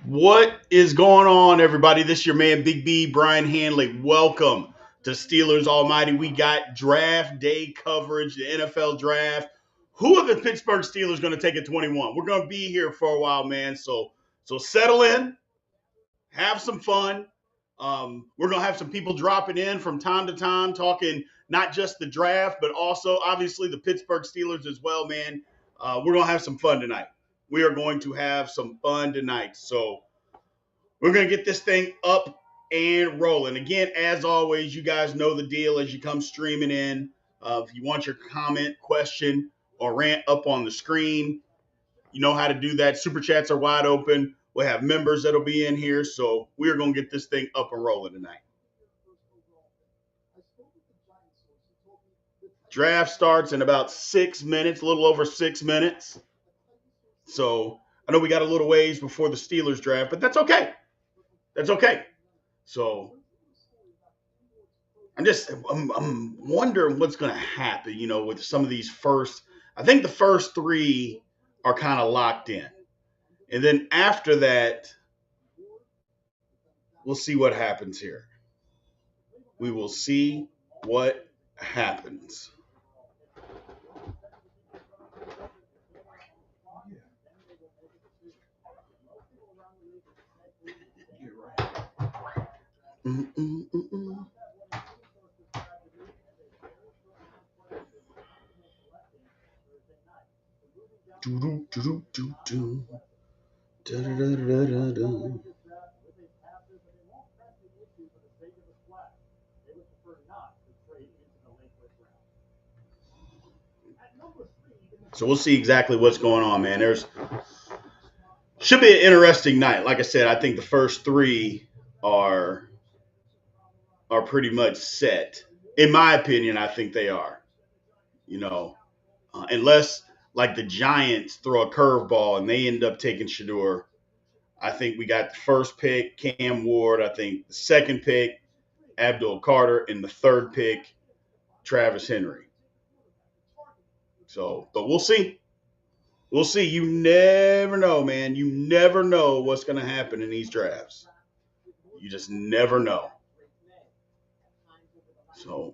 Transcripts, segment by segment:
What is going on, everybody? This is your man, Big B, Brian Hanley. Welcome to Steelers Almighty. We got draft day coverage, the NFL draft. Who are the Pittsburgh Steelers going to take at 21? We're going to be here for a while, man. So settle in, have some fun. We're going to have some people dropping in from time to time, talking not just the draft, but also obviously the Pittsburgh Steelers as well, man. We're going to have some fun tonight. We are going to have some fun tonight. So we're going to get this thing up and rolling. Again, as always, you guys know the deal as you come streaming in. If you want your comment, question, or rant up on the screen, you know how to do that. Super chats are wide open. We'll have members that'll be in here. So we're going to get this thing up and rolling tonight. Draft starts in about 6 minutes, a little over 6 minutes. So I know we got a little ways before the Steelers draft, but that's okay. That's okay. So I'm wondering what's going to happen, with some of these first. I think the first three are kind of locked in. And then after that, we'll see what happens here. We will see what happens. Mm-mm-mm-mm. Do-do-do-do-do-do. Da-da-da-da-da-da. So we'll see exactly what's going on, man. Should be an interesting night. Like I said, I think the first three are pretty much set. In my opinion, I think they are. Unless like the Giants throw a curveball and they end up taking Shador. I think we got the first pick, Cam Ward. I think the second pick, Abdul Carter, and the third pick, Travis Henry. So, but we'll see. We'll see. You never know, man. You never know what's going to happen in these drafts. You just never know. So,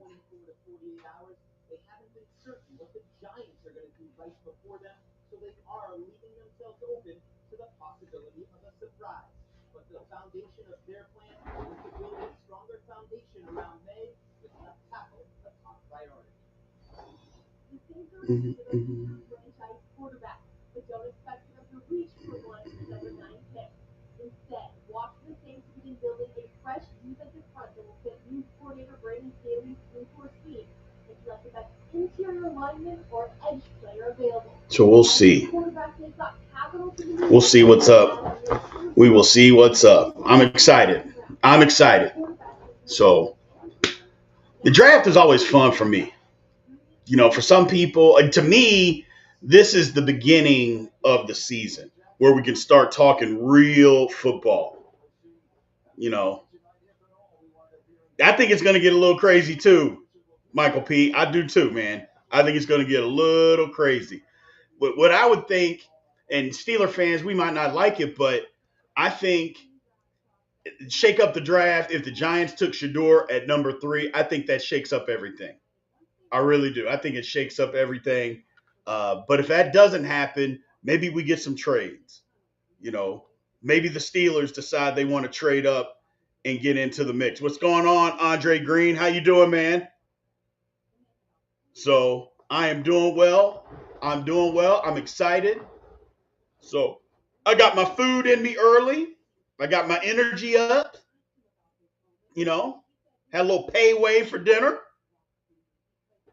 mm-hmm. So we'll see. We'll see what's up. We will see what's up. I'm excited. I'm excited. So the draft is always fun for me. For some people, and to me, this is the beginning of the season where we can start talking real football. I think it's going to get a little crazy too, Michael P. I do too, man. I think it's going to get a little crazy. But what I would think, and Steeler fans, we might not like it, but I think shake up the draft. If the Giants took Shador at number 3, I think that shakes up everything. I really do. I think it shakes up everything. But if that doesn't happen, maybe we get some trades. Maybe the Steelers decide they want to trade up and get into the mix. What's going on, Andre Green? How you doing, man? So I am doing well. I'm doing well. I'm excited. So I got my food in me early. I got my energy up. Had a little pay wave for dinner.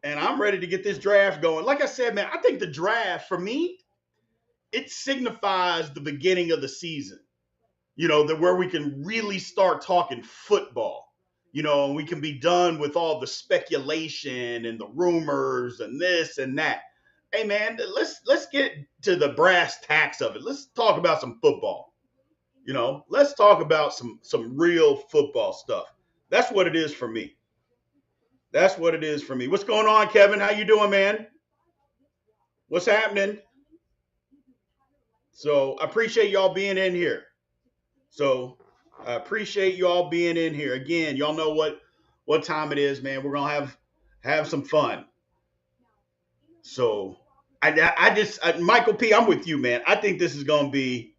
And I'm ready to get this draft going. Like I said, man, I think the draft, for me, it signifies the beginning of the season. Where we can really start talking football. And we can be done with all the speculation and the rumors and this and that. Hey, man, let's get to the brass tacks of it. Let's talk about some football. Let's talk about some real football stuff. That's what it is for me. That's what it is for me. What's going on, Kevin? How you doing, man? What's happening? So I appreciate y'all being in here. So I appreciate y'all being in here. Again, y'all know what time it is, man. We're gonna have some fun. So Michael P, I'm with you, man. I think it's gonna be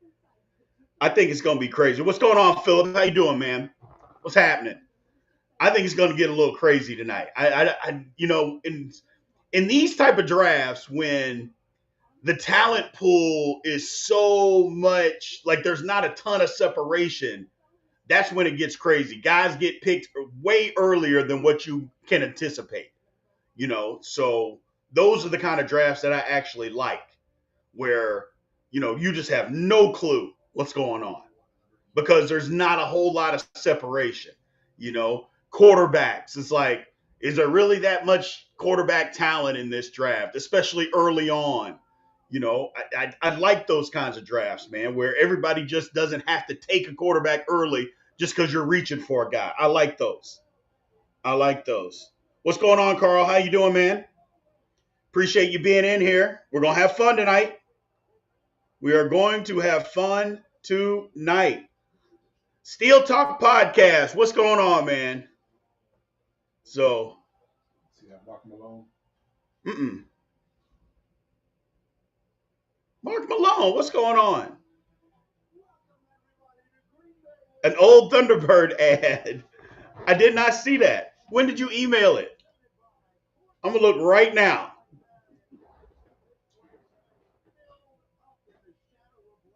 crazy. What's going on, Philip? How you doing, man? What's happening? I think it's gonna get a little crazy tonight. In these type of drafts when the talent pool is so much like there's not a ton of separation, that's when it gets crazy. Guys get picked way earlier than what you can anticipate, So those are the kind of drafts that I actually like, where, you just have no clue what's going on because there's not a whole lot of separation, Quarterbacks, it's like, is there really that much quarterback talent in this draft, especially early on? I like those kinds of drafts, man, where everybody just doesn't have to take a quarterback early just because you're reaching for a guy. I like those. I like those. What's going on, Carl? How you doing, man? Appreciate you being in here. We're going to have fun tonight. We are going to have fun tonight. Steel Talk Podcast. What's going on, man? So, See that Mark Malone? Mark Malone, what's going on? An old Thunderbird ad. I did not see that. When did you email it? I'm going to look right now.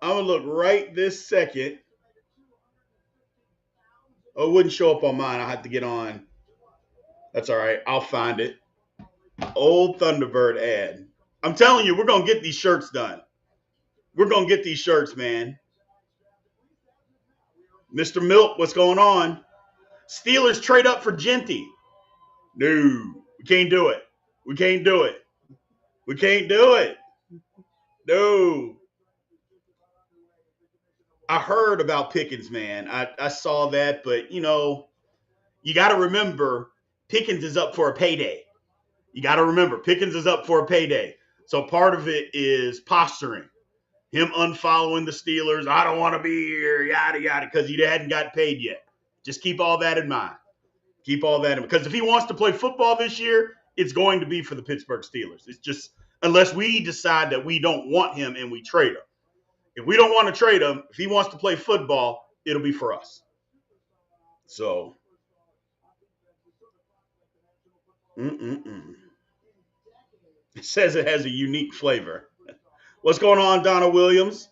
I'm going to look right this second. Oh, it wouldn't show up on mine. I'll have to get on. That's all right. I'll find it. Old Thunderbird ad. I'm telling you, we're going to get these shirts done. We're going to get these shirts, man. Mr. Milk, what's going on? Steelers trade up for Genty. No, we can't do it. We can't do it. We can't do it. No. I heard about Pickens, man. I saw that, but, you got to remember Pickens is up for a payday. You got to remember Pickens is up for a payday. So part of it is posturing. Him unfollowing the Steelers. I don't want to be here, yada, yada, because he hadn't got paid yet. Just keep all that in mind. Keep all that in mind. Because if he wants to play football this year, it's going to be for the Pittsburgh Steelers. It's just unless we decide that we don't want him and we trade him. If we don't want to trade him, if he wants to play football, it'll be for us. So, it says it has a unique flavor. What's going on, Donna Williams?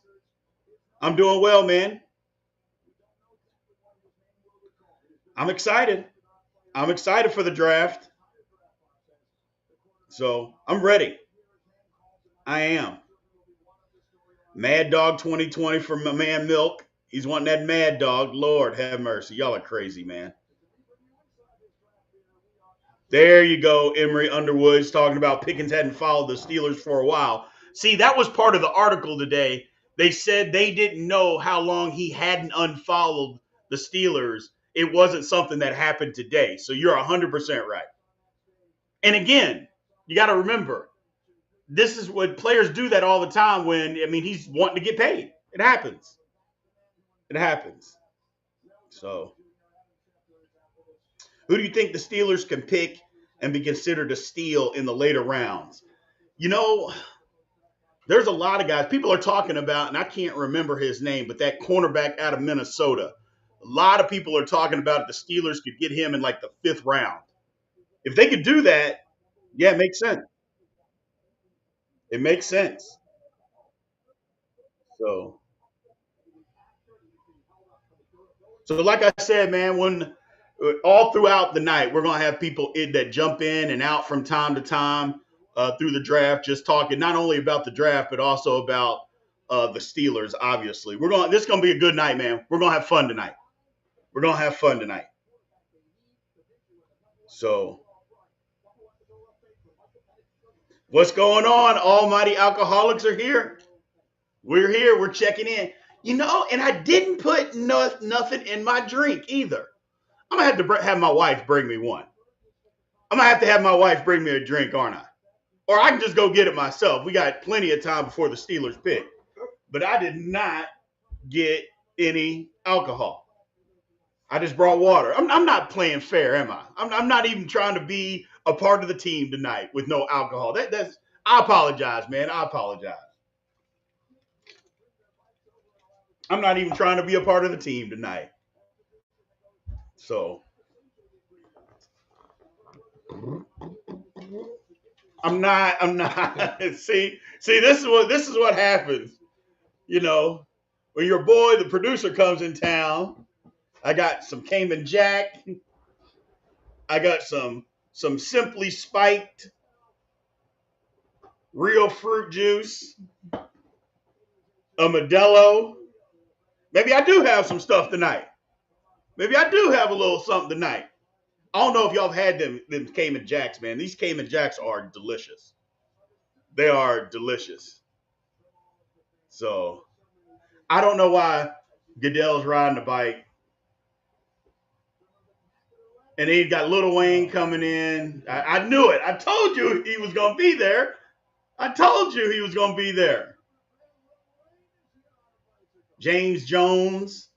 I'm doing well, man. I'm excited. I'm excited for the draft. So I'm ready. I am. Mad Dog 2020 for my man Milk. He's wanting that Mad Dog. Lord have mercy. Y'all are crazy, man. There you go, Emery Underwood's talking about Pickens hadn't followed the Steelers for a while. See, that was part of the article today. They said they didn't know how long he hadn't unfollowed the Steelers. It wasn't something that happened today. So you're 100% right. And again, you got to remember, this is what players do that all the time when, he's wanting to get paid. It happens. It happens. So, who do you think the Steelers can pick and be considered a steal in the later rounds? There's a lot of guys people are talking about, and I can't remember his name, but that cornerback out of Minnesota. A lot of people are talking about the Steelers could get him in like the 5th round. If they could do that, yeah, it makes sense. It makes sense. So like I said, man, when all throughout the night, we're gonna have people that jump in and out from time to time through the draft, just talking not only about the draft but also about the Steelers. Obviously, this is gonna be a good night, man. We're gonna have fun tonight. We're gonna have fun tonight. So, what's going on? Almighty alcoholics are here. We're here. We're checking in. And I didn't put nothing in my drink either. I'm gonna have to have my wife bring me one. I'm gonna have to have my wife bring me a drink, aren't I? Or I can just go get it myself. We got plenty of time before the Steelers pick. but I did not get any alcohol. I just brought water. I'm not playing fair, am I? I'm not even trying to be a part of the team tonight with no alcohol. That's. I apologize, man. I apologize. I'm not even trying to be a part of the team tonight. So I'm not. I'm not. See. This is what happens. You know, when your boy, the producer, comes in town. I got some Cayman Jack. I got some simply spiked real fruit juice, a Modelo. Maybe I do have some stuff tonight. Maybe I do have a little something tonight. I don't know if y'all have had them Cayman Jacks, man. These Cayman Jacks are delicious. They are delicious. So I don't know why Goodell's riding the bike. And then he got Little Wayne coming in. I knew it. I told you he was going to be there. I told you he was going to be there. James Jones.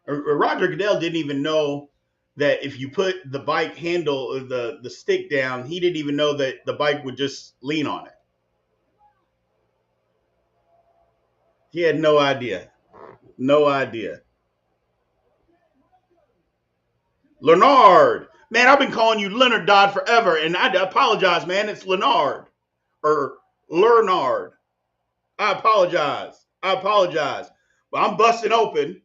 Roger Goodell didn't even know that if you put the bike handle, the stick down, he didn't even know that the bike would just lean on it. He had no idea. No idea. Leonard. Man, I've been calling you Leonard Dodd forever, and I apologize, man. It's Leonard or Leonard. I apologize. I apologize. But I'm busting open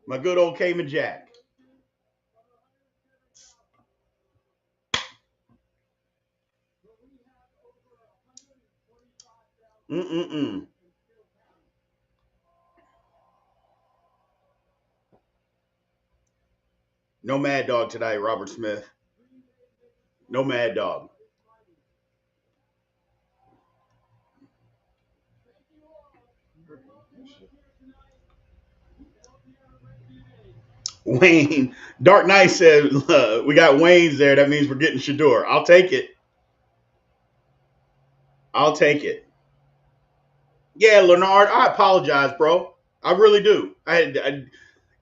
my good old Cayman Jack. Mm-mm-mm. No Mad Dog today, Robert Smith. No Mad Dog. Wayne. Dark Knight said, we got Wayne's there. That means we're getting Shador. I'll take it. I'll take it. Yeah, Leonard, I apologize, bro. I really do.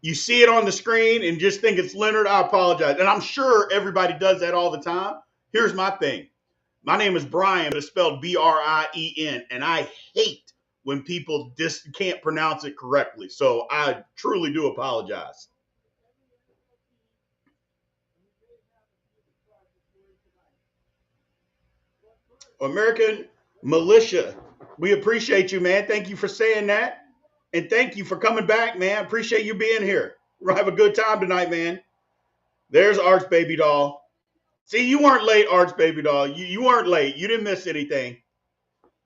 You see it on the screen and just think it's Leonard. I apologize. And I'm sure everybody does that all the time. Here's my thing. My name is Brian, but it's spelled Brien. And I hate when people just can't pronounce it correctly. So I truly do apologize. American Militia, we appreciate you, man. Thank you for saying that. And thank you for coming back, man. Appreciate you being here. We're going to have a good time tonight, man. There's Arch Baby Doll. See, you weren't late, Arch Baby Doll. You weren't late. You didn't miss anything.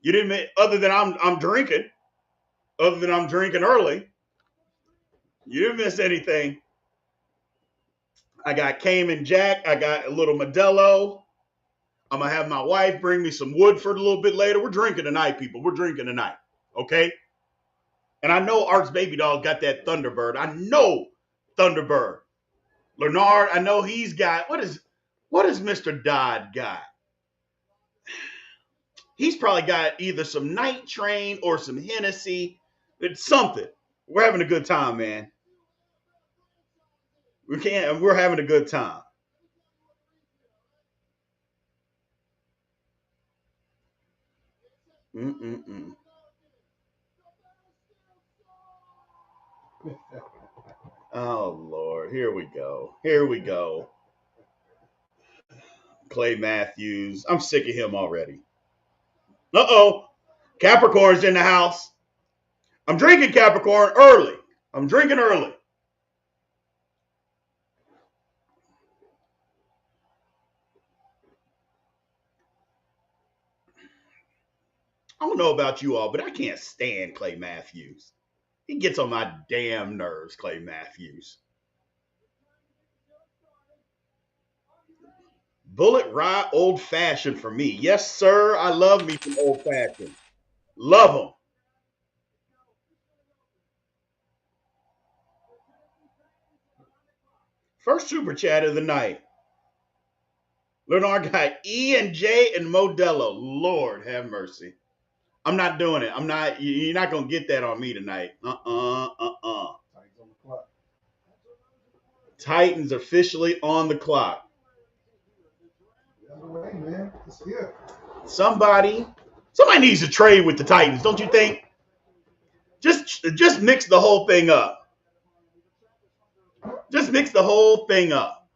You didn't miss, other than I'm drinking. Other than I'm drinking early. You didn't miss anything. I got Cayman Jack. I got a little Modelo. I'm going to have my wife bring me some Woodford a little bit later. We're drinking tonight, people. We're drinking tonight. Okay? And I know Art's Baby Doll got that Thunderbird. I know Thunderbird. Leonard, I know he's got, what is Mr. Dodd got? He's probably got either some Night Train or some Hennessy. It's something. We're having a good time, man. We're having a good time. Mm-mm-mm. Oh, Lord. Here we go. Here we go. Clay Matthews. I'm sick of him already. Uh-oh. Capricorn's in the house. I'm drinking Capricorn early. I'm drinking early. I don't know about you all, but I can't stand Clay Matthews. He gets on my damn nerves, Clay Matthews. Bullet Rye Old Fashioned for me. Yes, sir. I love me some Old Fashioned. Love them. First super chat of the night. Leonard got E and J and Modelo. Lord have mercy. I'm not doing it. I'm not. You're not gonna get that on me tonight. Titans on the clock. Titans officially on the clock. We're underway, man. It's here. Somebody needs to trade with the Titans, don't you think? Just mix the whole thing up. Just mix the whole thing up.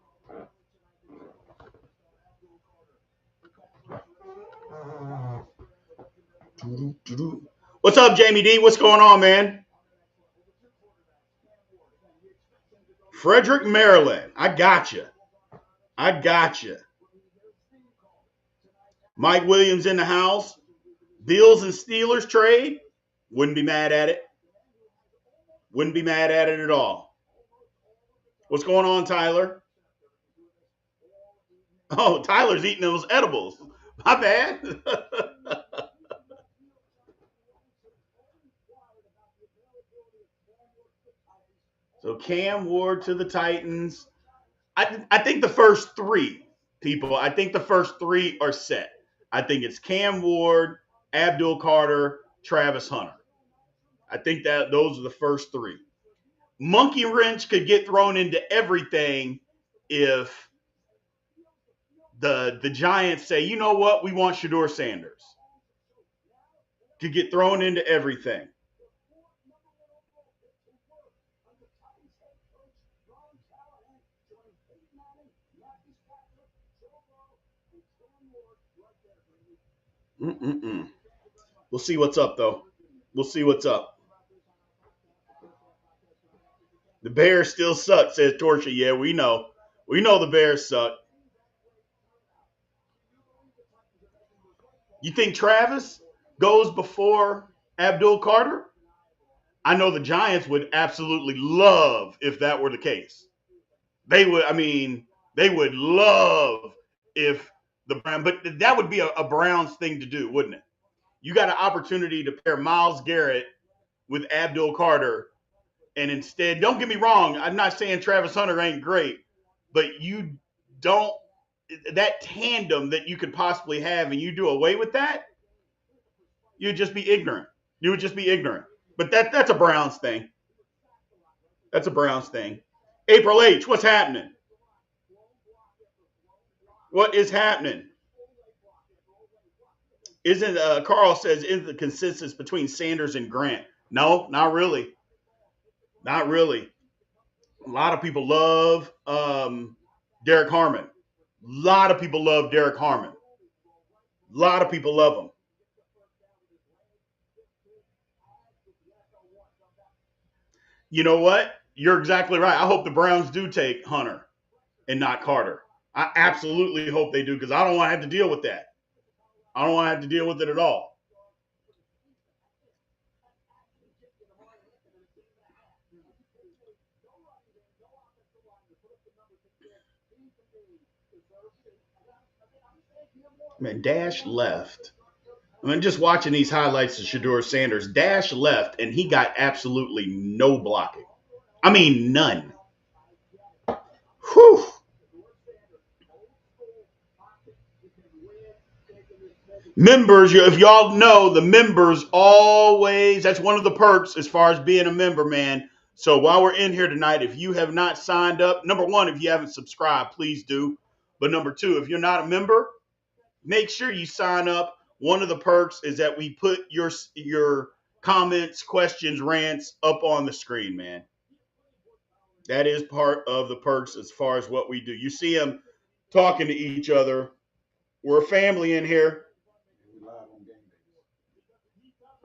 What's up, Jamie D? What's going on, man? Frederick, Maryland. I gotcha. Mike Williams in the house. Bills and Steelers trade. Wouldn't be mad at it. Wouldn't be mad at it at all. What's going on, Tyler? Oh, Tyler's eating those edibles. My bad. So Cam Ward to the Titans. I think the first three people, I think the first three are set. I think it's Cam Ward, Abdul Carter, Travis Hunter. I think that those are the first three. Monkey wrench could get thrown into everything if the Giants say, you know what, we want Shedeur Sanders. Could get thrown into everything. We'll see what's up, though. We'll see what's up. The Bears still suck, says Torsia. Yeah, we know. We know the Bears suck. You think Travis goes before Abdul Carter? I know the Giants would absolutely love if that were the case. They would love if the Browns, but that would be a Browns thing to do, wouldn't it? You got an opportunity to pair Myles Garrett with Abdul Carter, and instead, don't get me wrong, I'm not saying Travis Hunter ain't great, but you don't, that tandem that you could possibly have, and you do away with that, you'd just be ignorant. You would just be ignorant. But that's a Browns thing. That's a Browns thing. April H, what's happening? What is happening? Isn't Carl says is the consensus between Sanders and Grant? No, not really. Not really. A lot of people love Derek Harmon. A lot of people love Derek Harmon. A lot of people love him. You know what? You're exactly right. I hope the Browns do take Hunter and not Carter. I absolutely hope they do because I don't want to have to deal with that. I don't want to have to deal with it at all. Man, Dash left. I mean, just watching these highlights of Shedeur Sanders, Dash left and he got absolutely no blocking. I mean, none. Whew. Members, if y'all know, the members always, that's one of the perks as far as being a member, man. So while we're in here tonight, if you have not signed up, number one, if you haven't subscribed, please do. But number two, if you're not a member, make sure you sign up. One of the perks is that we put your comments, questions, rants up on the screen, man. That is part of the perks as far as what we do. You see them talking to each other. We're a family in here.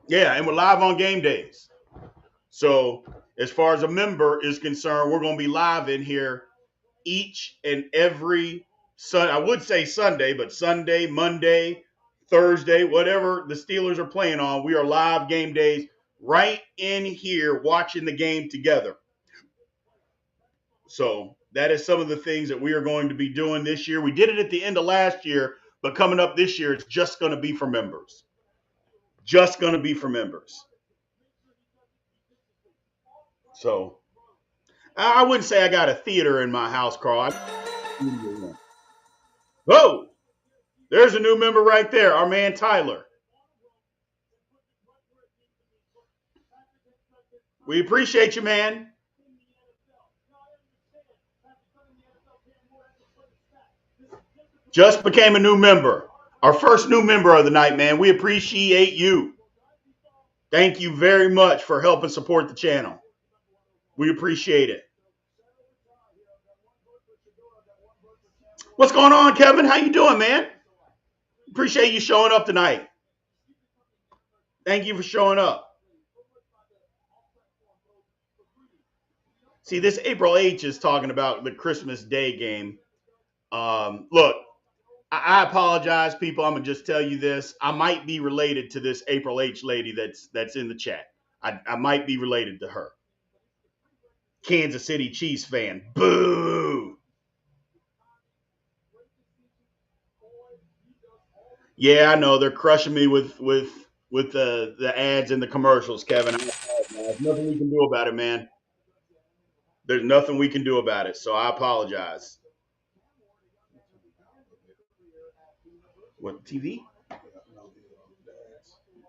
Yeah, and we're live on game days. So as far as a member is concerned, we're going to be live in here each and every Sunday. I would say Sunday, but Sunday, Monday, Thursday, whatever the Steelers are playing on, we are live game days right in here watching the game together. So that is some of the things that we are going to be doing this year. We did it at the end of last year, but coming up this year, it's just going to be for members. Just going to be for members. So I wouldn't say I got a theater in my house, Carl. Whoa, there's a new member right there, our man Tyler. We appreciate you, man. Just became a new member. Our first new member of the night, man. We appreciate you. Thank you very much for helping support the channel. We appreciate it. What's going on, Kevin? How you doing, man? Appreciate you showing up tonight. Thank you for showing up. See, this April H is talking about the Christmas Day game. Look, I apologize, people. I'm gonna just tell you this. I might be related to this April H lady that's in the chat. I might be related to her. Kansas City Chiefs fan. Boo. Yeah, I know they're crushing me with the ads and the commercials, Kevin. There's nothing we can do about it, man. There's nothing we can do about it, so I apologize. What TV?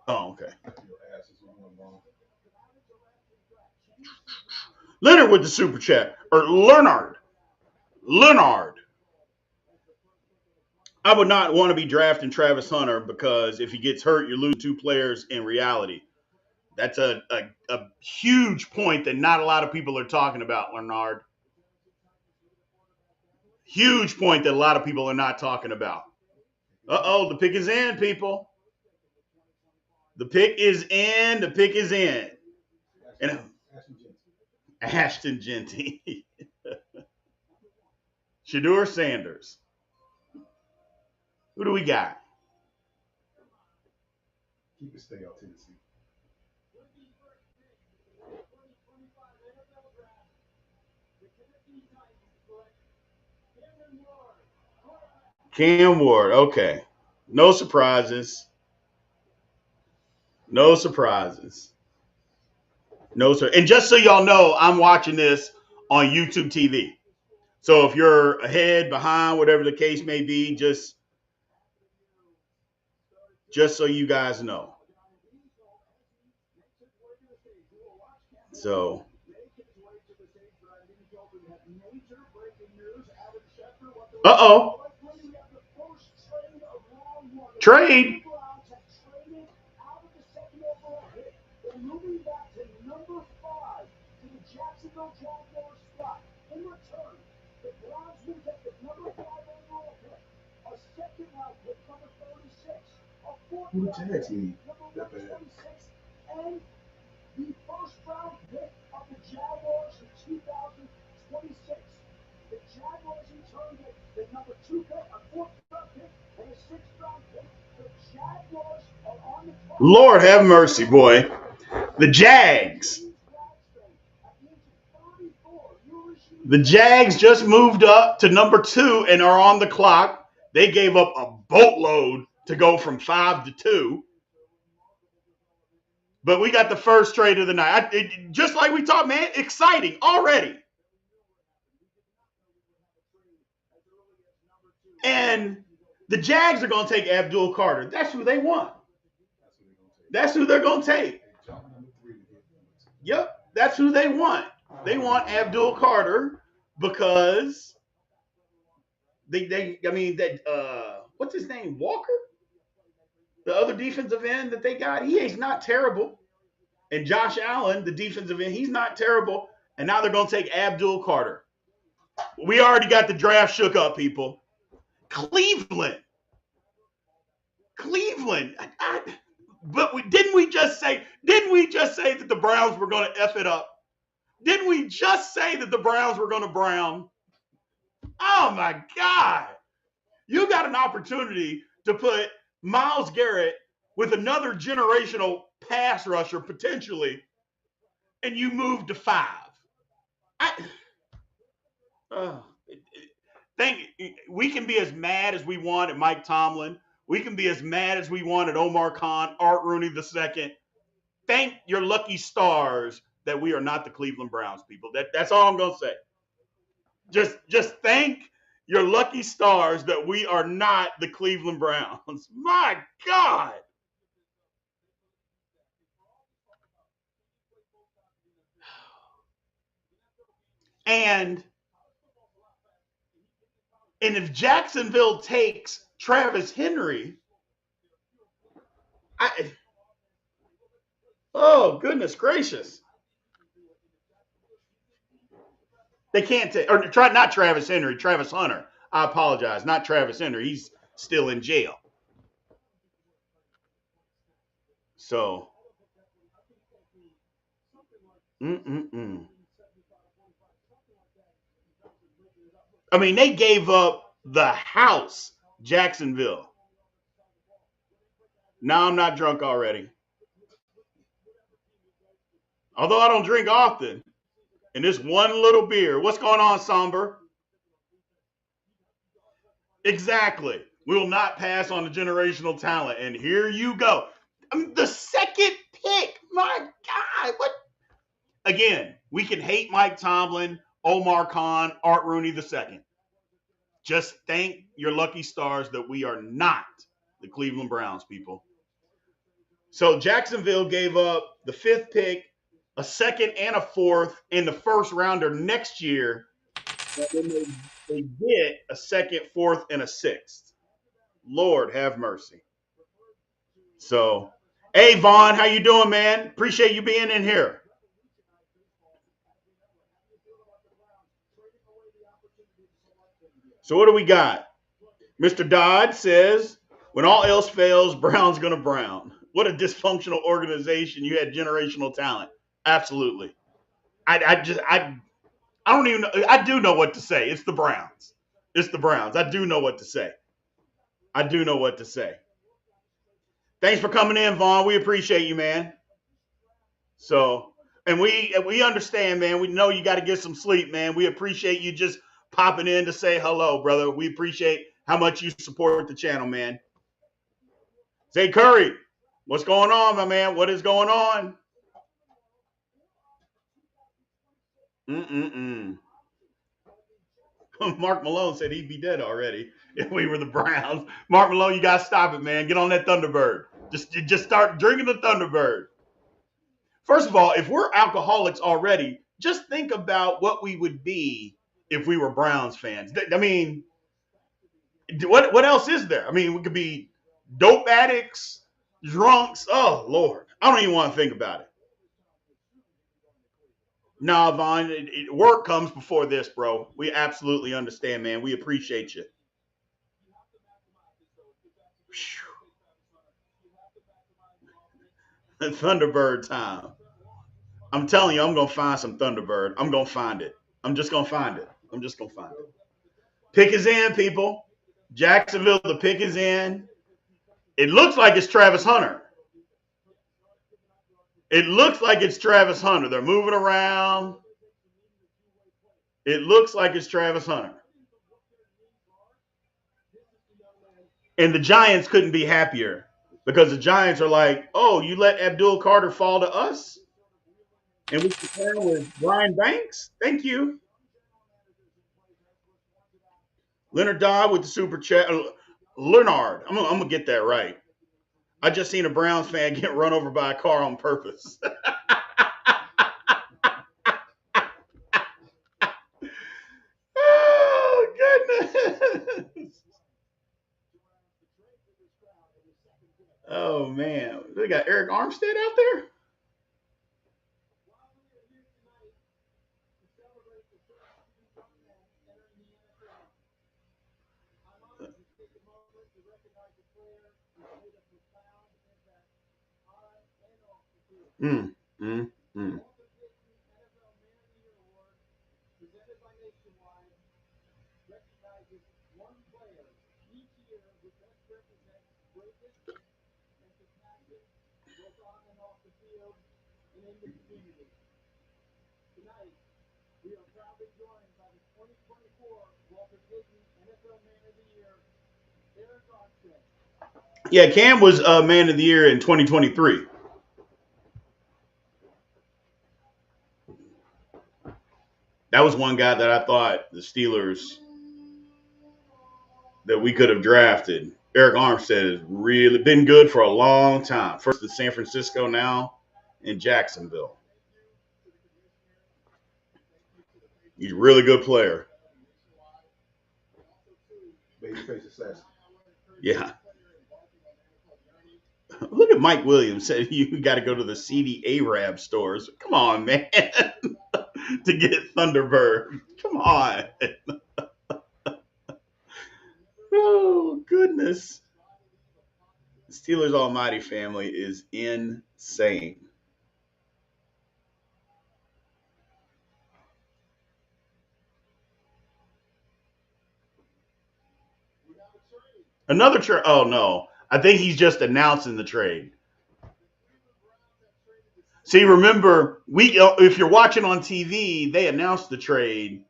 Oh, okay. Leonard with the super chat, or Leonard. I would not want to be drafting Travis Hunter because if he gets hurt, you lose two players in reality. That's a huge point that not a lot of people are talking about, Leonard. Huge point that a lot of people are not talking about. Uh-oh, the pick is in, people. The pick is in. The pick is in. And Ashton Genty. Shedeur Sanders. Who do we got? Keep it stay out Tennessee. Cam Ward. Okay. No surprises. No surprises. No, sir. And just so y'all know, I'm watching this on YouTube TV. So if you're ahead, behind, whatever the case may be, just so you guys know. So uh-oh. Trade. Who the Jags need that bad? Lord have mercy, boy. The Jags. The Jags just moved up to number 2 and are on the clock. They gave up a boatload to go from 5 to 2. But we got the first trade of the night. Just like we talked, man, exciting already. And the Jags are going to take Abdul Carter. That's who they want. That's who they're going to take. Yep, that's who they want. They want Abdul Carter because what's his name? Walker? The other defensive end that they got, he's not terrible. And Josh Allen, the defensive end, he's not terrible. And now they're going to take Abdul Carter. We already got the draft shook up, people. Cleveland. But didn't we just say that the Browns were going to F it up? Didn't we just say that the Browns were going to Brown? Oh, my God. You got an opportunity to put Myles Garrett with another generational pass rusher potentially, and you moved to 5. We can be as mad as we want at Mike Tomlin. We can be as mad as we want at Omar Khan, Art Rooney II. Thank your lucky stars that we are not the Cleveland Browns, people. That's all I'm gonna say. Just thank your lucky stars that we are not the Cleveland Browns. My God. And if Jacksonville takes Travis Henry, oh goodness gracious. They can't take, or try not Travis Henry, Travis Hunter. I apologize, not Travis Henry. He's still in jail. So, I mean, they gave up the house, Jacksonville. Now I'm not drunk already. Although I don't drink often. And this one little beer. What's going on, Somber? Exactly. We will not pass on the generational talent. And here you go. I mean, the second pick. My God. What? Again, we can hate Mike Tomlin, Omar Khan, Art Rooney II. Just thank your lucky stars that we are not the Cleveland Browns, people. So Jacksonville gave up the fifth pick, a second and a fourth, and the first rounder next year. And then they get a second, fourth, and a sixth. Lord have mercy. So, hey Vaughn, how you doing, man? Appreciate you being in here. So what do we got? Mr. Dodd says, when all else fails, Brown's gonna Brown. What a dysfunctional organization. You had generational talent. Absolutely. I don't even know. I do know what to say. It's the Browns. It's the Browns. I do know what to say. I do know what to say. Thanks for coming in, Vaughn. We appreciate you, man. So, and we understand, man. We know you got to get some sleep, man. We appreciate you just popping in to say hello, brother. We appreciate how much you support the channel, man. Zay Curry, what's going on, my man? What is going on? Mark Malone said he'd be dead already if we were the Browns. Mark Malone, you got to stop it, man. Get on that Thunderbird. Just start drinking the Thunderbird. First of all, if we're alcoholics already, just think about what we would be if we were Browns fans. I mean, what else is there? I mean, we could be dope addicts, drunks. Oh, Lord. I don't even want to think about it. Nah, Vaughn, work comes before this, bro. We absolutely understand, man. We appreciate you. Thunderbird time. I'm telling you, I'm going to find some Thunderbird. I'm going to find it. I'm just going to find it. I'm just going to find it. Pick is in, people. Jacksonville, the pick is in. It looks like it's Travis Hunter. It looks like it's Travis Hunter. They're moving around. It looks like it's Travis Hunter. And the Giants couldn't be happier because the Giants are like, oh, you let Abdul Carter fall to us? And we compare with Brian Banks? Thank you. Leonard Dodd with the super chat. Leonard, I'm going to get that right. I just seen a Browns fan get run over by a car on purpose. Oh, goodness. Oh, man. They got Eric Armstead out there? Mm, mm, mm. Yeah, Cam was man of the year in 2023. That was one guy that I thought the Steelers that we could have drafted. Eric Armstead has really been good for a long time. First in San Francisco, now in Jacksonville. He's a really good player. Babyface assassin. Yeah. Look at Mike Williams said you got to go to the CD Arab stores. Come on, man, to get Thunderbird. Come on. Oh goodness. The Steelers Almighty family is insane. Another trade. Oh no, I think he's just announcing the trade. See, remember, we if you're watching on TV, they announce the trade,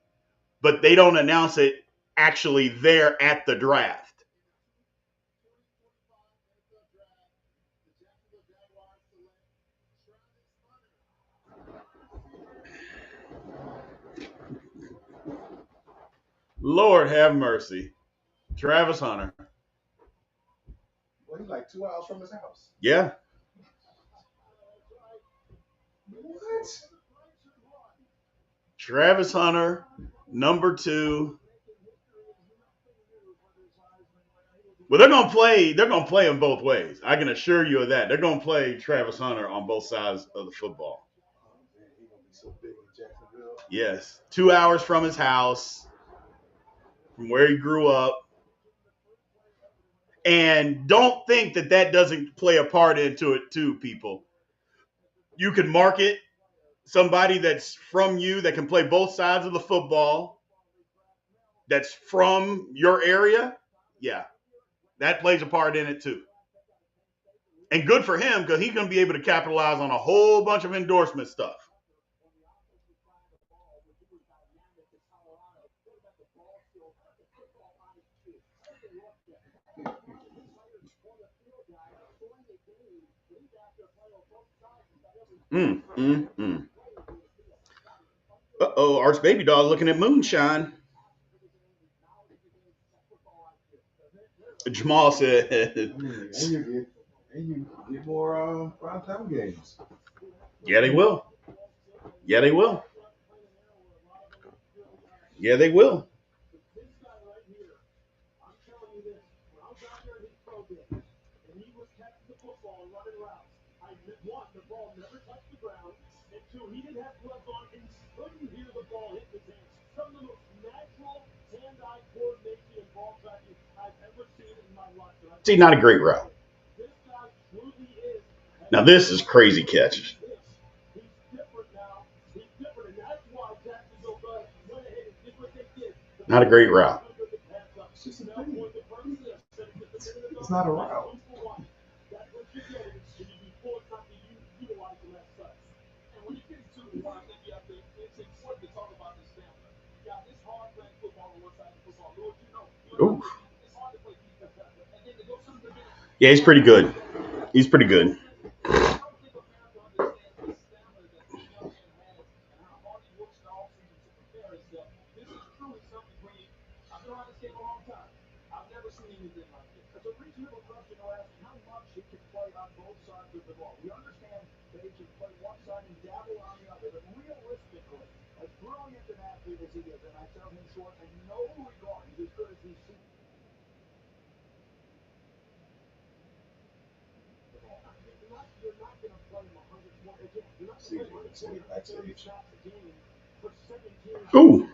but they don't announce it actually there at the draft. Lord have mercy, Travis Hunter. Well, he's like 2 hours from his house. Yeah, What? Travis Hunter, number two. Well, they're gonna play. They're gonna play him both ways. I can assure you of that. They're gonna play Travis Hunter on both sides of the football. Oh man, he's gonna be so big in Jacksonville. Yes, 2 hours from his house, from where he grew up. And don't think that that doesn't play a part into it too, people. You can market somebody that's from you that can play both sides of the football, that's from your area. Yeah, that plays a part in it too. And good for him because he's going to be able to capitalize on a whole bunch of endorsement stuff. Mm. Uh-oh, Arch Baby Dog looking at moonshine. Jamal said, And you get more prime time games. yeah, they will. Yeah, they will. Yeah, they will. See, not a great route. Now, this is crazy catch. Not a great route. It's just a thing. It's not a route. Ooh. Yeah, he's pretty good. He's pretty good. Ooh.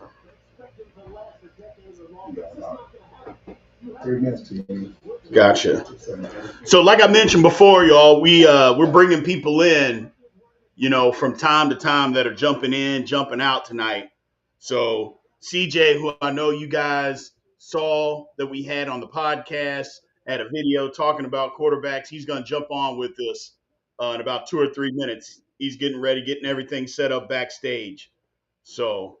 3 minutes to you. Gotcha. So, like I mentioned before, y'all, we're bringing people in, from time to time that are jumping in, jumping out tonight. So, CJ, who I know you guys saw that we had on the podcast, had a video talking about quarterbacks. He's going to jump on with us in about 2 or 3 minutes. He's getting ready, getting everything set up backstage. So,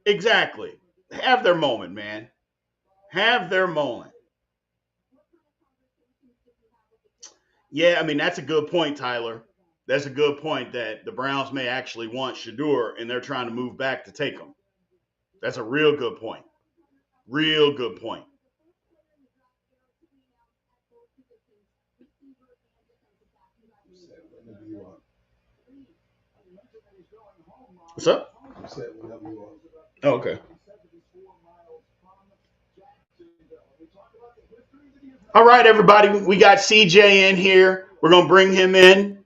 exactly. Have their moment, man. Have their moment. Yeah, I mean, that's a good point, Tyler. That's a good point that the Browns may actually want Shador and they're trying to move back to take him. That's a real good point. Real good point. What's up? Oh, okay. All right, everybody. We got CJ in here. We're going to bring him in.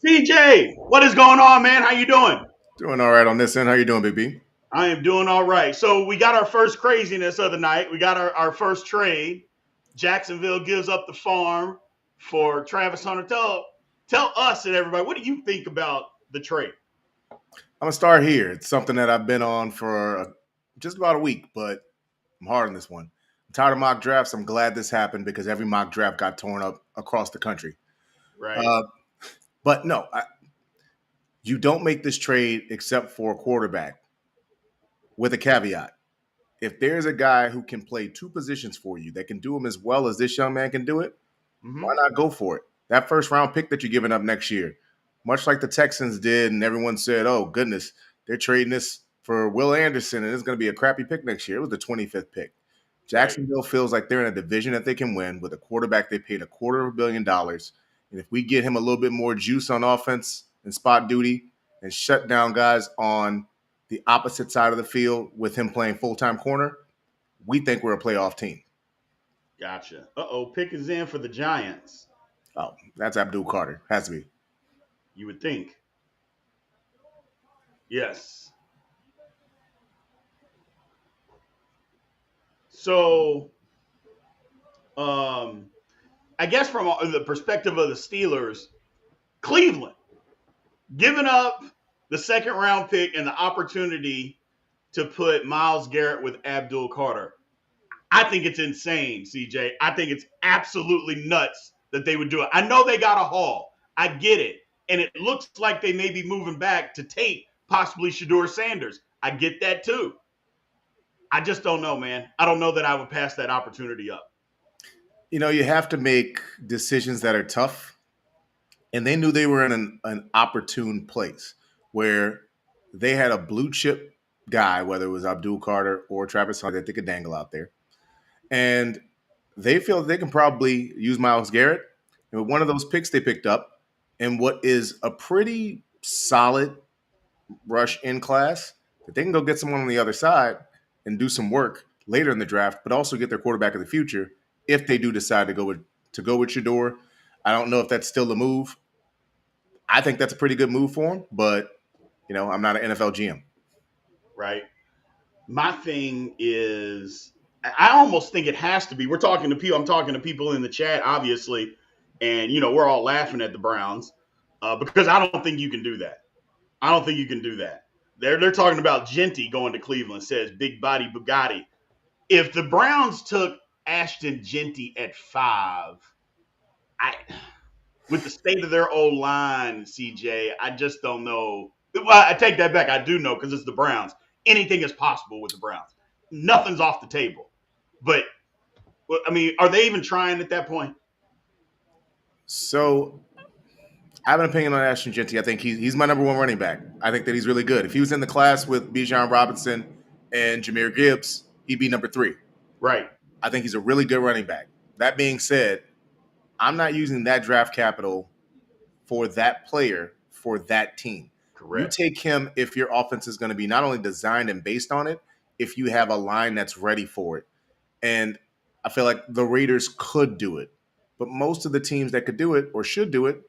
CJ, what is going on, man? How you doing? Doing all right on this end. How you doing, Big B? I am doing all right. So we got our first craziness of the night. We got our first trade. Jacksonville gives up the farm for Travis Hunter. Tell us and everybody, what do you think about the trade? I'm gonna start here. It's something that I've been on for just about a week, but I'm hard on this one. I'm tired of mock drafts. I'm glad this happened because every mock draft got torn up across the country. Right. But no, you don't make this trade except for a quarterback with a caveat. If there's a guy who can play two positions for you that can do them as well as this young man can do it, why not go for it? That first round pick that you're giving up next year, much like the Texans did, and everyone said, oh, goodness, they're trading this for Will Anderson, and it's going to be a crappy pick next year. It was the 25th pick. Jacksonville feels like they're in a division that they can win with a quarterback they paid $250 million. And if we get him a little bit more juice on offense and spot duty and shut down guys on the opposite side of the field with him playing full-time corner, we think we're a playoff team. Gotcha. Pick is in for the Giants. Oh, that's Abdul Carter. Has to be. You would think. Yes. So, I guess from the perspective of the Steelers, Cleveland giving up the second round pick and the opportunity to put Myles Garrett with Abdul Carter. I think it's insane, CJ. I think it's absolutely nuts that they would do it. I know they got a haul. I get it. And it looks like they may be moving back to take possibly Shador Sanders. I get that too. I just don't know, man. I don't know that I would pass that opportunity up. You know, you have to make decisions that are tough. And they knew they were in an opportune place where they had a blue chip guy, whether it was Abdul Carter or Travis Hunter, that they could dangle out there. And they feel they can probably use Myles Garrett. And with one of those picks they picked up and what is a pretty solid rush in class, that they can go get someone on the other side and do some work later in the draft, but also get their quarterback of the future if they do decide to go with Shador. I don't know if that's still the move. I think that's a pretty good move for him, but I'm not an NFL GM. Right. My thing is, I almost think it has to be. I'm talking to people in the chat, obviously, and we're all laughing at the Browns because I don't think you can do that. I don't think you can do that. They're talking about Genty going to Cleveland, says Big Body Bugatti. If the Browns took Ashton Genty at 5, with the state of their old line, CJ, I just don't know. Well, I take that back. I do know because it's the Browns. Anything is possible with the Browns. Nothing's off the table. But, I mean, are they even trying at that point? So I have an opinion on Ashton Genty. I think he's my number one running back. I think that he's really good. If he was in the class with Bijan Robinson and Jahmyr Gibbs, he'd be number 3. Right. I think he's a really good running back. That being said, I'm not using that draft capital for that player for that team. Correct. You take him if your offense is going to be not only designed and based on it, if you have a line that's ready for it. And I feel like the Raiders could do it. But most of the teams that could do it or should do it,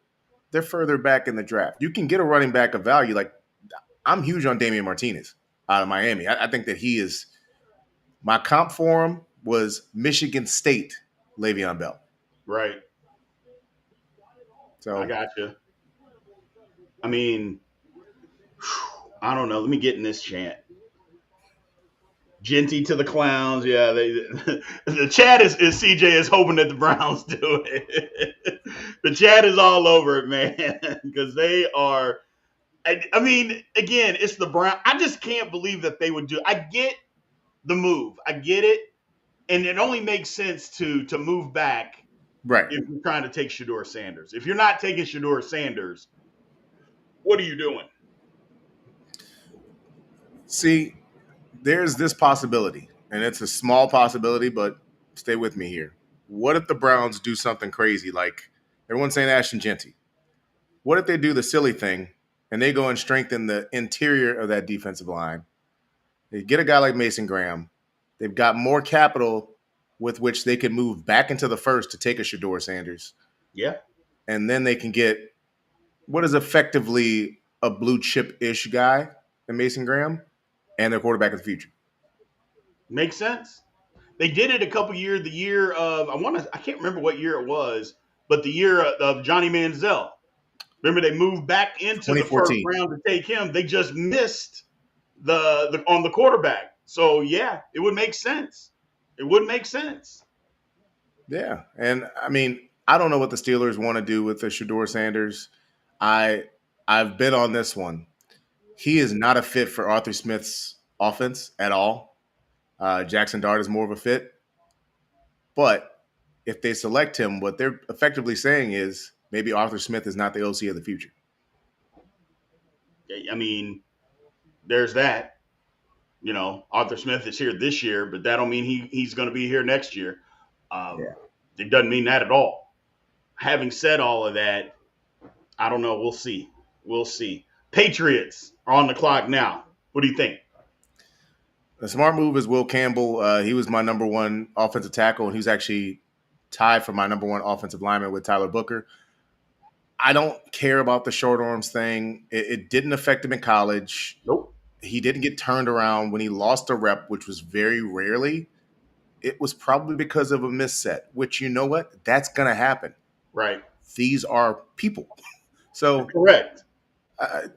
they're further back in the draft. You can get a running back of value. Like, I'm huge on Damian Martinez out of Miami. I think that he is – my comp for him was Michigan State Le'Veon Bell. Right. So I got you. I mean, I don't know. Let me get in this chant. Genty to the clowns. Yeah, the chat is CJ is hoping that the Browns do it. The chat is all over it, man, because they are. I mean, again, it's the Browns. I just can't believe that they would do. I get the move. I get it, and it only makes sense to move back Right. if you're trying to take Shedeur Sanders. If you're not taking Shedeur Sanders, what are you doing? See, there's this possibility, and it's a small possibility, but stay with me here. What if the Browns do something crazy like everyone's saying Ashton Genty? What if they do the silly thing and they go and strengthen the interior of that defensive line? They get a guy like Mason Graham. They've got more capital with which they can move back into the first to take a Shedeur Sanders. Yeah, And then they can get what is effectively a blue chip-ish guy in Mason Graham and their quarterback of the future. makes sense. They did it a couple years. The year of I can't remember what year it was, but the year of Johnny Manziel. Remember, they moved back into the first 2014. round to take him. They just missed the on the quarterback. So yeah, it would make sense. It would make sense. Yeah. And I mean, I don't know what the Steelers want to do with the Shedeur Sanders. I I've been on this one. He is not a fit for Arthur Smith's offense at all. Jackson Dart is more of a fit. But if they select him, what they're effectively saying is maybe Arthur Smith is not the OC of the future. I mean, there's that. Arthur Smith is here this year, but that don't mean he's going to be here next year. Um, Yeah. it doesn't mean that at all. Having said all of that, I don't know. We'll see. We'll see. Patriots are on the clock now. What do you think? The smart move is Will Campbell. He was my number one offensive tackle, and he's actually tied for my number one offensive lineman with Tyler Booker. I don't care about the short arms thing. It didn't affect him in college. Nope. He didn't get turned around when he lost a rep, which was very rarely. It was probably because of a misset, which you know what? That's going to happen. Right. These are people. So, Correct. uh,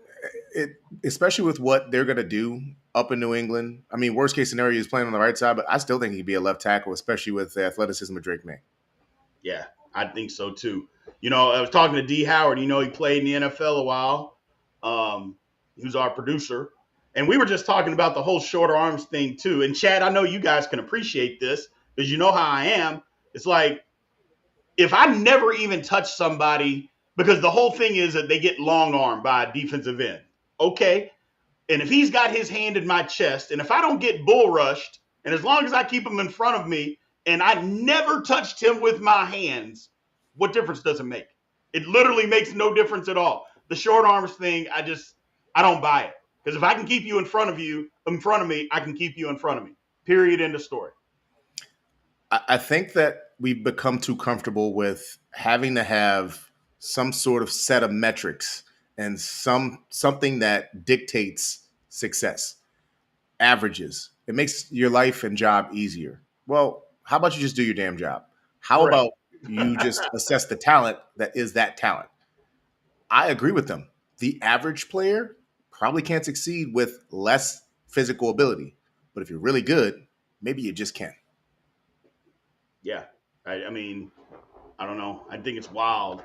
especially with what they're going to do up in New England. I mean, worst case scenario is playing on the right side, but I still think he'd be a left tackle, especially with the athleticism of Drake May. Yeah, I think so too. I was talking to D. Howard. He played in the NFL a while. He was our producer. And we were just talking about the whole shorter arms thing too. And Chad, I know you guys can appreciate this because you know how I am. It's like if I never even touch somebody, because the whole thing is that they get long armed by a defensive end. Okay. And if he's got his hand in my chest, and if I don't get bull rushed, and as long as I keep him in front of me, and I never touched him with my hands, what difference does it make? It literally makes no difference at all. The short arms thing, I don't buy it. Because if I can keep you in front of me, I can keep you in front of me. Period. End of story. I think that we've become too comfortable with having to have some sort of set of metrics and something that dictates success, averages. It makes your life and job easier. Well, how about you just do your damn job? How Correct. about you just assess the talent that is that talent? I agree with them. The average player probably can't succeed with less physical ability. But if you're really good, maybe you just can. Yeah. I mean, I don't know. I think it's wild.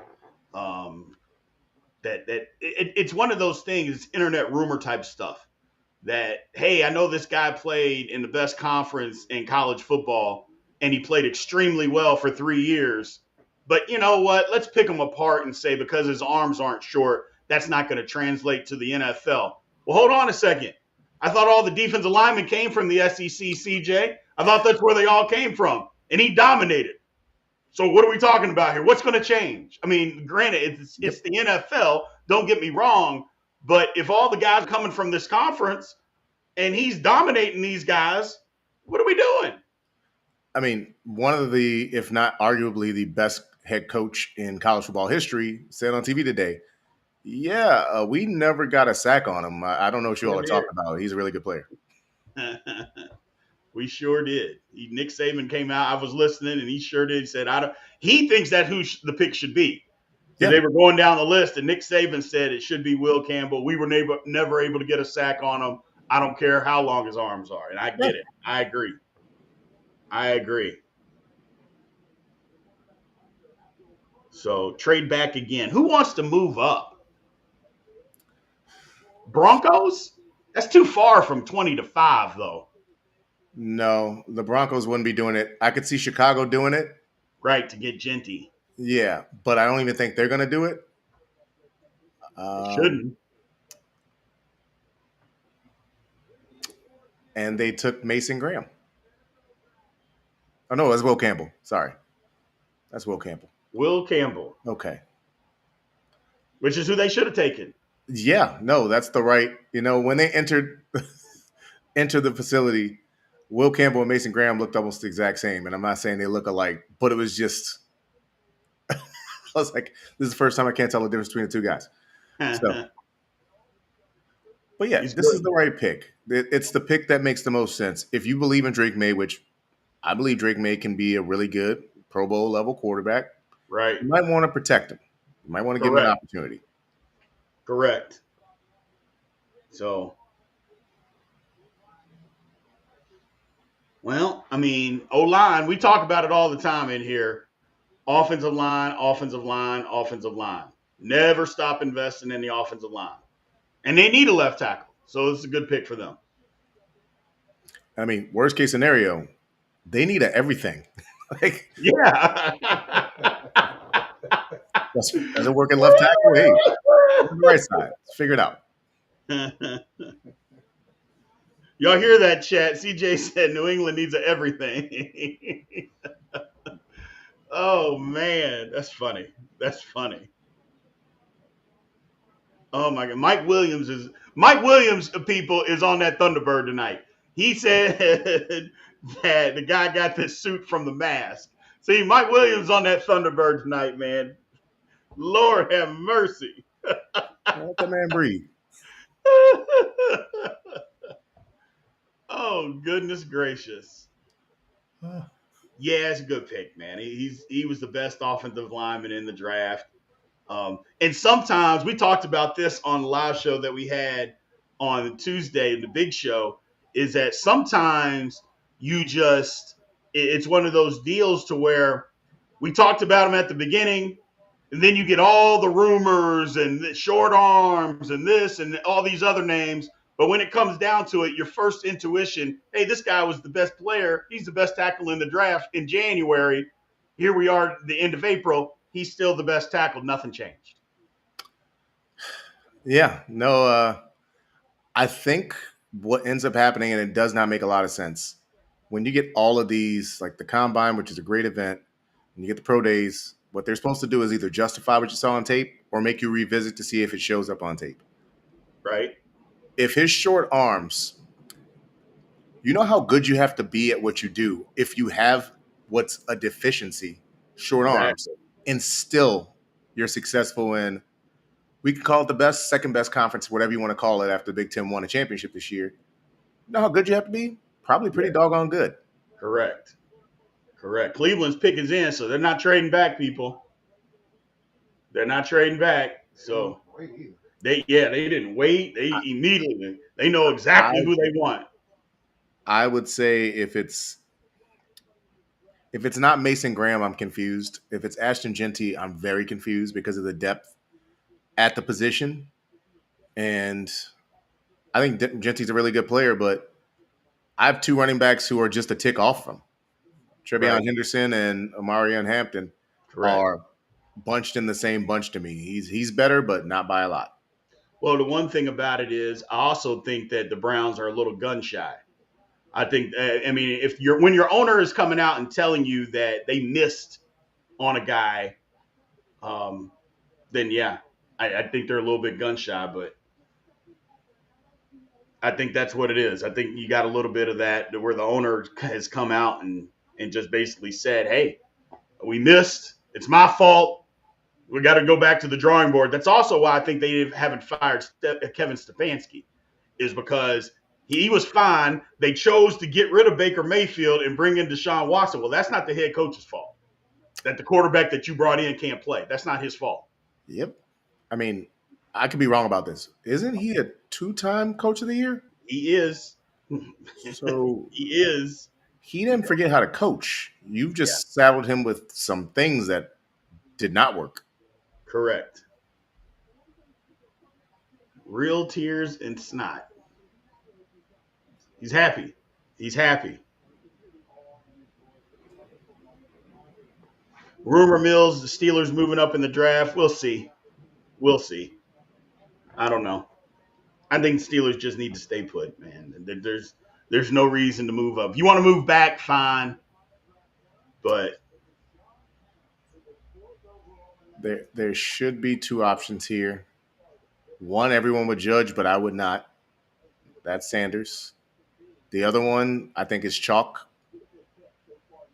It's one of those things, it's internet rumor type stuff that, hey, I know this guy played in the best conference in college football and he played extremely well for 3 years. But you know what? Let's pick him apart and say because his arms aren't short, that's not going to translate to the NFL. Well, hold on a second. I thought all the defensive linemen came from the SEC, CJ. I thought that's where they all came from. And he dominated. So what are we talking about here? What's going to change? I mean, granted, it's the NFL. Don't get me wrong. But if all the guys are coming from this conference and he's dominating these guys, what are we doing? I mean, one of the, if not arguably the best head coach in college football history said on TV today, yeah, we never got a sack on him. I don't know what you all are talking about. He's a really good player. We sure did. Nick Saban came out. I was listening, and he sure did. He said, "I don't." He thinks that who the pick should be. Yeah. They were going down the list, and Nick Saban said it should be Will Campbell. We were never able to get a sack on him. I don't care how long his arms are, and I get it. I agree. I agree. So trade back again. Who wants to move up? Broncos? That's too far from 20 to 5, though. No, the Broncos wouldn't be doing it. I could see Chicago doing it. Right, to get Genty. Yeah, but I don't even think they're going to do it. They Um, shouldn't. and they took Mason Graham. Oh no, that's Will Campbell. Sorry, that's Will Campbell. Will Campbell, Okay. which is who they should have taken. Yeah, no, that's the right. When they entered the facility, Will Campbell and Mason Graham looked almost the exact same. And I'm not saying they look alike, but it was just I was like, this is the first time I can't tell the difference between the two guys. So, but yeah, He's this is good. the right pick. It's the pick that makes the most sense. If you believe in Drake May, which I believe Drake May can be a really good Pro Bowl level quarterback, Right. you might want to protect him. You might want to give him an Correct. opportunity. Correct. So, well, I mean, O line, we talk about it all the time in here. Offensive line, offensive line, offensive line. Never stop investing in the offensive line. And they need a left tackle. So it's a good pick for them. I mean, worst case scenario, they need everything. Like, Yeah. doesn't work at left tackle. Hey, look at the right side. Let's figure it out. Y'all hear that, chat? CJ said New England needs a everything. Oh, man. That's funny. That's funny. Oh my God, Mike Williams. People is on that Thunderbird tonight. He said that the guy got this suit from The Mask. See, Mike Williams on that Thunderbird tonight, man. Lord have mercy. Let the man breathe. Oh goodness gracious. Yeah, it's a good pick, man. He was the best offensive lineman in the draft. And sometimes we talked about this on the live show that we had on Tuesday, the big show, is that sometimes you just, it's one of those deals to where we talked about him at the beginning, and then you get all the rumors and the short arms and this and all these other names. But when it comes down to it, your first intuition, hey, this guy was the best player. He's the best tackle in the draft in January. Here we are at the end of April. He's still the best tackle. Nothing changed. Yeah, no, I think what ends up happening, and it does not make a lot of sense, when you get all of these, like the combine, which is a great event, and you get the pro days, what they're supposed to do is either justify what you saw on tape or make you revisit to see if it shows up on tape. Right? If his short arms, you know how good you have to be at what you do if you have what's a deficiency, short arms, Exactly. and still you're successful in, we can call it the best, second best conference, whatever you want to call it, after the Big Ten won a championship this year. You know how good you have to be? Probably pretty Yeah. doggone good. Correct. Correct. Cleveland's pick is in, so they're not trading back, people. They're not trading back. So they didn't wait. They immediately they know I exactly who they want. I would say if it's not Mason Graham, I'm confused. If it's Ashton Genty, I'm very confused because of the depth at the position. And I think Genty's a really good player, but I have two running backs who are just a tick off from Trevion Right. Henderson and Amarian Hampton Correct. are bunched in the same bunch to me. He's better, but not by a lot. Well, the one thing about it is, I also think that the Browns are a little gun shy. I think, I mean, if you're when your owner is coming out and telling you that they missed on a guy, um, then yeah, I think they're a little bit gun shy. But I think that's what it is. I think you got a little bit of that where the owner has come out and just basically said, "Hey, we missed. It's my fault. We got to go back to the drawing board." That's also why I think they haven't fired Kevin Stefanski, is because he was fine. They chose to get rid of Baker Mayfield and bring in Deshaun Watson. Well, that's not the head coach's fault. That the quarterback that you brought in can't play. That's not his fault. Yep. I mean, I could be wrong about this. Isn't he a two-time coach of the year? He is. So He is. he didn't forget how to coach. You've Yeah, just saddled him with some things that did not work. correct. Real tears and snot. He's happy. He's happy. Rumor mills, the Steelers moving up in the draft. We'll see. We'll see. I don't know. I think Steelers just need to stay put, man. There's no reason to move up. If you want to move back, fine, but There should be two options here. One everyone would judge, but I would not. That's Sanders. The other one I think is chalk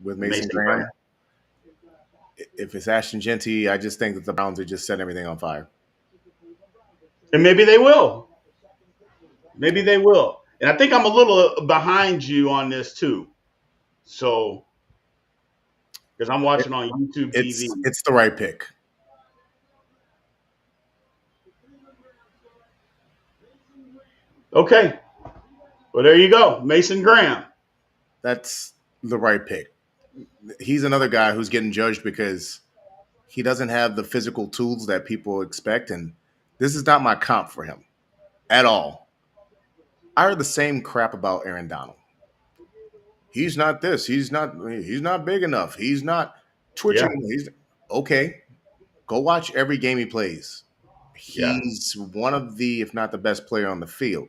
with Mason Mason Graham. Graham. If it's Ashton Genty, I just think that the Browns are just setting everything on fire. And maybe they will. Maybe they will. And I think I'm a little behind you on this too. So, because I'm It, watching on YouTube TV. it's the right pick. Okay. Well, there you go. Mason Graham. That's the right pick. He's another guy who's getting judged because he doesn't have the physical tools that people expect, and this is not my comp for him at all. I heard the same crap about Aaron Donald. He's not this. He's not big enough. He's not Yeah. twitching. He's okay. Go watch every game he plays. Yeah. He's one of the, if not the best player on the field.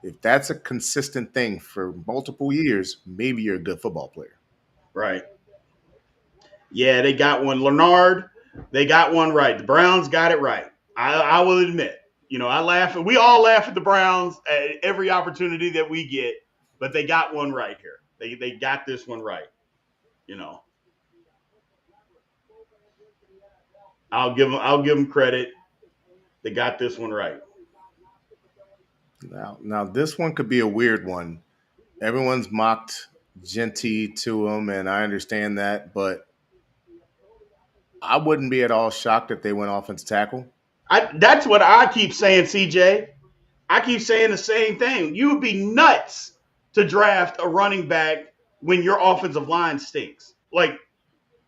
If that's a consistent thing for multiple years, maybe you're a good football player. Right. Yeah, they got one. Leonard, they got one right. The Browns got it right. I will admit. I laugh. We all laugh at the Browns at every opportunity that we get, but they got one right here. They got this one right. You know, I'll give them credit. They got this one right. Now this one could be a weird one. Everyone's mocked Genty to him, and I understand that, but I wouldn't be at all shocked if they went offensive tackle. That's what I keep saying, CJ. I keep saying the same thing. You would be nuts to draft a running back when your offensive line stinks. Like,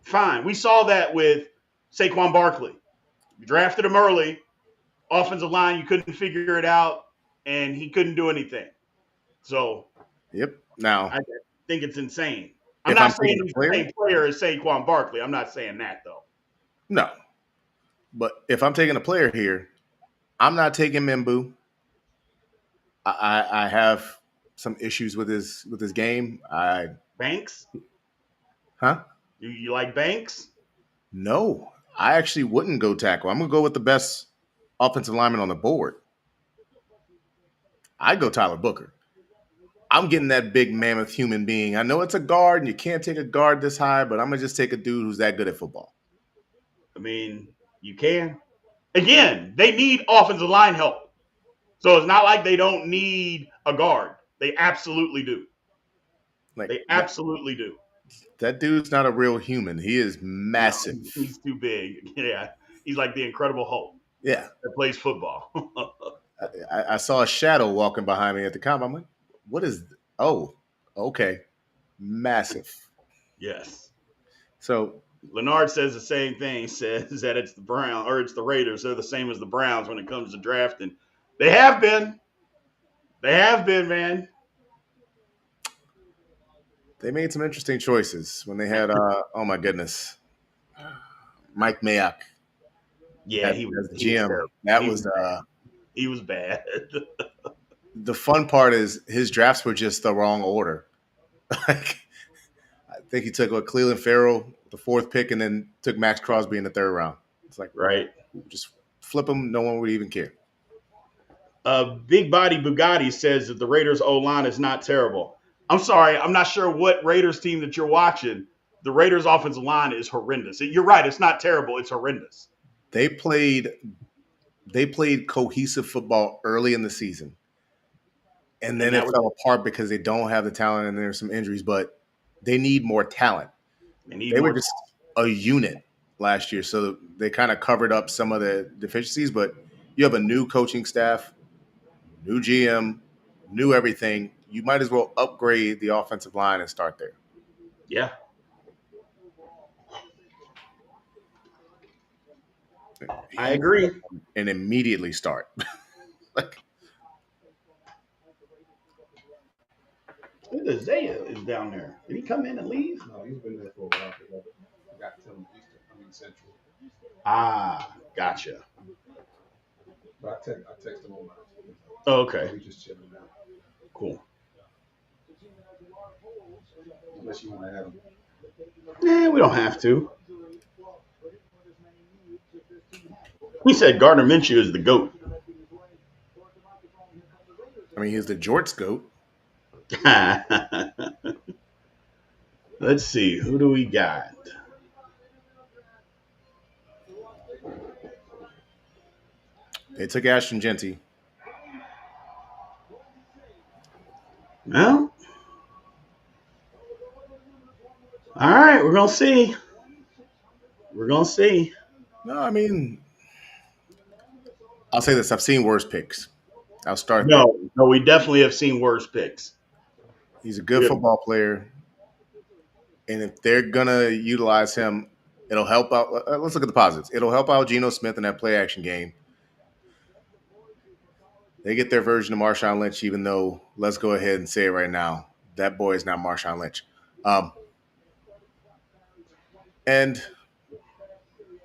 fine. We saw that with Saquon Barkley. You drafted him early, offensive line, you couldn't figure it out, and he couldn't do anything. So Yep. Now, I think it's insane. I'm if not I'm saying taking a he's the player, same player as Saquon Barkley. I'm not saying that, though. no. But if I'm taking a player here, I'm not taking Mimbu. I have some issues with his game. Banks? Huh? You like Banks? No, I actually wouldn't go tackle. I'm gonna go with the best offensive lineman on the board. I'd go Tyler Booker. I'm getting that big mammoth human being. I know it's a guard and you can't take a guard this high, but I'm gonna just take a dude who's that good at football. I mean, you can. Again, they need offensive line help. So it's not like they don't need a guard. They absolutely do. Like They absolutely do. that dude's not a real human. He is No, massive. he's too big. Yeah. He's like the Incredible Hulk Yeah. that plays football. I saw a shadow walking behind me at the comp. I'm like, what is oh, okay. Massive. Yes. So Leonard says the same thing. He says that it's the Browns or it's the Raiders. They're the same as the Browns when it comes to drafting. They have been. They have been, man. they made some interesting choices when they had oh my goodness. Mike Mayock Yeah, as the he was GM. terrible. That He was was bad. He was bad. the fun part is his drafts were just the wrong order. Like I think he took Cleveland Farrell, the fourth pick, and then took Max Crosby in the third round. It's like Right. just flip him. No one would even care. Big Body Bugatti says that the Raiders O line is not terrible. I'm sorry, I'm not sure what Raiders team that you're watching. The Raiders offensive line is horrendous. You're right, it's not terrible, it's horrendous. They played cohesive football early in the season, and then And it that was fell apart because they don't have the talent and there's some injuries. But they need more talent. they need They were more just a unit last year, so they kind of covered up some of the deficiencies. But you have a new coaching staff, new GM, new everything. You might as well upgrade the offensive line and start there. yeah. I agree. And immediately start. Like Look at Isaiah is down there. Did he come in and leave? No, he's been there for a while. I got to tell him Easter. Ah, gotcha. But I text him on my. Oh, So okay, we just chilling now. cool. Unless you want to add him. Nah, we don't have to. He said Gardner Minshew is the GOAT. I mean, he's the Jorts goat. Let's see, who do we got? They took Ashton Genty. Well, all right, we're gonna see. We're gonna see. No, I mean, I'll say this: I've seen worse picks. I'll start there. No, no, we definitely have seen worse picks. He's a good football player, and if they're gonna utilize him, it'll help out. Let's look at the positives. It'll help out Geno Smith in that play action game. They get their version of Marshawn Lynch, even though let's go ahead and say it right now, that boy is not Marshawn Lynch. And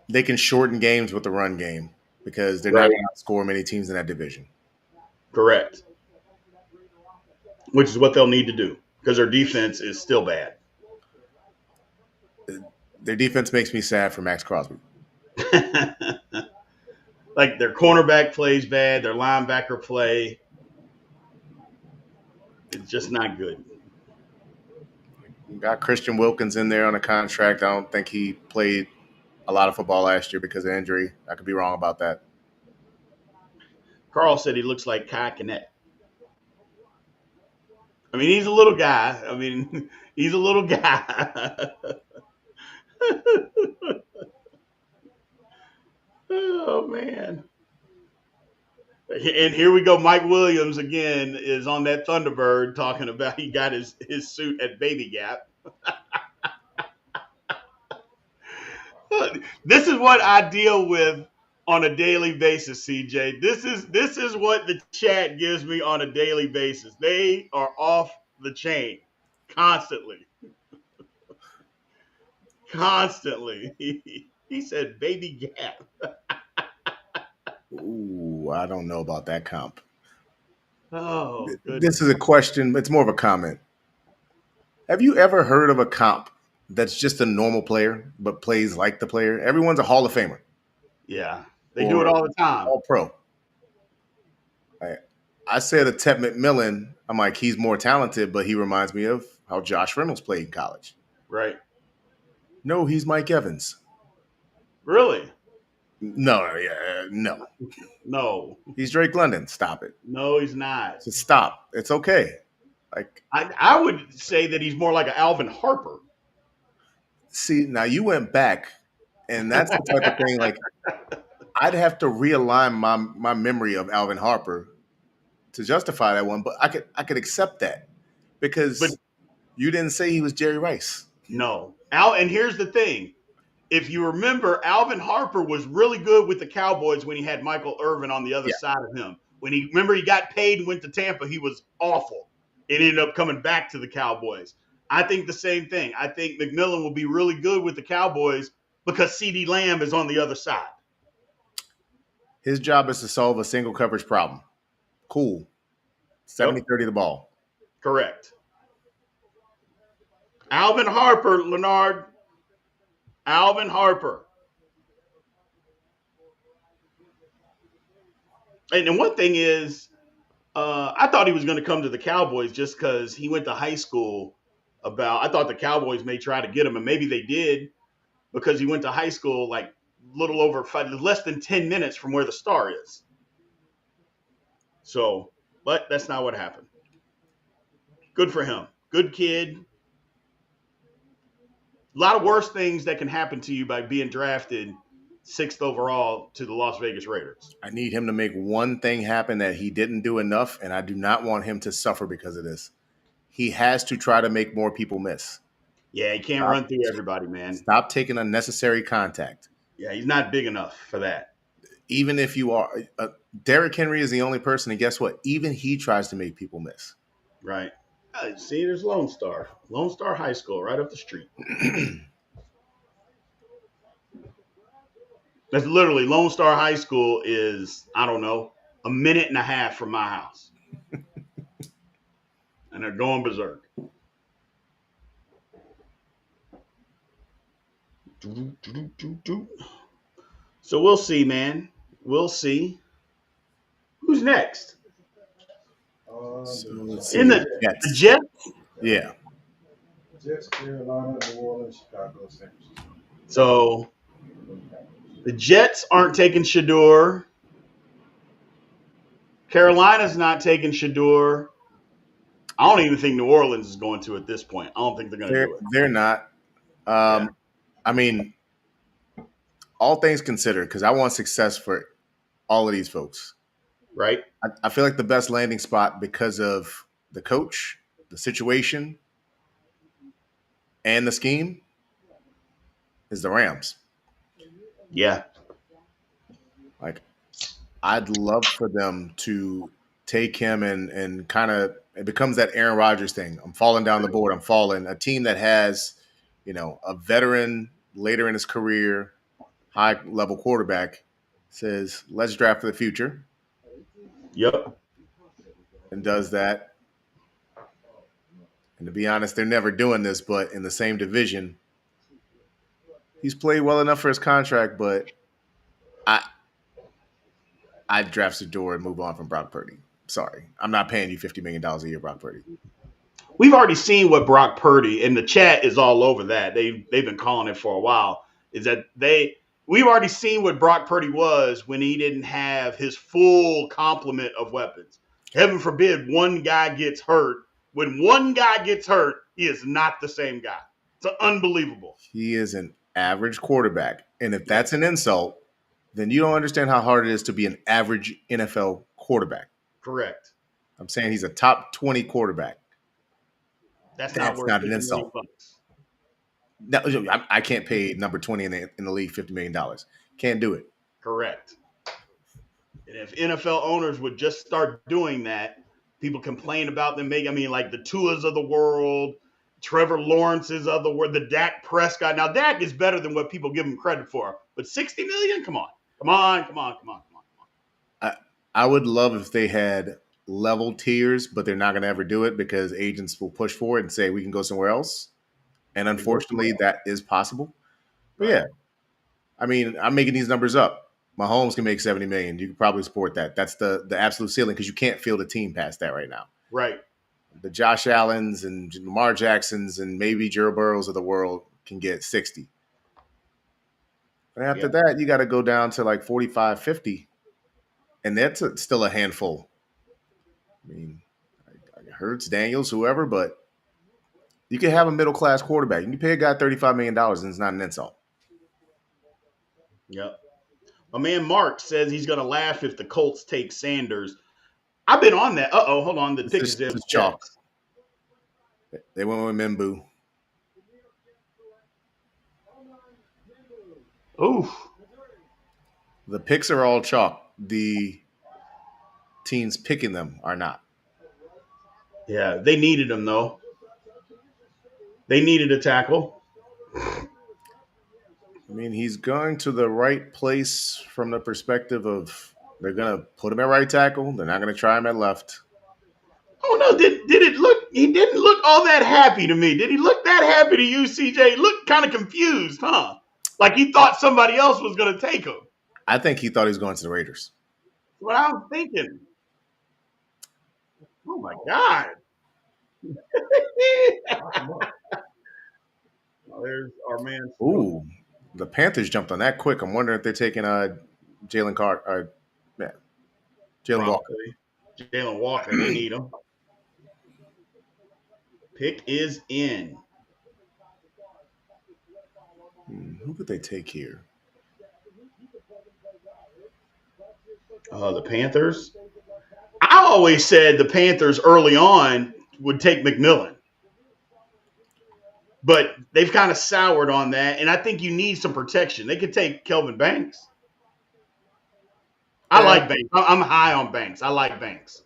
they can shorten games with the run game because they're not Right. going to score many teams in that division. Correct. Which is what they'll need to do because their defense is still bad. Their defense makes me sad for Max Crosby. Like their cornerback plays bad, their linebacker play. It's just not good. Got Christian Wilkins in there on a contract. I don't think he played a lot of football last year because of injury. I could be wrong about that. Carl said he looks like Kai Kinnett. I mean, he's a little guy. I mean, he's a little guy. Oh, man. And here we go. Mike Williams again is on that Thunderbird talking about he got his suit at Baby Gap. This is what I deal with on a daily basis, CJ. This is what the chat gives me on a daily basis. They are off the chain constantly. Constantly. He said Baby Gap. Ooh, I don't know about that comp. Oh, This goodness. is a question. It's more of a comment. Have you ever heard of a comp that's just a normal player but plays like the player? Everyone's a Hall of Famer Yeah. They do it or all the time. All Pro. I said a Ted McMillan. I'm like, he's more talented, but he reminds me of how Josh Reynolds played in college. Right. No, he's Mike Evans. Really? No. No. He's Drake London. Stop it. No, he's not. Just stop. It's okay. Like, I would say that he's more like an Alvin Harper. see, now you went back, and that's the type of thing. Like, I'd have to realign my memory of Alvin Harper to justify that one, but I could accept that because But you didn't say he was Jerry Rice. no. And here's the thing. If you remember, Alvin Harper was really good with the Cowboys when he had Michael Irvin on the other Yeah. side of him. When he got paid and went to Tampa, he was awful. It ended up coming back to the Cowboys. I think the same thing. I think McMillan will be really good with the Cowboys because CeeDee Lamb is on the other side. His job is to solve a single coverage problem. Cool. 70-30 the ball. Correct. Alvin Harper, Leonard. Alvin Harper. And one thing is, I thought he was going to come to the Cowboys just because he went to high school. I thought the Cowboys may try to get him, and maybe they did because he went to high school like little over less than 10 minutes from where the star is. So, but that's not what happened. Good for him. Good kid. A lot of worse things that can happen to you by being drafted 6th overall to the Las Vegas Raiders. I need him to make one thing happen that he didn't do enough, and I do not want him to suffer because of this. He has to try to make more people miss. Yeah, he can't run through everybody, man. Stop taking unnecessary contact. Yeah, he's not big enough for that. Even if you are, Derrick Henry is the only person, and guess what? Even he tries to make people miss. Right. See, there's Lone Star High School right up the street. That's literally Lone Star High School is, I don't know, a minute and a half from my house. And they're going berserk. So we'll see, man. We'll see. Who's next? So let's In see. the Jets. Jets. Yeah. Jets, Carolina, New Orleans, Chicago, San Francisco. So the Jets aren't taking Shador. Carolina's not taking Shador. I don't even think New Orleans is going to at this point. I don't think they're going to do it. They're not. Yeah. I mean, all things considered, because I want success for all of these folks. Right? I feel like the best landing spot because of the coach, the situation, and the scheme is the Rams. Yeah. Like, I'd love for them to take him and kind of it becomes that Aaron Rodgers thing. I'm falling down the board. I'm falling. A team that has, a veteran later in his career, high level quarterback says, let's draft for the future Yep. and does that. And to be honest, they're never doing this, but in the same division, he's played well enough for his contract, but I'd draft Sador and move on from Brock Purdy. Sorry. I'm not paying you $50 million a year, Brock Purdy. We've already seen what Brock Purdy, and the chat is all over that. They've been calling it for a while. Is that we've already seen what Brock Purdy was when he didn't have his full complement of weapons. Heaven forbid one guy gets hurt. When one guy gets hurt, he is not the same guy. It's unbelievable. He is an average quarterback. And if that's an insult, then you don't understand how hard it is to be an average NFL quarterback. Correct. I'm saying he's a top 20 quarterback. That's not an insult. No, I can't pay number 20 in the league $50 million. Can't do it. Correct. And if NFL owners would just start doing that, people complain about them making, like the Tuas of the world, Trevor Lawrence's of the world, the Dak Prescott. Now, Dak is better than what people give him credit for. But $60 million? Come on. I would love if they had level tiers, but they're not going to ever do it because agents will push for it and say we can go somewhere else. And unfortunately, that is possible. But yeah, I'm making these numbers up. Mahomes can make $70 million. You can probably support that. That's the absolute ceiling because you can't field a team past that right now. Right. The Josh Allens and Lamar Jacksons and maybe Joe Burrows of the world can get 60. But after that, you got to go down to like 45, 50. And that's still a handful. Hurts, Daniels, whoever, but you can have a middle-class quarterback. You can pay a guy $35 million and it's not an insult. Yep. My man Mark says he's going to laugh if the Colts take Sanders. I've been on that. Hold on. The pick is in. Chalk. They went with Mimbu. Oof. The picks are all chalk. The teams picking them are not. Yeah, they needed him, though. They needed a tackle. He's going to the right place from the perspective of they're going to put him at right tackle. They're not going to try him at left. Oh, no. Did it look – he didn't look all that happy to me. Did he look that happy to you, CJ? He looked kind of confused, huh? Like he thought somebody else was going to take him. I think he thought he was going to the Raiders. That's what I was thinking. Oh, my God. There's our man. Ooh, the Panthers jumped on that quick. I'm wondering if they're taking Jalen Walker. Jalen Walker, they need him. Pick is in. Who could they take here? The Panthers. I always said the Panthers early on would take McMillan. But they've kind of soured on that, and I think you need some protection. They could take Kelvin Banks. I like Banks. I'm high on Banks. I like Banks.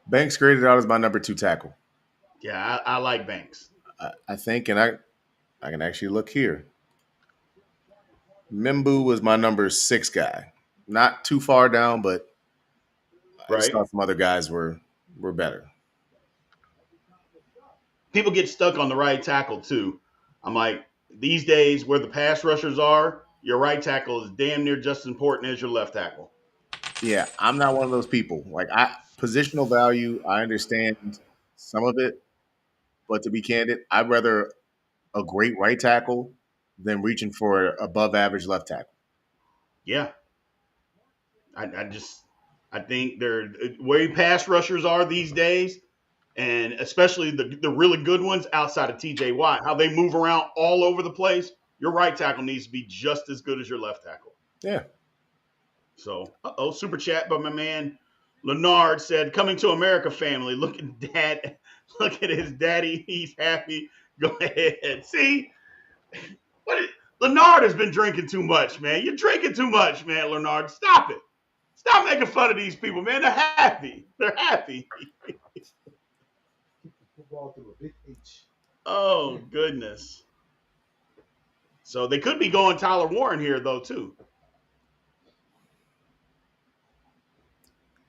Banks graded out as my number 2 tackle. Yeah, I like Banks. I think, and I can actually look here. Mimbu was my number 6 guy. Not too far down, but I just right? thought some other guys were better. People get stuck on the right tackle too. I'm like, these days where the pass rushers are, your right tackle is damn near just as important as your left tackle. Yeah, I'm not one of those people. Like I positional value, I understand some of it, but to be candid, I'd rather a great right tackle than reaching for above average left tackle. Yeah, I just I think they're where pass rushers are these days, and especially the really good ones outside of T.J. Watt, how they move around all over the place. Your right tackle needs to be just as good as your left tackle. Yeah. So, super chat by my man Leonard said, "Coming to America, family. Look at dad. Look at his daddy. He's happy. Go ahead. See what? Leonard has been drinking too much, man. You're drinking too much, man. Leonard, stop it. Stop making fun of these people, man. They're happy. They're happy. Football through a big H. Oh goodness. So they could be going Tyler Warren here though too.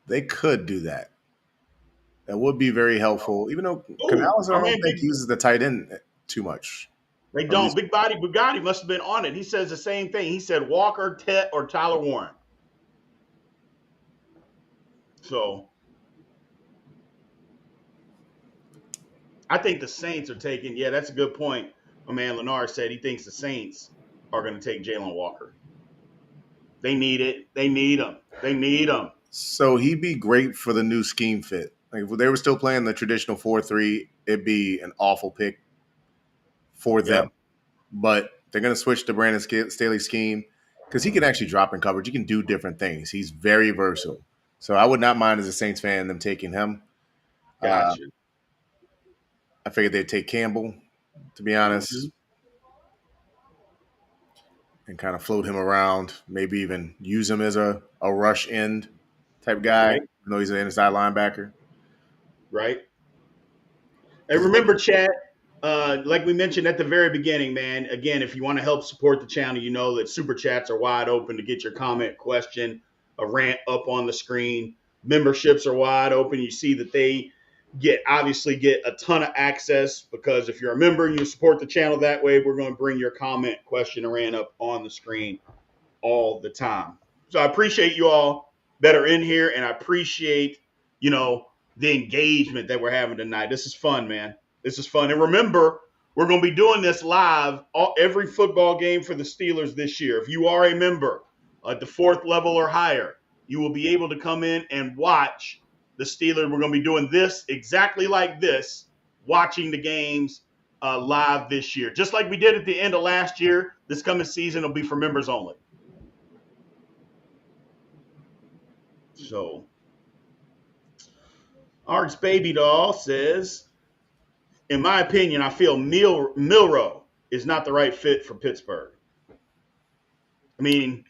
They could do that. That would be very helpful. Even though Oh, Canales, I our don't man think Big. uses the tight end too much. They Or at don't. least Big Body Bugatti must have been on it. He says the same thing. He said Walker, Tet, or Tyler Warren. So I think the Saints are taking. Yeah, that's a good point. My man Leonard said he thinks the Saints are going to take Jalen Walker. They need it. They need him. They need him. so he'd be great for the new scheme fit. Like if they were still playing the traditional 4-3, it'd be an awful pick for them. Yep. But they're going to switch to Brandon Staley's scheme because he can actually drop in coverage. He can do different things. He's very versatile. So I would not mind as a Saints fan them taking him. Uh, Gotcha. I figured they'd take Campbell, to be Mm-hmm. honest, and kind of float him around. Maybe even use him as a rush end type guy, Right. even though he's an inside linebacker. Right. And Because the way remember, Chad, like we mentioned at the very beginning, man, again, if you want to help support the channel, you know that super chats are wide open to get your comment, question, a rant up on the screen. Memberships are wide open. You see that they obviously get a ton of access because if you're a member and you support the channel that way, we're going to bring your comment, question, and rant up on the screen all the time. So I appreciate you all that are in here, and I appreciate, you know, the engagement that we're having tonight. This is fun, man. This is fun. And remember, we're going to be doing this live every football game for the Steelers this year. If you are a member at the 4th level or higher, you will be able to come in and watch the Steelers. We're going to be doing this exactly like this, watching the games live this year. Just like we did at the end of last year, this coming season will be for members only. So, Arts Baby Doll says, in my opinion, I feel Milrow is not the right fit for Pittsburgh. I mean,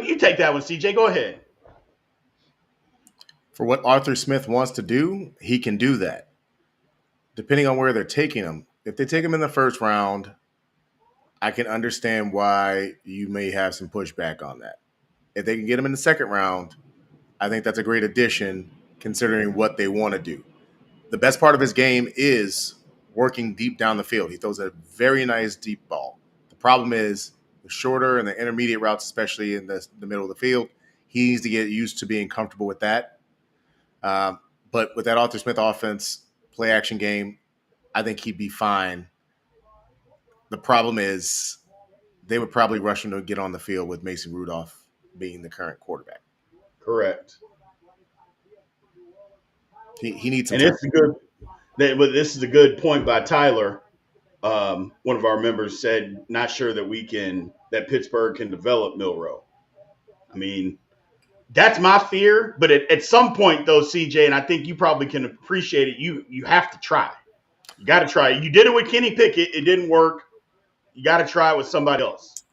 you take that one, CJ. Go ahead. for what Arthur Smith wants to do, he can do that. Depending on where they're taking him. If they take him in the first round, I can understand why you may have some pushback on that. If they can get him in the second round, I think that's a great addition considering what they want to do. The best part of his game is working deep down the field. He throws a very nice deep ball. The problem is the shorter and the intermediate routes, especially in the middle of the field, he needs to get used to being comfortable with that. But with that Arthur Smith offense, play action game, I think he'd be fine. The problem is they would probably rush him to get on the field with Mason Rudolph being the current quarterback. Correct. He needs some And time. it's a good. But this is a good point by Tyler. One of our members said, "Not sure that Pittsburgh can develop Milrow." I mean, that's my fear. But at some point, though, CJ, and I think you probably can appreciate it. You have to try. You got to try. You did it with Kenny Pickett. It didn't work. You got to try it with somebody else.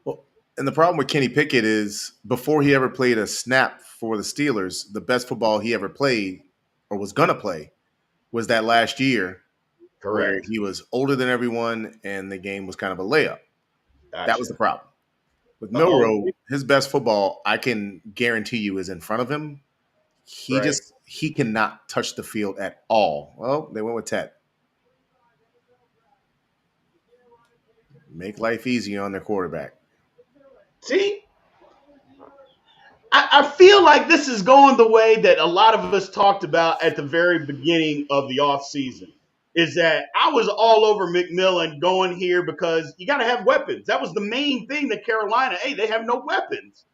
Well, and the problem with Kenny Pickett is before he ever played a snap for the Steelers, the best football he ever played or was going to play was that last year where Correct. he was older than everyone and the game was kind of a layup. That was Gotcha. the problem. With Uh-oh. Milrow, his best football, I can guarantee you, is in front of him. Right. He cannot touch the field at all. Well, they went with Ted. Make life easy on their quarterback. See, I feel like this is going the way that a lot of us talked about at the very beginning of the offseason. Is that I was all over McMillan going here because you got to have weapons. That was the main thing that Carolina, hey, they have no weapons.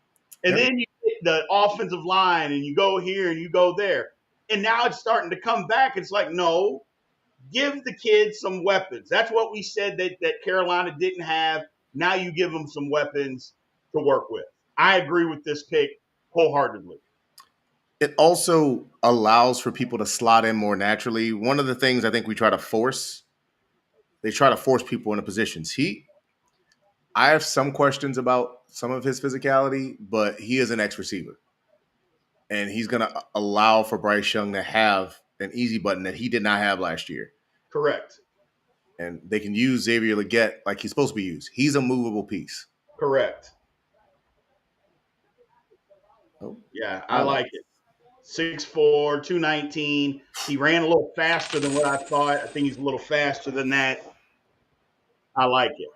And Yep. then you get the offensive line and you go here and you go there. And now it's starting to come back. It's like, no, give the kids some weapons. That's what we said that Carolina didn't have. Now you give them some weapons to work with. I agree with this pick wholeheartedly. It also allows for people to slot in more naturally. One of the things I think they try to force people into positions. I have some questions about some of his physicality, but he is an ex receiver. And he's going to allow for Bryce Young to have an easy button that he did not have last year. Correct. And they can use Xavier Legette like he's supposed to be used. He's a movable piece. Correct. Oh, Yeah, I like it. 6'4", 219. He ran a little faster than what I thought. I think he's a little faster than that. I like it.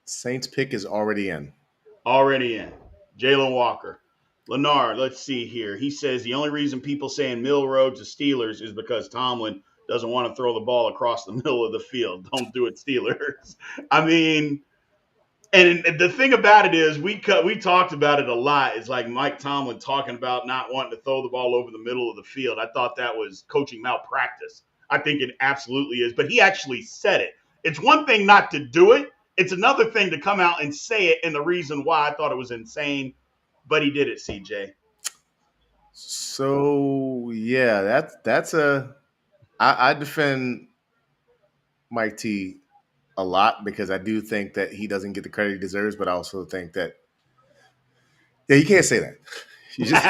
Saints pick is already in. Already in. Jalen Walker. Lennar, let's see here. He says the only reason people saying Milrow to Steelers is because Tomlin doesn't want to throw the ball across the middle of the field. Don't do it, Steelers. I mean, and the thing about it is we talked about it a lot. It's like Mike Tomlin talking about not wanting to throw the ball over the middle of the field. I thought that was coaching malpractice. I think it absolutely is. But he actually said it. It's one thing not to do it. It's another thing to come out and say it, and the reason why I thought it was insane. But he did it, CJ. So yeah, that's a I defend Mike T a lot because I do think that he doesn't get the credit he deserves, but I also think that you can't say that. You just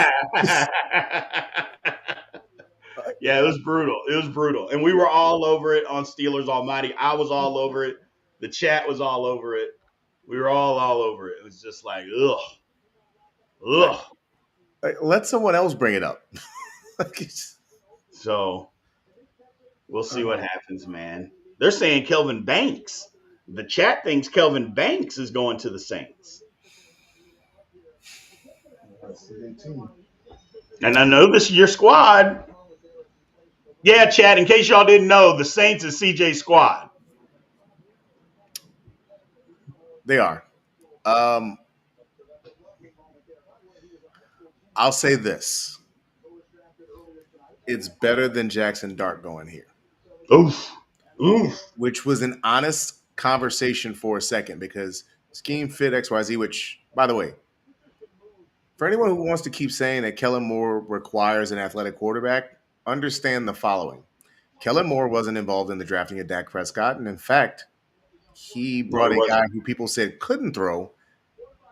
Yeah, it was brutal. It was brutal. And we were all over it on Steelers Almighty. I was all over it. The chat was all over it. We were all over it. It was just like, ugh. Ugh. let someone else bring it up. So we'll see what happens, man. They're saying Kelvin Banks. The chat thinks Kelvin Banks is going to the Saints. That's the team. And I know this is your squad. Yeah, chat, in case y'all didn't know, the Saints is CJ's squad. They are. I'll say this. It's better than Jackson Dart going here. Oof. Oof. Which was an honest conversation for a second because scheme fit XYZ, which, by the way, for anyone who wants to keep saying that Kellen Moore requires an athletic quarterback, understand the following. Kellen Moore wasn't involved in the drafting of Dak Prescott, and in fact, he brought a guy who people said couldn't throw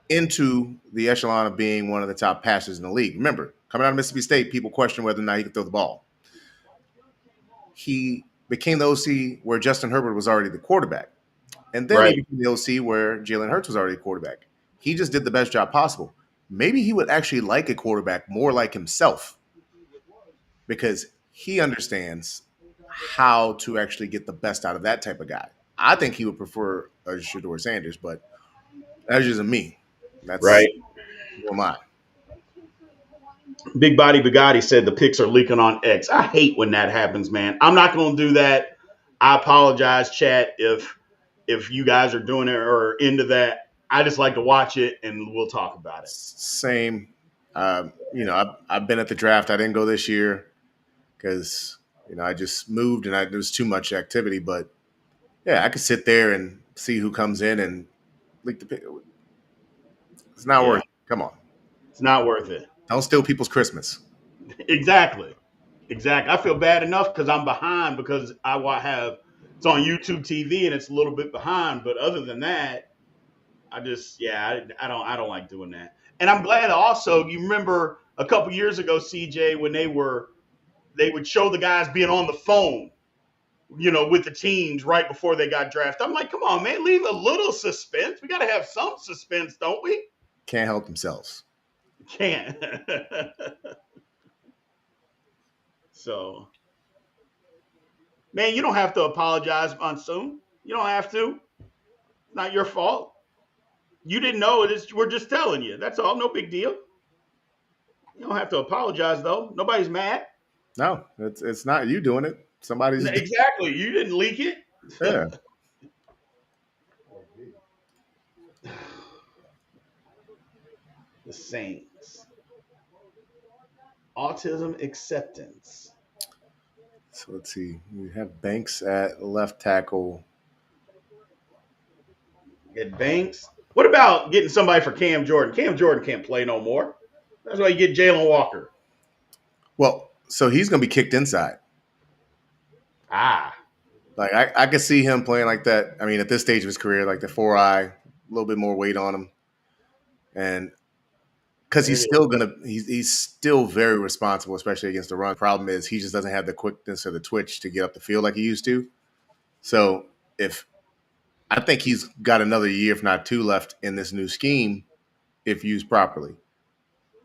into the echelon of being one of the top passers in the league. Remember, coming out of Mississippi State, people questioned whether or not he could throw the ball. He became the OC where Justin Herbert was already the quarterback. And then he became the OC where Jalen Hurts was already the quarterback. He just did the best job possible. Maybe he would actually like a quarterback more like himself because he understands how to actually get the best out of that type of guy. I think he would prefer a Shedeur Sanders, but that's just me. That's right. Who am I? Big Body Bugatti said the picks are leaking on X. I hate when that happens, man. I'm not going to do that. I apologize, chat, if you guys are doing it or into that. I just like to watch it, and we'll talk about it. Same. I've been at the draft. I didn't go this year because I just moved and there was too much activity. But yeah, I could sit there and see who comes in and leak the pick. It's not worth it. Come on. It's not worth it. Don't steal people's Christmas. Exactly. I feel bad enough because I'm behind because I have it's on YouTube TV and it's a little bit behind. But other than that, I don't like doing that. And I'm glad also you remember a couple years ago, CJ, when they would show the guys being on the phone, with the teams right before they got drafted. I'm like, come on, man, leave a little suspense. We got to have some suspense, don't we? can't help themselves. Can't. So, man, you don't have to apologize, Monsoon. You don't have to. It's not your fault. You didn't know it. We're just telling you. That's all. No big deal. You don't have to apologize, though. Nobody's mad. No, it's not you doing it. Somebody's Exactly. You didn't leak it. yeah. The Saints. Autism acceptance. So let's see. We have Banks at left tackle. Get Banks. What about getting somebody for Cam Jordan? Cam Jordan can't play no more. That's why you get Jalen Walker. Well, so he's going to be kicked inside. Ah, Like I could see him playing like that. I mean, at this stage of his career, like the 4-eye, a little bit more weight on him, and because there he's it is. still he's still very responsible, especially against the run. Problem is, he just doesn't have the quickness or the twitch to get up the field like he used to. So if I think he's got another year, if not two, left in this new scheme, if used properly.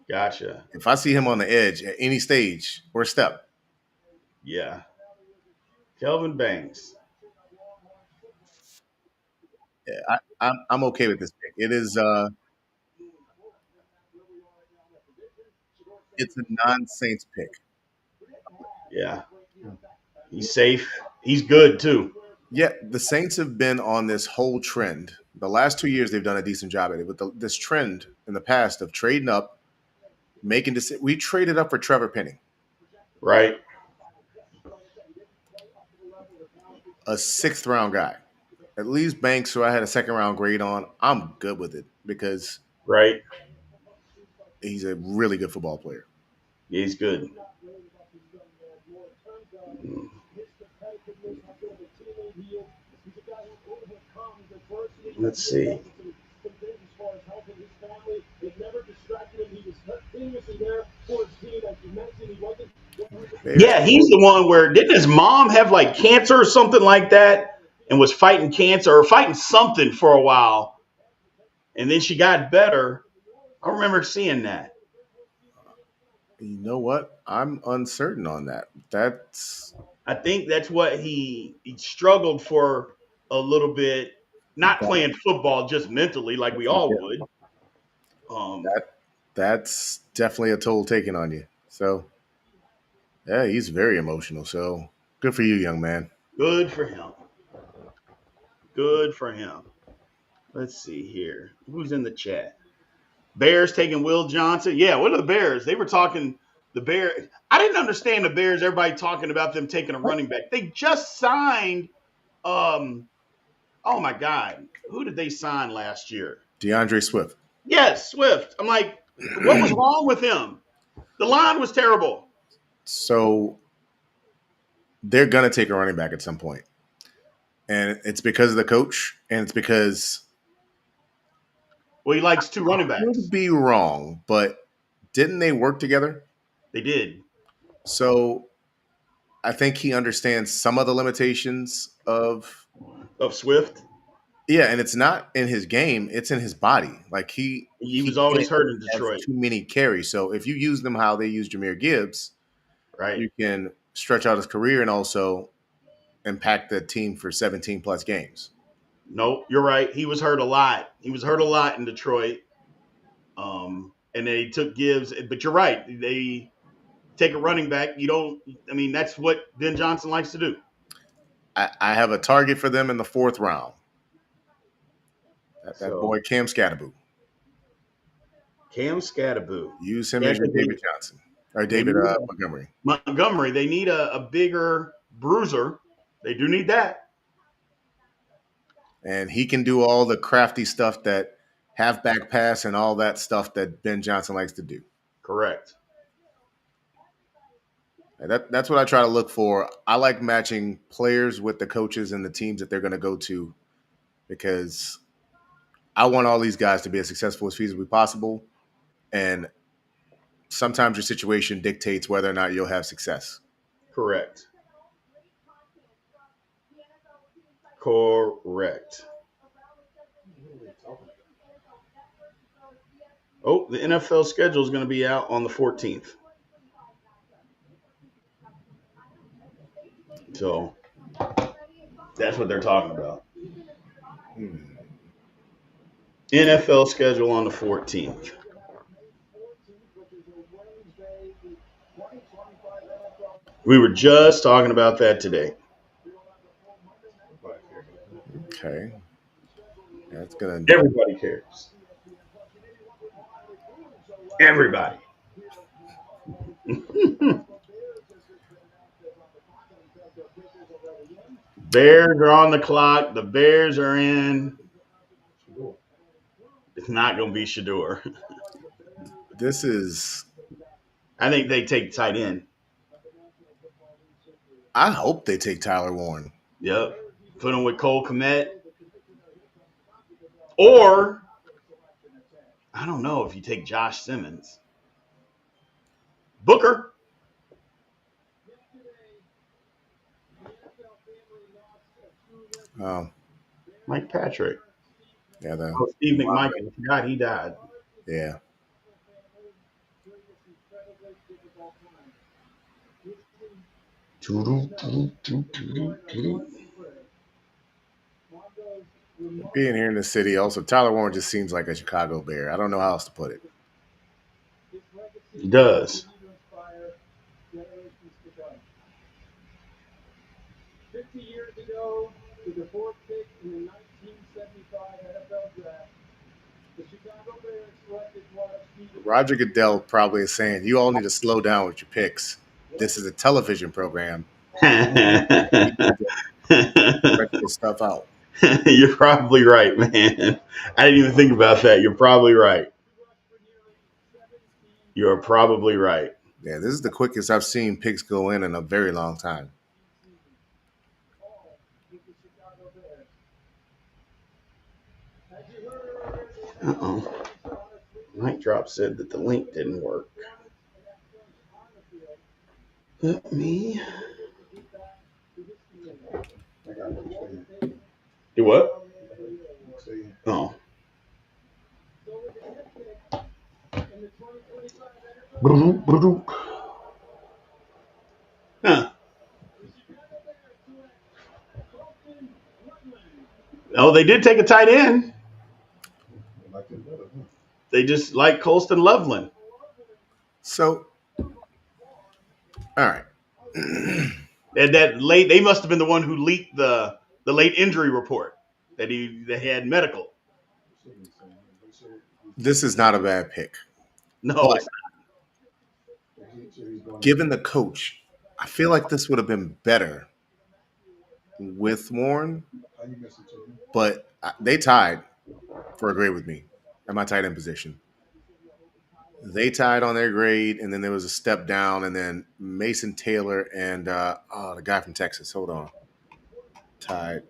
Gotcha. If I see him on the edge at any stage or step, Yeah. Kelvin Banks. yeah, I'm okay with this pick. It is it's a non-Saints pick. Yeah. He's safe. He's good too. Yeah, the Saints have been on this whole trend. The last 2 years, they've done a decent job at it. But this trend in the past of trading up, making this, we traded up for Trevor Penning, Right. a sixth round guy. At least Banks, who I had a second round grade on, I'm good with it because Right. he's a really good football player. Yeah, he's good. Let's see. Bears. Yeah, he's the one where didn't his mom have like cancer or something like that and was fighting cancer or fighting something for a while and then she got better. I remember seeing that. You know what? I'm uncertain on that. That's I think that's what he struggled for a little bit, not that, playing football just mentally like we all would. that that's definitely a toll taken on you. So yeah, he's very emotional. So good for you, young man. Good for him. Good for him. Let's see here. Who's in the chat? Bears taking Will Johnson. Yeah, what are the Bears? They were talking the Bears. I didn't understand the Bears. Everybody talking about them taking a running back. They just signed. Oh my God, who did they sign last year? DeAndre Swift. Yes, Swift. I'm like, what was wrong with him? The line was terrible. So they're gonna take a running back at some point, and it's because of the coach, and it's because Well, he likes two I running could backs. be wrong, but didn't they work together? They did. So I think he understands some of the limitations of Of Swift. yeah, and it's not in his game; it's in his body. Like He he was always can't hurt in have Detroit. too many carries. So if you use them how they use Jameer Gibbs, Right. you can stretch out his career and also impact the team for 17 plus games. No, you're right. He was hurt a lot. He was hurt a lot in Detroit. And they took Gibbs. But you're right. They take a running back. You don't. I mean, that's what Ben Johnson likes to do. I have a target for them in the fourth round. That So boy Cam Scatterboo. Cam Scatterboo. Use him Yeah, as your 'cause David Johnson or they David need Montgomery, Montgomery. They need a bigger bruiser. They do need that. and he can do all the crafty stuff that halfback pass and all that stuff that Ben Johnson likes to do. Correct. And that's what I try to look for. I like matching players with the coaches and the teams that they're going to go to because I want all these guys to be as successful as feasibly possible. And sometimes your situation dictates whether or not you'll have success. Correct. Correct. Oh, the NFL schedule is going to be out on the 14th. So that's what they're talking about. NFL schedule on the 14th. We were just talking about that today. Okay. That's gonna. Everybody cares. Everybody. Bears are on the clock. The Bears are in. It's not going to be Shador. This is. I think they take tight end. I hope they take Tyler Warren. Yep. Put him with Cole Kmet. Or, I don't know if you take Josh Simmons. Booker. Oh, Mike Patrick. yeah. Oh, Steve McMichael. I forgot he died. Yeah. Being here in the city, also Tyler Warren just seems like a Chicago Bear. I don't know how else to put it. He does. Roger Goodell probably is saying, "You all need to slow down with your picks. This is a television program. You need to stretch this stuff out." You're probably right, man. I didn't even think about that. You're probably right. You're probably right. Yeah, this is the quickest I've seen picks go in a very long time. Uh-oh. Mic Drop said that the link didn't work. Let me. Do what? Oh. Huh. Oh, they did take a tight end. They just like Colston Loveland. So, all right. And that late, they must have been the one who leaked the late injury report that they had medical. This is not a bad pick. No, But it's given the coach, I feel like this would have been better with Warren, but they tied for a grade with me at my tight end position. They tied on their grade, and then there was a step down, and then Mason Taylor and the guy from Texas. Hold on, tied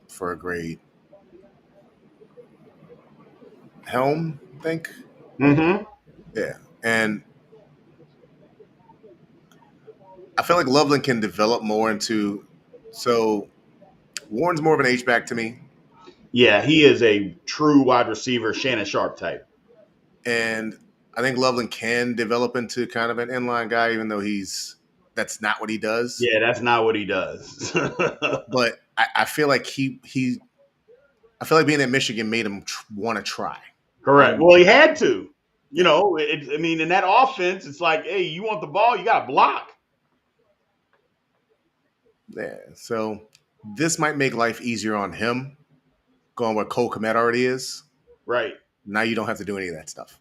for a grade. Helm, I think. Mm-hmm. Yeah, and I feel like Loveland can develop more into. So Warren's more of an H back to me, Yeah, he is a true wide receiver, Shannon Sharp type. and I think Loveland can develop into kind of an inline guy, even though that's not what he does. Yeah, that's not what he does. But I feel like I feel like being at Michigan made him want to try. Correct. Well, he had to. You know, I mean, in that offense, it's like, hey, you want the ball, you got to block. Yeah, so this might make life easier on him, going where Cole Kmet already is. Right. Now you don't have to do any of that stuff.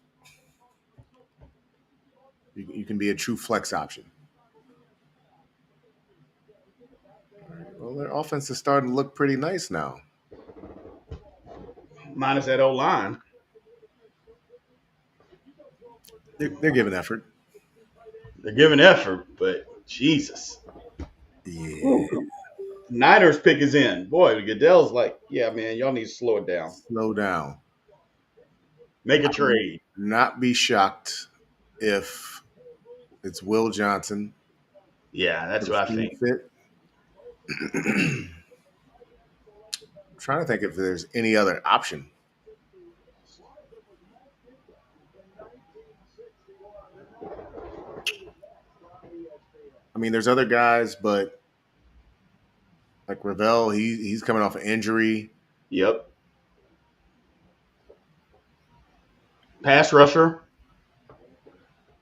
You can be a true flex option. Well, their offense is starting to look pretty nice now. Minus that O line. They're giving effort. They're giving effort, but Jesus. Yeah. Ooh. Niners pick is in. Boy, Goodell's like, yeah, man, y'all need to slow it down. Slow down. Make a trade. Not be shocked if it's Will Johnson. Yeah, that's what I think. Fit. I'm trying to think if there's any other option. I mean, there's other guys, but like Ravel, he's coming off an injury. Yep. Pass rusher,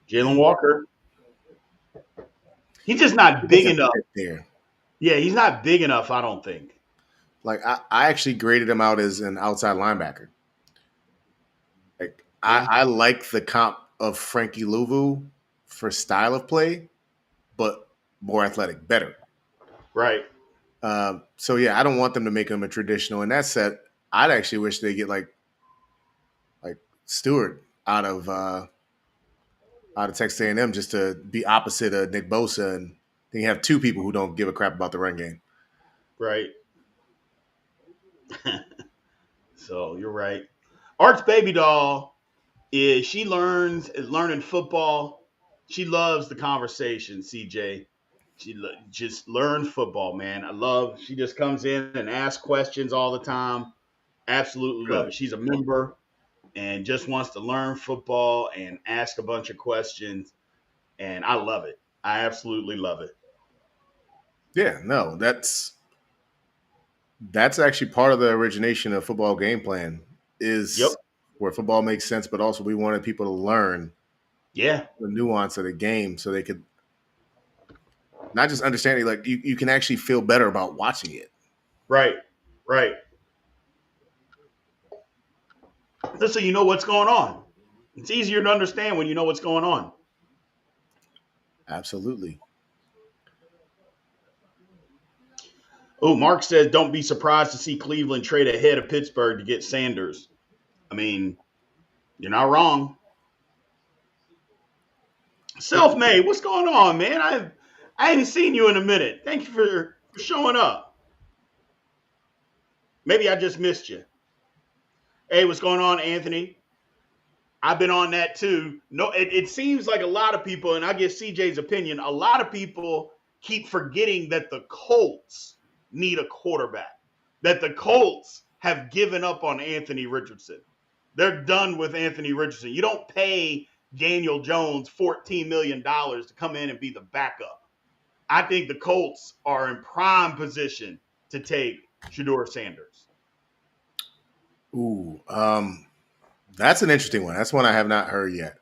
Jalen Walker. He's just not He big doesn't enough. fit there. Yeah, he's not big enough, I don't think. Like I actually graded him out as an outside linebacker. Like Yeah. I like the comp of Frankie Louvu for style of play, but more athletic, better. Right. So yeah, I don't want them to make him a traditional. And that said, I'd actually wish they get like Stewart out of Texas A&M just to be opposite of Nick Bosa, and then you have two people who don't give a crap about the run game. Right. So you're right. Art's baby doll is is learning football. She loves the conversation, CJ. Just learns football, man. I love. She just comes in and asks questions all the time. Absolutely love Good. it. She's a member and just wants to learn football and ask a bunch of questions. And I love it. I absolutely love it. Yeah, no, that's actually part of the origination of football game plan Yep. is where football makes sense, but also we wanted people to learn Yeah. the nuance of the game so they could not just understand it, like you can actually feel better about watching it. Right. Right. Just so you know what's going on. It's easier to understand when you know what's going on. Absolutely. Oh, Mark says, don't be surprised to see Cleveland trade ahead of Pittsburgh to get Sanders. I mean, you're not wrong. Self-made, what's going on, man? I haven't seen you in a minute. Thank you for showing up. Maybe I just missed you. Hey, what's going on, Anthony? I've been on that too. No, it seems like a lot of people, and I get CJ's opinion, a lot of people keep forgetting that the Colts need a quarterback, that the Colts have given up on Anthony Richardson. They're done with Anthony Richardson. You don't pay Daniel Jones $14 million to come in and be the backup. I think the Colts are in prime position to take Shedeur Sanders. Ooh, that's an interesting one. That's one I have not heard yet.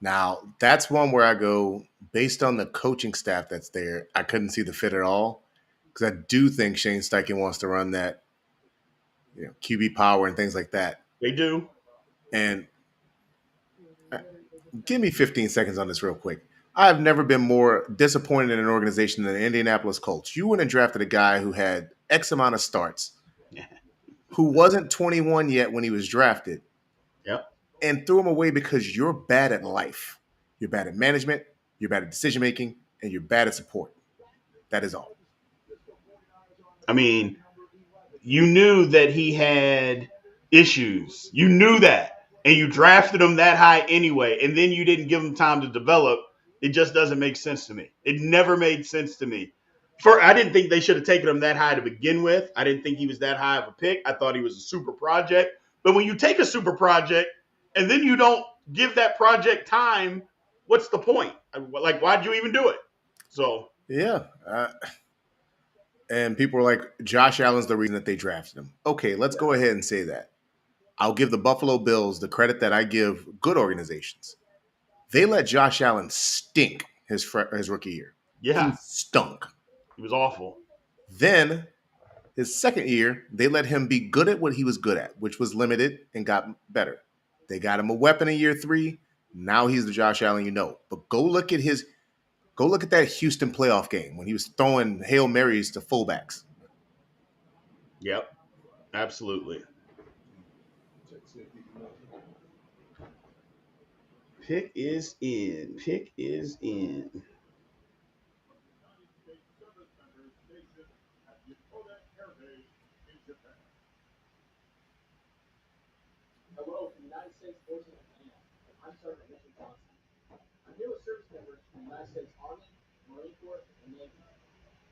Now, that's one where I go, based on the coaching staff that's there, I couldn't see the fit at all. Because I do think Shane Steichen wants to run that, QB power and things like that. They do. And give me 15 seconds on this real quick. I've never been more disappointed in an organization than the Indianapolis Colts. You went and drafted a guy who had X amount of starts, who wasn't 21 yet when he was drafted, Yep. and threw him away because you're bad at life. You're bad at management, you're bad at decision making, and you're bad at support. That is all. I mean, you knew that he had issues. You knew that. And you drafted him that high anyway. And then you didn't give him time to develop. It just doesn't make sense to me. It never made sense to me. I didn't think they should have taken him that high to begin with. I didn't think he was that high of a pick. I thought he was a super project. But when you take a super project and then you don't give that project time, what's the point? Like, why'd you even do it? So, Yeah. And people were like, Josh Allen's the reason that they drafted him. Okay, let's go ahead and say that. I'll give the Buffalo Bills the credit that I give good organizations. They let Josh Allen stink his rookie year. yeah, He stunk. he was awful. Then his second year, they let him be good at what he was good at, which was limited, and got better. They got him a weapon in year 3. Now he's the Josh Allen you know. But go look at that Houston playoff game when he was throwing Hail Marys to fullbacks. Yep, absolutely. Pick is in. Pick is in. Hello from the United States Forces Command. I'm Sergeant Richard Johnson. I'm here with service members from the United States Army, Marine Corps, and Navy.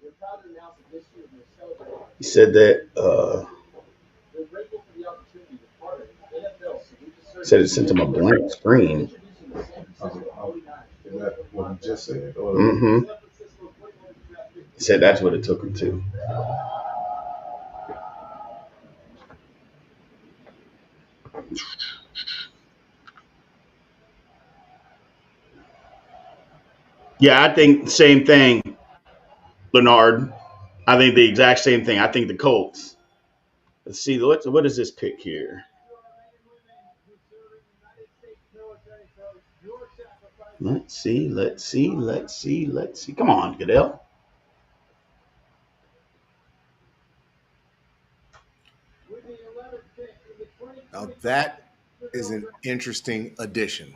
We're proud to announce that this year we're celebrating. He said that. We're grateful for the opportunity to partner with NFL Salute the Service. Said it sent him a blank screen. Introducing the San Francisco 49ers. Is that what you just said? Or Mm-hmm. San Francisco He said that's what it took him to. Yeah, I think the same thing, Leonard. I think the exact same thing. I think the Colts. Let's see. What is this pick here? Let's see. Let's see. Let's see. Let's see. Come on, Goodell. Now that is an interesting addition.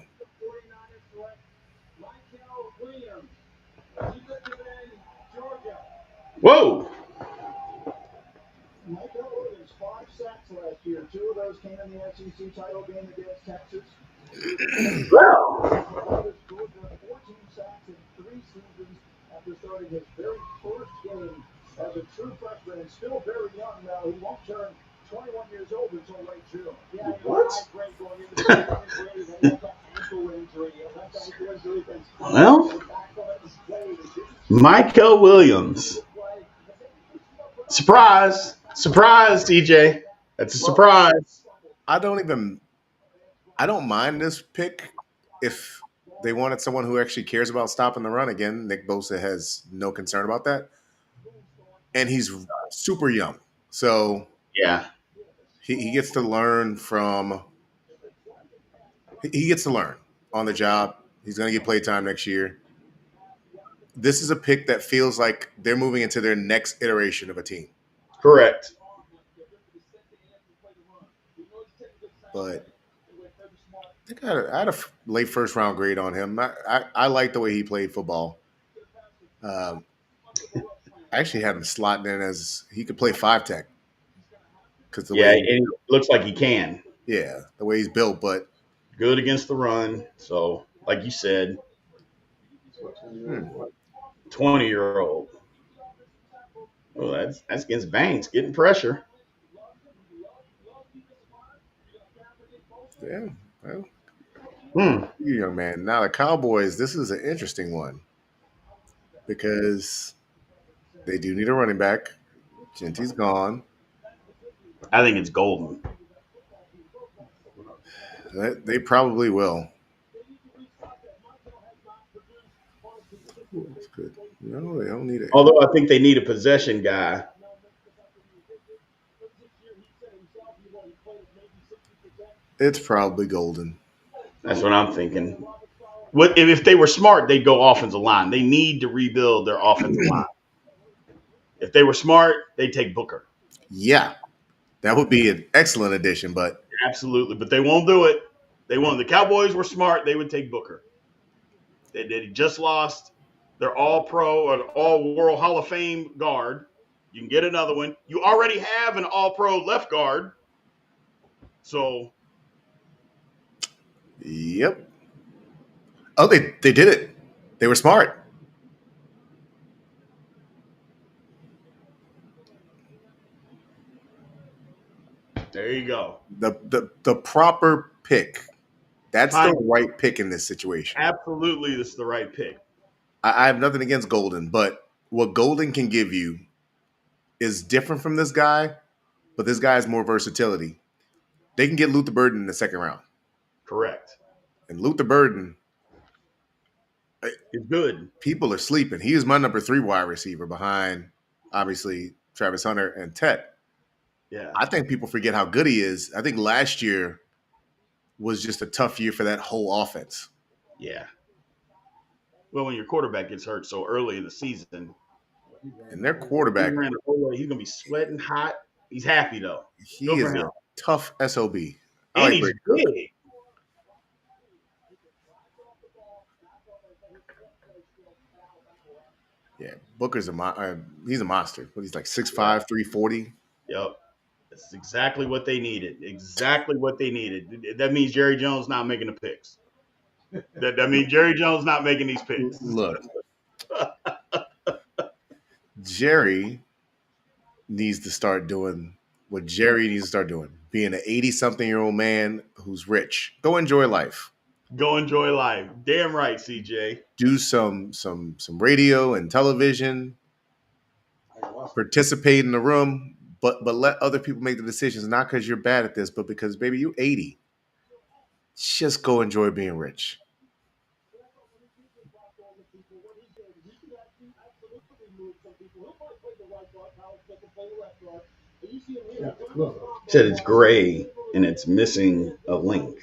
Whoa. Michael Williams, 5 sacks last year. 2 of those came in the SEC title game against Texas. Well, Others scored 14 sacks in 3 seasons after starting his very first game as a true freshman and still very young now. He won't turn 21 years old until late June. Yeah, what? great going into the injury. Then he had that ankle injury. Left ankle injury. Well, Michael Williams. Surprise. Surprise, DJ. That's a surprise. I don't mind this pick if they wanted someone who actually cares about stopping the run. Again, Nick Bosa has no concern about that. And he's super young. So Yeah. he gets to learn on the job. He's going to get playtime next year. This is a pick that feels like they're moving into their next iteration of a team. Correct. But I had a late first round grade on him. I like the way he played football. I actually had him slotting in as he could play 5-tech. Yeah, and it looks like he can. Yeah, the way he's built, but good against the run. So, like you said, 20-year-old. Well, that's against Banks, getting pressure. Yeah, well, you young man. Now the Cowboys. This is an interesting one because they do need a running back. Genty's gone. I think it's Golden. They probably will. That's good. No, they don't need it. Although I think they need a possession guy. It's probably Golden. That's what I'm thinking. If they were smart, they'd go offensive line. They need to rebuild their offensive line. If they were smart, they'd take Booker. Yeah, that would be an excellent addition, but absolutely. But they won't do it. They won't. The Cowboys were smart. They would take Booker. They just lost their All-Pro or All-World Hall of Fame guard. You can get another one. You already have an All-Pro left guard. So. Yep. Oh, they did it. They were smart. There you go. The proper pick. That's the right pick in this situation. Absolutely, this is the right pick. I have nothing against Golden, but what Golden can give you is different from this guy, but this guy has more versatility. They can get Luther Burden in the second round. Correct. And Luther Burden is good. People are sleeping. He is my number 3 wide receiver behind, obviously, Travis Hunter and Tet. Yeah. I think people forget how good he is. I think last year was just a tough year for that whole offense. Yeah. Well, when your quarterback gets hurt so early in the season. And their quarterback. He's going to be sweating hot. He's happy, though. He is a tough SOB. And he's big. Yeah, Booker's he's a monster. But he's like 6'5", 340. Yep. That's exactly what they needed. Exactly what they needed. That means Jerry Jones not making the picks. That means Jerry Jones not making these picks. Look, Jerry needs to start doing what Jerry needs to start doing. Being an 80-something-year-old man who's rich. Go enjoy life. Go enjoy life. Damn right, CJ. Do some radio and television. participate in the room, but let other people make the decisions, not because you're bad at this, but because, baby, you 80. Just go enjoy being rich. Said it's gray and it's missing a link.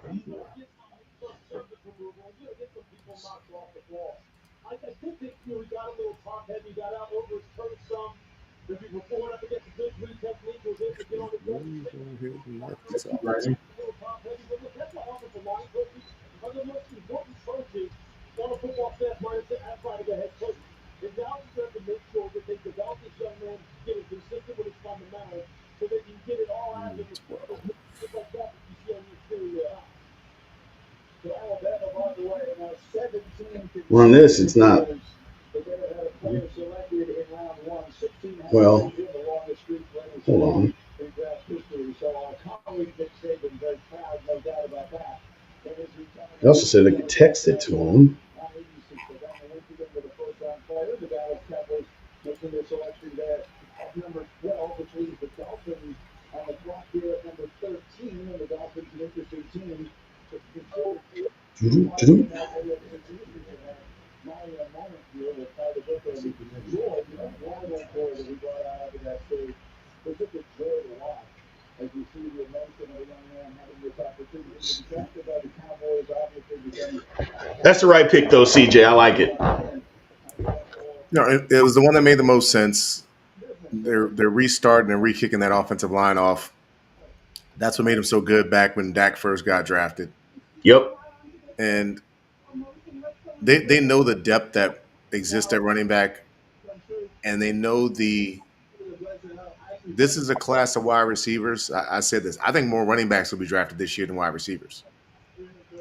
I did think he got a little top heavy, got out over his turf some. If he was going up against the big three technique, was able to get on the ground. Right. Top heavy, but look, that's the offensive line coaches are the most important coaches on a football staff outside of the head coach. And now you have to make sure that they develop this young man, get it consistent with his fundamentals, so they can get it all out of him. Just like that, you see on the exterior. So Alabama, by the way, now 17. Well, on this, it's not. Well, hold on. They also said they could text it to him. Number 12, which leaves the Dolphins on the clock here at number 13, and the Dolphins an interesting team. That's the right pick, though, CJ. I like it. No, it was the one that made the most sense. They're restarting and re-kicking that offensive line off. That's what made them so good back when Dak first got drafted. Yep. And they know the depth that exists at running back, and they know this is a class of wide receivers. I said this. I think more running backs will be drafted this year than wide receivers.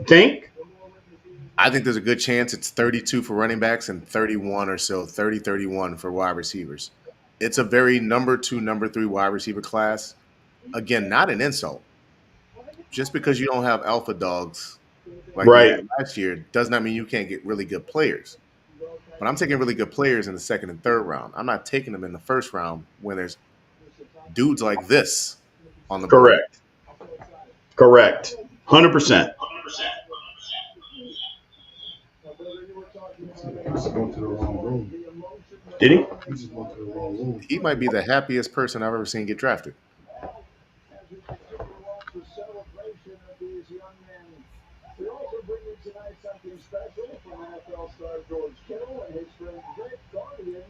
Think? I think there's a good chance it's 32 for running backs and 31 or so, 30, 31 for wide receivers. It's a very number 2, number 3 wide receiver class. Again, not an insult. Just because you don't have alpha dogs like you had last year does not mean you can't get really good players. But I'm taking really good players in the second and third round. I'm not taking them in the first round when there's dudes like this on the board. Correct. 100%. He just went to the wrong room. Did he? He just went to the wrong room. He might be the happiest person I've ever seen get drafted. We also bring you tonight something special from NFL star George Kittle and his friend Red Guardian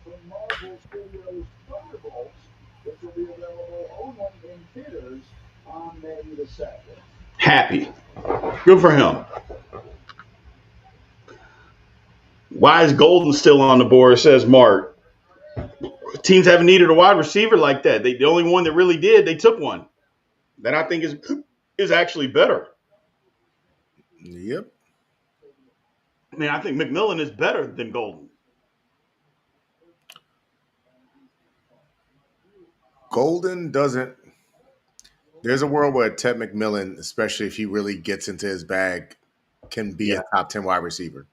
from Marvel Studios Thunderbolts, which will be available only in theaters on May the 2nd. Happy. Good for him. Why is Golden still on the board, says Mark. Teams haven't needed a wide receiver like that. The only one that really did, they took one that I think is actually better. Yep. I mean, I think McMillan is better than Golden. Golden doesn't. There's a world where Ted McMillan, especially if he really gets into his bag, can be a top 10 wide receiver.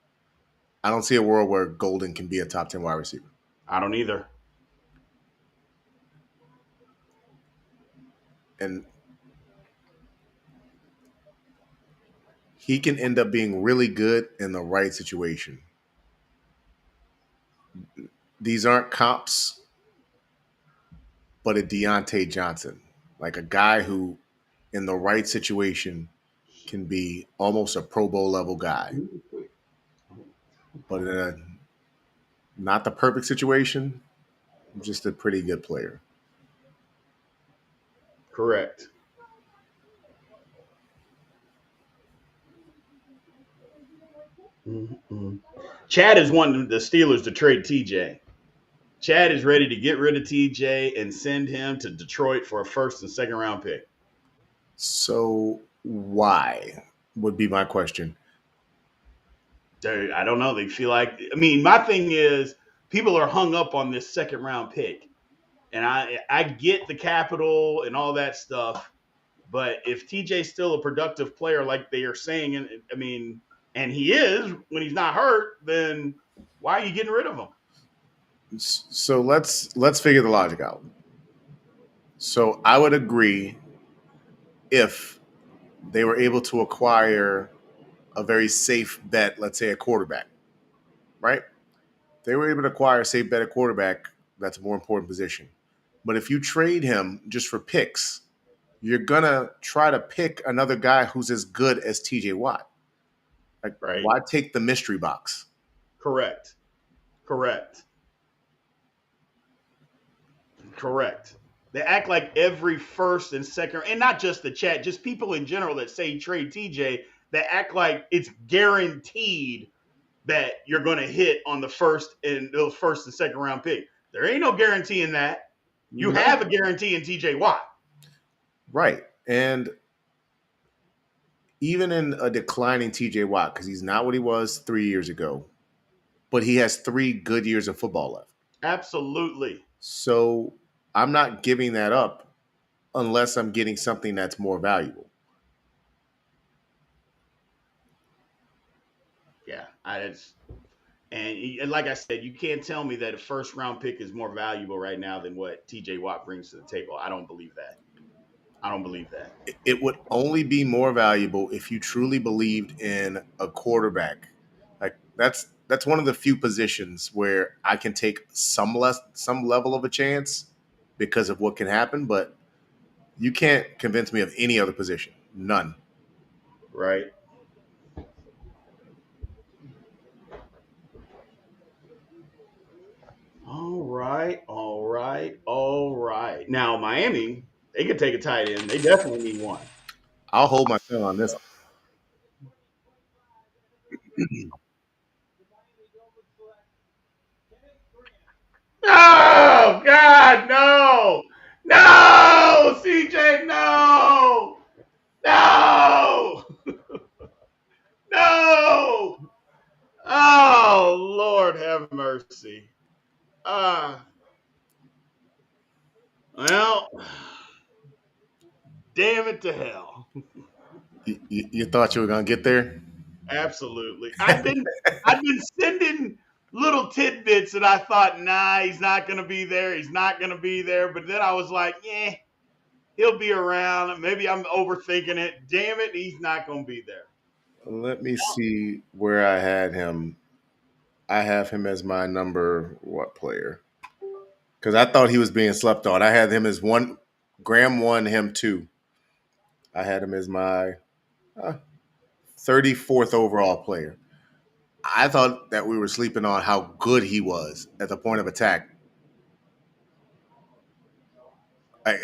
I don't see a world where Golden can be a top 10 wide receiver. I don't either. And he can end up being really good in the right situation. These aren't comps, but a Deontay Johnson, like a guy who, in the right situation, can be almost a Pro Bowl level guy. But in a not the perfect situation, just a pretty good player. Correct. Mm-hmm. Chad is wanting the Steelers to trade TJ. Chad is ready to get rid of TJ and send him to Detroit for a first and second round pick. So why would be my question. I don't know. They feel like, I mean, my thing is people are hung up on this second round pick. And I get the capital and all that stuff. But if TJ's still a productive player like they are saying, and I mean, and he is when he's not hurt, then why are you getting rid of him? So let's figure the logic out. So I would agree if they were able to acquire a very safe bet, let's say a quarterback, right? They were able to acquire a safe bet at quarterback. That's a more important position. But if you trade him just for picks, you're gonna try to pick another guy who's as good as TJ Watt. Like, Right. why take the mystery box? Correct. Correct. Correct. They act like every first and second, and not just the chat, just people in general that say trade TJ, they act like it's guaranteed that you're going to hit on the first and those first and second round pick. There ain't no guarantee in that. You No. have a guarantee in TJ Watt. Right. And even in a declining TJ Watt, because he's not what he was 3 years ago, but he has 3 good years of football left. Absolutely. So I'm not giving that up unless I'm getting something that's more valuable. Yeah. And like I said, you can't tell me that a first round pick is more valuable right now than what TJ Watt brings to the table. I don't believe that. I don't believe that. It would only be more valuable if you truly believed in a quarterback. Like that's one of the few positions where I can take some level of a chance because of what can happen, but you can't convince me of any other position. None. Right. All right. All right. All right. Now, Miami, they could take a tight end. They definitely need one. I'll hold my tongue on this. Oh, God, no. No, CJ, no. No. No. Oh, Lord have mercy. Uh, well, damn it to hell. You thought you were gonna get there? Absolutely. I've been sending little tidbits that I thought, nah, he's not gonna be there. He's not gonna be there. But then I was like, yeah, he'll be around. Maybe I'm overthinking it. Damn it, he's not gonna be there. Let me see where I had him. I have him as my number what player? Because I thought he was being slept on. I had him as one. Graham one, him two. I had him as my 34th overall player. I thought that we were sleeping on how good he was at the point of attack. I,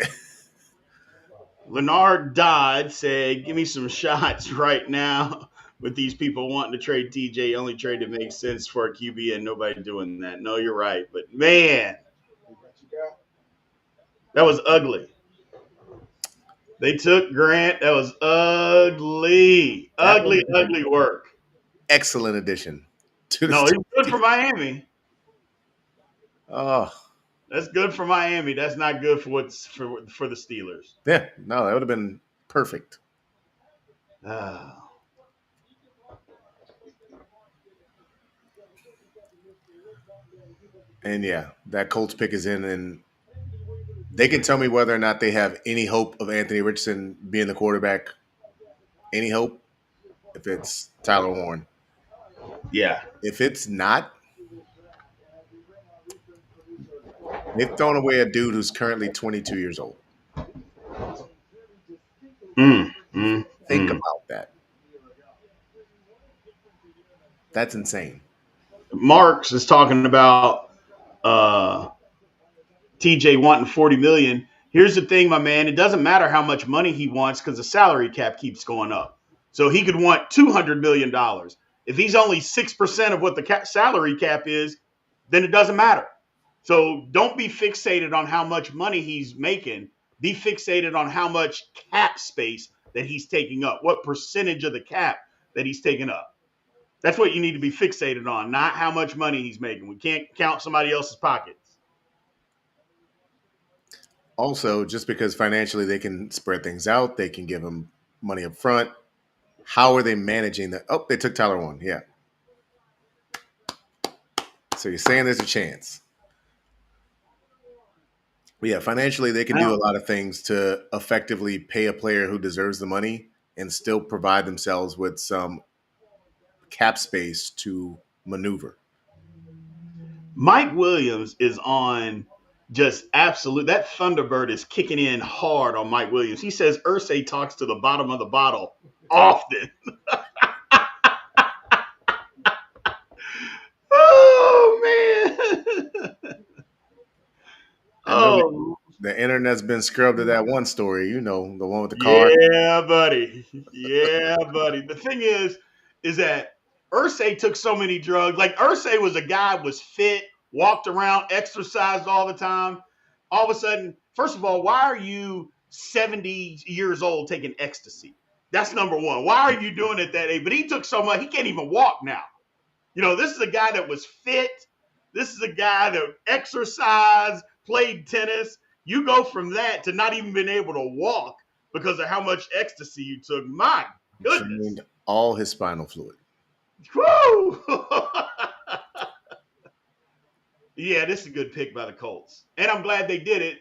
Leonard Dodd said, give me some shots right now with these people wanting to trade TJ. Only trade that makes sense for a QB and nobody doing that. No, you're right. But man, that was ugly. They took Grant. That was ugly. that would Ugly, have been ugly work. excellent addition to the No, he's good team. for Miami. Oh, That's good for Miami. That's not good for what's for the Steelers. yeah. No, that would have been perfect. Ah. And yeah, that Colts pick is in, and they can tell me whether or not they have any hope of Anthony Richardson being the quarterback. Any hope? If it's Tyler Warren. Yeah. If it's not, they've thrown away a dude who's currently 22 years old. Mm, mm, Think mm. about that. That's insane. Marks is talking about TJ wanting 40 million. Here's the thing, my man. It doesn't matter how much money he wants because the salary cap keeps going up. So he could want $200 million. If he's only 6% of what the salary cap is, then it doesn't matter. So don't be fixated on how much money he's making. Be fixated on how much cap space that he's taking up. What percentage of the cap that he's taking up. That's what you need to be fixated on, not how much money he's making. We can't count somebody else's pockets. Also, just because financially they can spread things out, they can give him money up front. How are they managing that? Oh, they took Tyler one. Yeah. So you're saying there's a chance. But yeah, financially, they can do a lot of things to effectively pay a player who deserves the money and still provide themselves with some cap space to maneuver. Mike Williams is on just absolute. That Thunderbird is kicking in hard on Mike Williams. He says Irsay talks to the bottom of the bottle often. Oh man. I know Oh the internet's been scrubbed to that one story, the one with the car. yeah, buddy. Yeah, buddy. The thing is that Irsay took so many drugs. Like Irsay was a guy was fit, walked around, exercised all the time. All of a sudden, first of all, why are you 70 years old taking ecstasy? That's number one. Why are you doing it that age? But he took so much, he can't even walk now. This is a guy that was fit. This is a guy that exercised, played tennis. You go from that to not even being able to walk because of how much ecstasy you took. My goodness. Drained all his spinal fluid. Woo! Yeah, this is a good pick by the Colts. And I'm glad they did it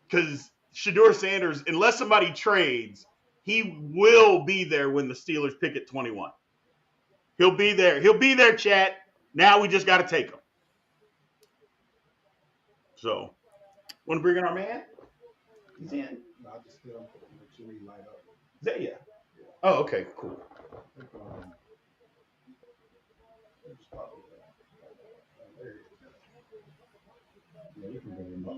because Shedeur Sanders, unless somebody trades, he will be there when the Steelers pick at 21. He'll be there. He'll be there, chat. Now we just got to take him. So, want to bring in our man? He's in. No, I just still make sure we light up. Is that yeah? Oh, okay, cool. I think, just pop it down. There it is. Yeah, you can bring him up.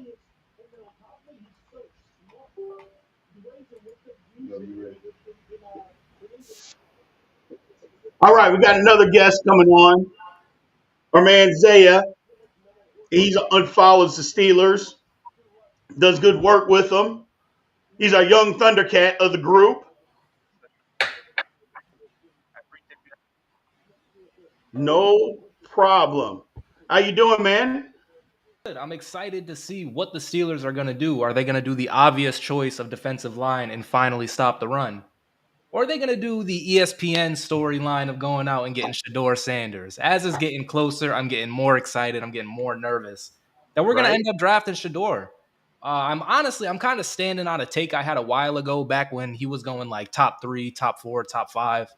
You ready? All right, we got another guest coming on. Our man Zaya. He's unfollows the Steelers. Does good work with them. He's our young Thundercat of the group. No problem. How you doing, man? I'm excited to see what the Steelers are going to do. Are they going to do the obvious choice of defensive line and finally stop the run? Or are they going to do the ESPN storyline of going out and getting Shedeur Sanders? As it's getting closer, I'm getting more excited. I'm getting more nervous that we're going to Right. end up drafting Shedeur. I'm kind of standing on a take I had a while ago back when he was going like top 3, top 4, top 5.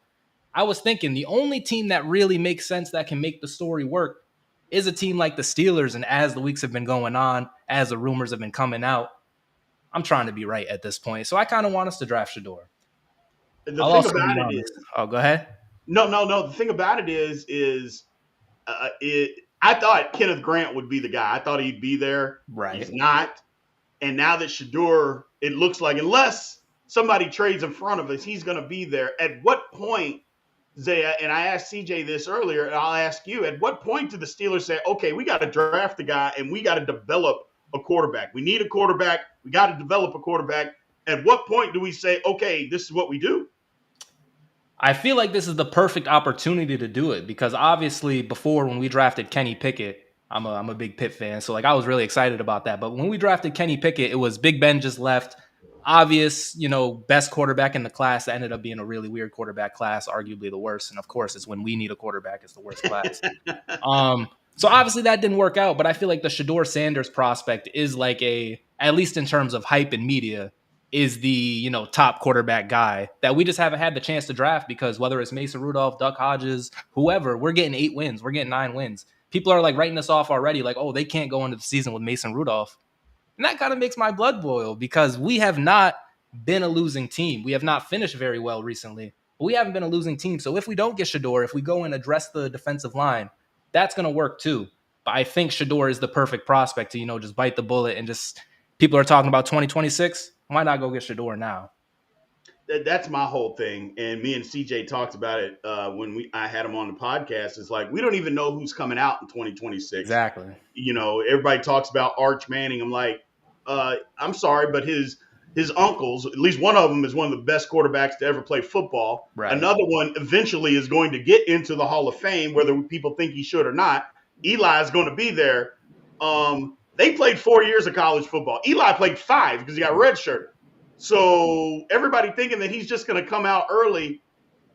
I was thinking the only team that really makes sense that can make the story work is a team like the Steelers. And as the weeks have been going on, as the rumors have been coming out, I'm trying to be right at this point. So I kind of want us to draft Shedeur. The I'll thing also be about it honest. is, Oh, go ahead. no. The thing about it is it. I thought Kenneth Grant would be the guy. I thought he'd be there. Right. He's not. And now that Shedeur, it looks like, unless somebody trades in front of us, he's going to be there. At what point, Zaya, and I asked CJ this earlier, and I'll ask you, at what point do the Steelers say, okay, we got to draft the guy and we got to develop a quarterback? We need a quarterback. We got to develop a quarterback. At what point do we say, okay, this is what we do? I feel like this is the perfect opportunity to do it because obviously before when we drafted Kenny Pickett, I'm a big Pitt fan, so like I was really excited about that. But when we drafted Kenny Pickett, it was Big Ben just left. Obvious, best quarterback in the class. That ended up being a really weird quarterback class, arguably the worst. And of course, it's when we need a quarterback, it's the worst class. So obviously that didn't work out, but I feel like the Shedeur Sanders prospect is like at least in terms of hype and media, is the top quarterback guy that we just haven't had the chance to draft because whether it's Mason Rudolph, Duck Hodges, whoever, we're getting 8 wins, we're getting 9 wins. People are like writing us off already, like, oh, they can't go into the season with Mason Rudolph. And that kind of makes my blood boil because we have not been a losing team. We have not finished very well recently, but we haven't been a losing team. So if we don't get Shedeur, if we go and address the defensive line, that's going to work too. But I think Shedeur is the perfect prospect to, just bite the bullet and just people are talking about 2026. Why not go get Shedeur now? That's my whole thing. And me and CJ talked about it when I had him on the podcast. It's like, we don't even know who's coming out in 2026. Exactly. Everybody talks about Arch Manning. I'm like, I'm sorry, but his uncles, at least one of them is one of the best quarterbacks to ever play football. Right. Another one eventually is going to get into the Hall of Fame, whether people think he should or not. Eli is going to be there. They played 4 years of college football. Eli played 5 because he got redshirted. So everybody thinking that he's just going to come out early,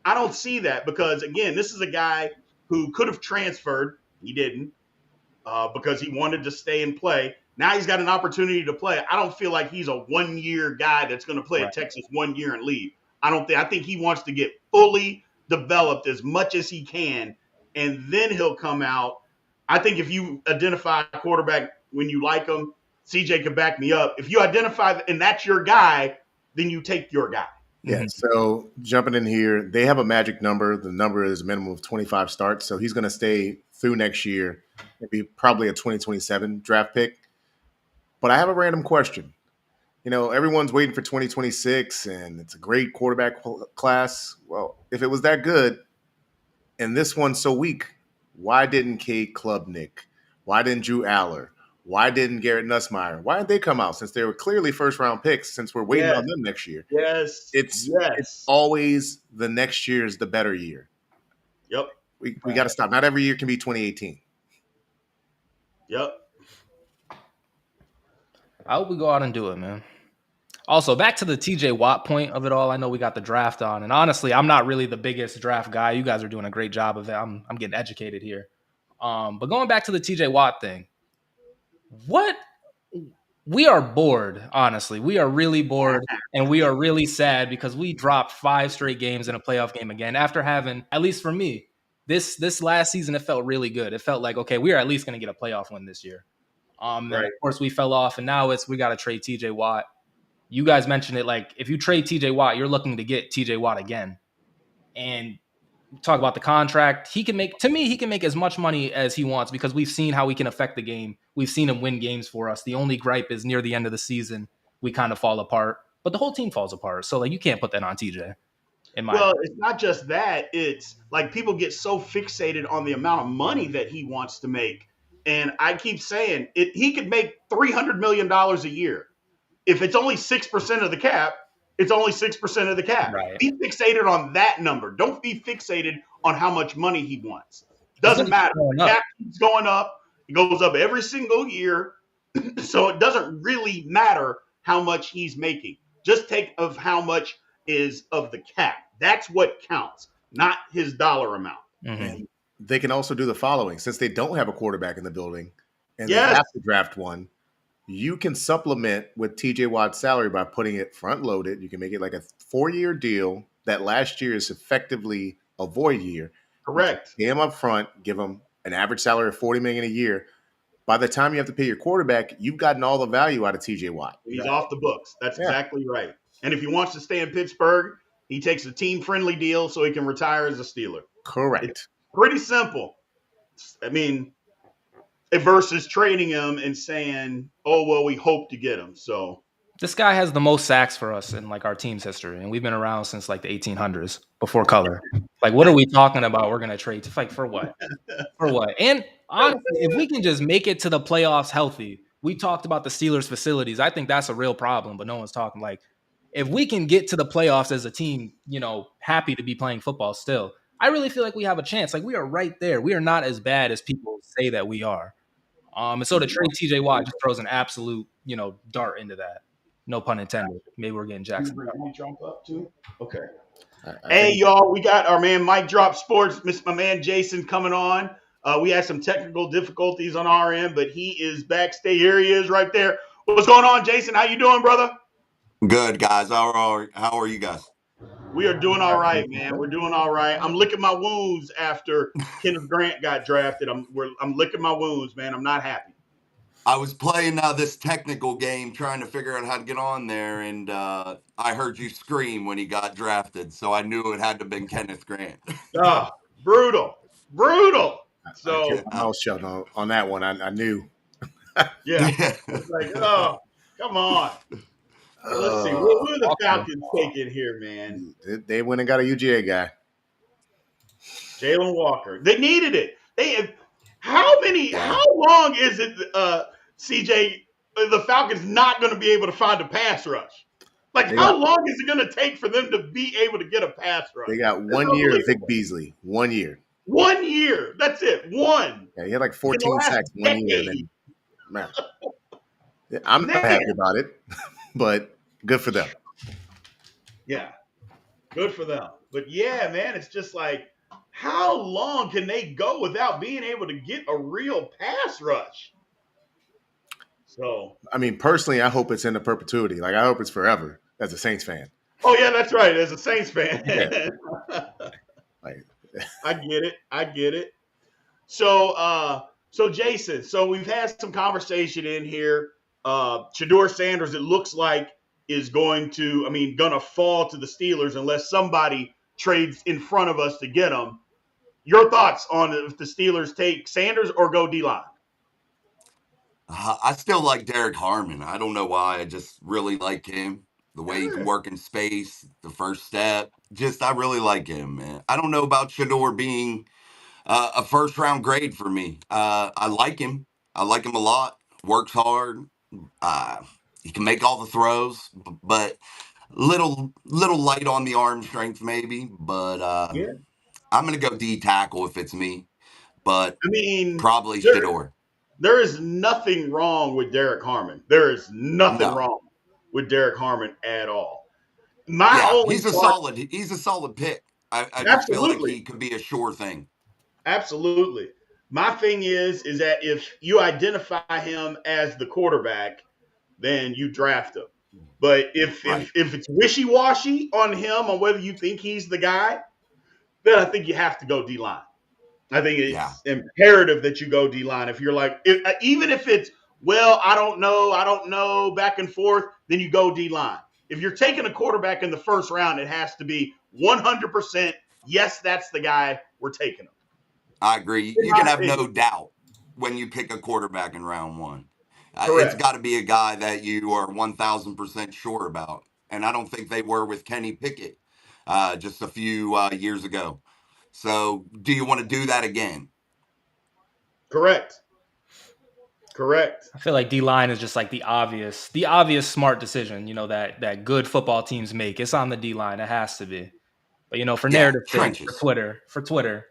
I don't see that because, again, this is a guy who could have transferred. He didn't because he wanted to stay and play. Now he's got an opportunity to play. I don't feel like he's a 1-year guy that's going to play at Texas 1 year and leave. I think he wants to get fully developed as much as he can, and then he'll come out. I think if you identify a quarterback when you like him, CJ could back me up. If you identify and that's your guy, then you take your guy. Yeah, so jumping in here, they have a magic number. The number is a minimum of 25 starts. So he's going to stay through next year, maybe probably a 2027 draft pick. But I have a random question. Everyone's waiting for 2026, and it's a great quarterback class. Well, if it was that good and this one's so weak, why didn't Cade Klubnik? Why didn't Drew Aller? Why didn't Garrett Nussmeier? Why didn't they come out since they were clearly first-round picks since we're waiting on them next year? Yes. It's always the next year is the better year. Yep. We got to stop. Not every year can be 2018. Yep. I hope we go out and do it, man. Also, back to the TJ Watt point of it all. I know we got the draft on, and honestly, I'm not really the biggest draft guy. You guys are doing a great job of it. I'm getting educated here. But going back to the TJ Watt thing, we are bored, honestly. We are really bored, and we are really sad because we dropped 5 straight games in a playoff game again after having, at least for me, this last season, it felt really good. It felt like, okay, we are at least going to get a playoff win this year. And of course, we fell off, and now we got to trade TJ Watt. You guys mentioned it, like, if you trade TJ Watt, you're looking to get TJ Watt again. And talk about the contract. He can make as much money as he wants because we've seen how he can affect the game. We've seen him win games for us. The only gripe is near the end of the season, we kind of fall apart. But the whole team falls apart. So, like, you can't put that on TJ. Well, it's not just that. It's like people get so fixated on the amount of money that he wants to make. And I keep saying he could make $300 million a year. If it's only 6% of the cap, it's only 6% of the cap. Right. Be fixated on that number. Don't be fixated on how much money he wants. Doesn't matter. The cap keeps going up. It goes up every single year. So it doesn't really matter how much he's making. Just take of how much is of the cap. That's what counts, not his dollar amount. Mm-hmm. They can also do the following. Since they don't have a quarterback in the building and they have to draft one, you can supplement with TJ Watt's salary by putting it front loaded. You can make it like a 4-year deal. That last year is effectively a void year. Correct. Pay him up front, give him an average salary of $40 million a year. By the time you have to pay your quarterback, you've gotten all the value out of TJ Watt. He's off the books. That's exactly right. And if he wants to stay in Pittsburgh, he takes a team-friendly deal so he can retire as a Steeler. Correct. It's pretty simple. I mean, versus trading him and saying, oh, well, we hope to get him. So this guy has the most sacks for us in like our team's history, and we've been around since like the 1800s before color. Like, what are we talking about? We're gonna trade to like for what? For what? And honestly, if we can just make it to the playoffs healthy, we talked about the Steelers' facilities. I think that's a real problem, but no one's talking. Like, if we can get to the playoffs as a team, happy to be playing football still, I really feel like we have a chance. Like, we are right there. We are not as bad as people say that we are. And so to trade TJ Watt just throws an absolute, dart into that. No pun intended. Maybe we're getting Jackson. Jump up too? Okay. Hey, y'all, we got our man Mike Drop Sports, my man Jason coming on. We had some technical difficulties on our end, but he is backstage. Here he is right there. What's going on, Jason? How you doing, brother? Good, guys. How are you guys? We are doing all right, man. We're doing all right. I'm licking my wounds after Kenneth Grant got drafted. I'm licking my wounds, man. I'm not happy. I was playing this technical game, trying to figure out how to get on there, and I heard you scream when he got drafted, so I knew it had to have been Kenneth Grant. Brutal. So I kept my mouth shut on that one. I knew. Yeah. It's like, oh, come on. Let's see. Who are the Falcons taking here, man? They went and got a UGA guy. Jalen Walker. They needed it. How long is it, CJ, the Falcons not going to be able to find a pass rush? Like, how long is it going to take for them to be able to get a pass rush? They got 1 year of Vic Beasley. 1 year. 1 year. That's it. One. Yeah, he had like 14 sacks 1 year. Then, man. I'm not happy about it, but good for them. Yeah, good for them. But yeah, man, it's just like, how long can they go without being able to get a real pass rush? So, I mean, personally, I hope it's into perpetuity. Like, I hope it's forever as a Saints fan. oh yeah, that's right. As a Saints fan, Yeah. Like, I get it. I get it. So Jason, so we've had some conversation in here. Shador Sanders, it looks like, is gonna fall to the Steelers unless somebody trades in front of us to get him. Your thoughts on if the Steelers take Sanders or go D-line? I still like Derek Harmon. I don't know why. I just really like him. The way he can work in space, the first step. Just, I really like him, man. I don't know about Shador being a first round grade for me. I like him. I like him a lot. Works hard. Uh, he can make all the throws, but little light on the arm strength maybe. But Yeah. I'm gonna go D tackle if it's me. But I mean, probably there Shador. there is nothing wrong with Derek Harmon. There is nothing No. wrong with Derek Harmon at all. My Yeah, only thought, he's a solid pick. I just feel like absolutely, he could be a sure thing. absolutely. My thing is that if you identify him as the quarterback, then you draft him. But if Right. if if it's wishy washy on him on whether you think he's the guy, then I think you have to go D line. I think Yeah. it's imperative that you go D line. If you're like, even if it's, well, I don't know, back and forth, then you go D line. If you're taking a quarterback in the first round, it has to be 100%. Yes, that's the guy we're taking him. I agree. In You my can have no opinion, doubt when you pick a quarterback in round one. It's correct. got to be a guy that you are 1,000% sure about. And I don't think they were with Kenny Pickett just a few years ago. So, do you want to do that again? Correct. Correct. I feel like D line is just like the obvious smart decision, that good football teams make. It's on the D line. It has to be. But for Yeah, narrative sake, trenches. for Twitter,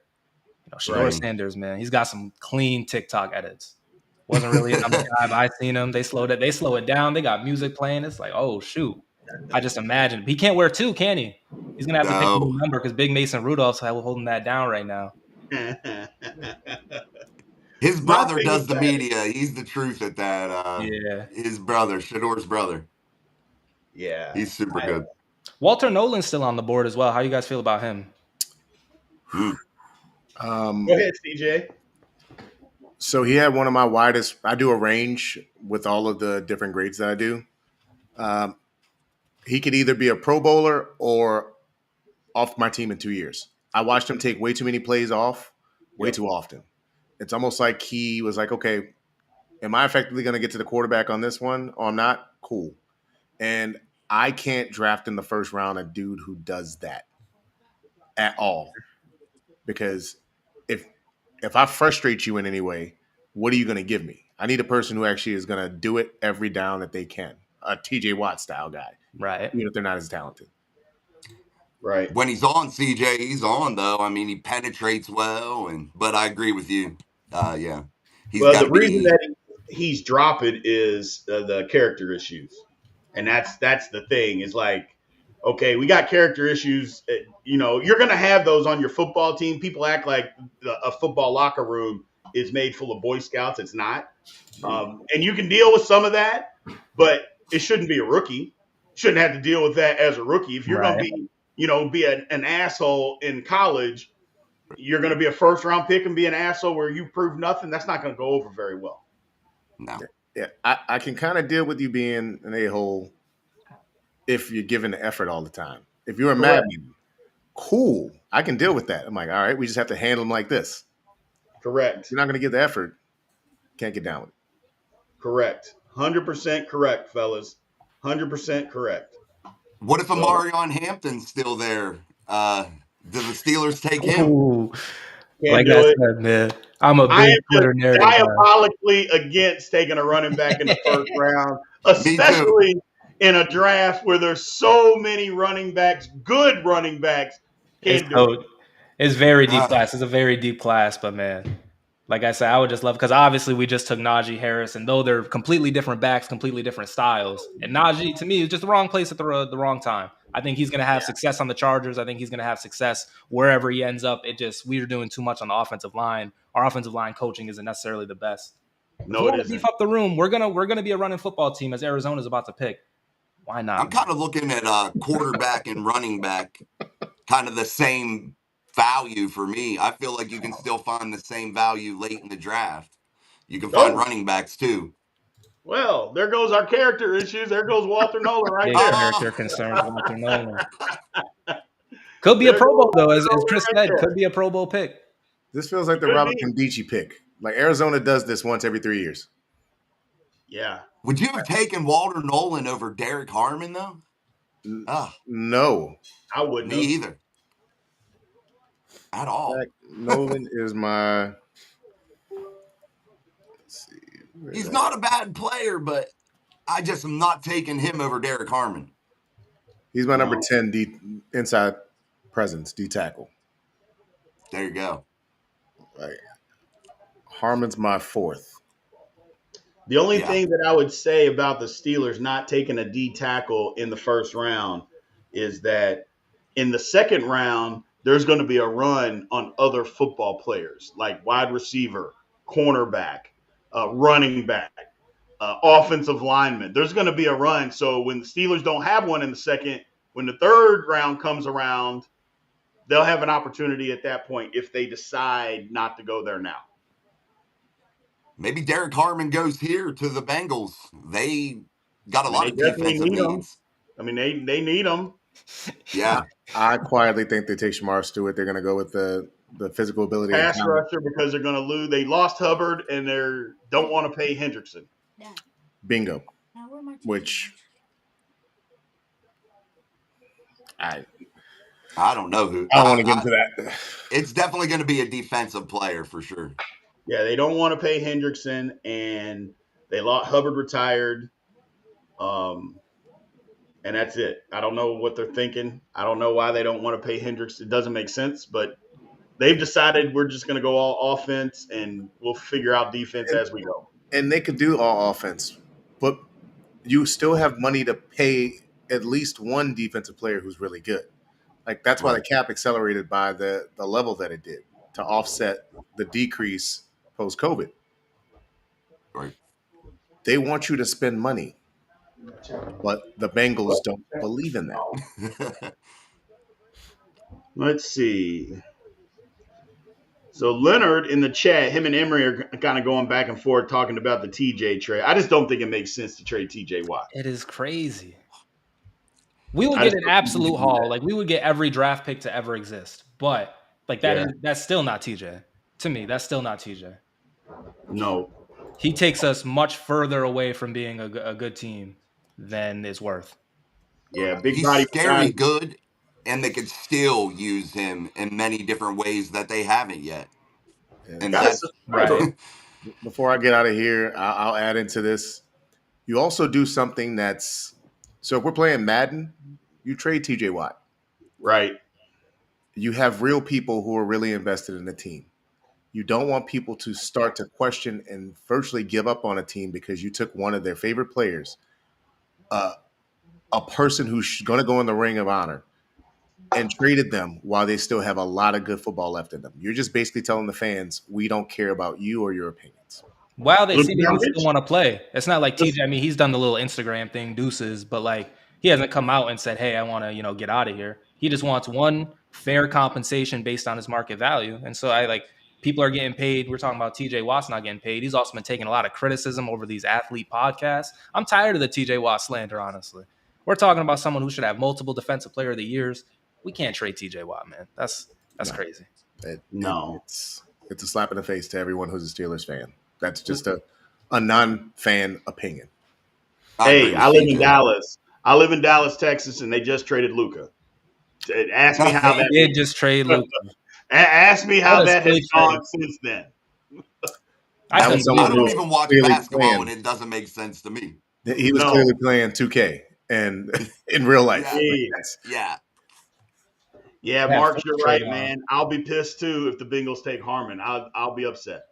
Shador Right. Sanders, man, he's got some clean TikTok edits. Wasn't really a number guy, but I seen him. They slow it down. They got music playing. It's like, oh shoot. I just imagine he can't wear two, can he? He's gonna have to pick a new No. number because Big Mason Rudolph's holding that down right now. His My brother thing does with the that, media. He's the truth at that. Yeah. His brother, Shador's brother. yeah. He's super good. Walter Nolan's still on the board as well. How you guys feel about him? Go ahead, CJ. So he had one of my widest. I do a range with all of the different grades that I do. He could either be a Pro Bowler or off my team in 2 years. I watched him take way too many plays off, way Yep. too often. It's almost like he was like, okay, am I effectively going to get to the quarterback on this one or I'm not? Cool. And I can't draft in the first round a dude who does that at all. Because if I frustrate you in any way, what are you going to give me? I need a person who actually is going to do it every down that they can. A TJ Watt style guy, Right. even if they're not as talented. Right. When he's on, CJ, he's on though. I mean, he penetrates well, but I agree with you. Yeah, he's Well, got the to reason be. that he's dropping is the character issues, and that's the thing. Is like, okay, we got character issues. You're going to have those on your football team. People act like a football locker room is made full of Boy Scouts. It's not, and you can deal with some of that, but it shouldn't be a rookie. Shouldn't have to deal with that as a rookie. If you're going to Right. be an asshole in college, you're going to be a first round pick and be an asshole where you prove nothing. That's not going to go over very well. No, Yeah, I can kind of deal with you being an a-hole if you're giving the effort all the time. If you're a Correct. madman, cool. I can deal with that. I'm like, all right, we just have to handle them like this. Correct. You're not going to give the effort. Can't get down with it. Correct. 100% correct, fellas. 100% correct. what if So, Amarion Hampton's still there? Do the Steelers take him? Ooh, can't like I do it. said, man, I'm a I big am just Twitter narrative guy. diabolically against taking a running back in the first round, Me too. especially in a draft where there's so many running backs, good running backs. Can't do it. It's very deep Uh, class. It's a very deep class, but man, like I said, I would just love because obviously we just took Najee Harris, and though they're completely different backs, completely different styles, and Najee to me is just the wrong place at the wrong time. I think he's going to have success on the Chargers. I think he's going to have success wherever he ends up. We're doing too much on the offensive line. Our offensive line coaching isn't necessarily the best. If we No, it want to beef isn't. up the room, we're gonna be a running football team as Arizona's about to pick. Why not? I'm kind of looking at quarterback and running back, kind of the same value for me. I feel like you can still find the same value late in the draft. You can find Oh, running backs too. well, there goes our character issues. There goes Walter Nolan right Big there. character concerns, Walter Nolan. Could be a There Pro goes Bowl though, Walter as Nolan Chris right said. there. Could be a Pro Bowl pick. This feels like the Could Robert be. Condici pick. Like Arizona does this once every 3 years. Yeah. Would you have taken Walter Nolan over Derek Harmon though? No. I wouldn't Me have. either. At all. Zach Nolan is my. Let's see. He's not a bad player, but I just am not taking him over Derek Harmon. He's my number No. 10 D inside presence, D tackle. There you go. Like, Harmon's my 4th. The only Yeah. thing that I would say about the Steelers not taking a D tackle in the first round is that in the second round, there's going to be a run on other football players like wide receiver, cornerback, running back, offensive lineman. There's going to be a run. So when the Steelers don't have one in the second, when the third round comes around, they'll have an opportunity at that point if they decide not to go there now. Maybe Derek Harmon goes here to the Bengals. They got a lot They of definitely defensive need them. needs. I mean, they need them. Yeah. I quietly think they take Shamar Stewart. They're going to go with the physical ability and Pass talent. rusher because they're going to lose. They lost Hubbard and they don't want to pay Hendrickson. Bingo. Which I don't know who. I don't want to get into that. It's definitely going to be a defensive player for sure. Yeah, they don't want to pay Hendrickson, and they lost Hubbard retired. And that's it. I don't know what they're thinking. I don't know why they don't want to pay Hendrickson. It doesn't make sense, but they've decided we're just going to go all offense, and we'll figure out defense as we go. And they could do all offense, but you still have money to pay at least one defensive player who's really good. Like that's why the cap accelerated by the level that it did to offset the decrease post-COVID. Right. They want you to spend money, but the Bengals don't believe in that. Let's see. So Leonard in the chat, him and Emery are kind of going back and forth talking about the TJ trade. I just don't think it makes sense to trade TJ Watt. It is crazy. We would get an absolute haul. Like we would get every draft pick to ever exist. But like that's still not TJ. To me, that's still not TJ. No. He takes us much further away from being a good team than is worth. Yeah, big He's body. scary good, and they could still use him in many different ways that they haven't yet. And Guys, that's right. Before I get out of here, I'll add into this. You also do something that's so if we're playing Madden, you trade TJ Watt. Right. You have real people who are really invested in the team. You don't want people to start to question and virtually give up on a team because you took one of their favorite players, a person who's going to go in the Ring of Honor, and traded them while they still have a lot of good football left in them. You're just basically telling the fans, we don't care about you or your opinions. Wow, they seemingly still want to play. It's not like TJ. I mean, he's done the little Instagram thing, deuces, but like he hasn't come out and said, "Hey, I want to, get out of here." He just wants one fair compensation based on his market value. And so people are getting paid. We're talking about TJ Watt's not getting paid. He's also been taking a lot of criticism over these athlete podcasts. I'm tired of the TJ Watt slander, honestly. We're talking about someone who should have multiple defensive player of the years. We can't trade TJ Watt, man. That's crazy. It's a slap in the face to everyone who's a Steelers fan. That's just a non-fan opinion. Hey, I live in Dallas. I live in Dallas, Texas, and they just traded Luka. Ask me how that did just trade Luka. Ask me how that has gone since then. I don't even watch basketball, and it doesn't make sense to me. He was clearly playing 2K and in real life. Yeah, Mark, you're right, man. I'll be pissed too if the Bengals take Harmon. I'll be upset.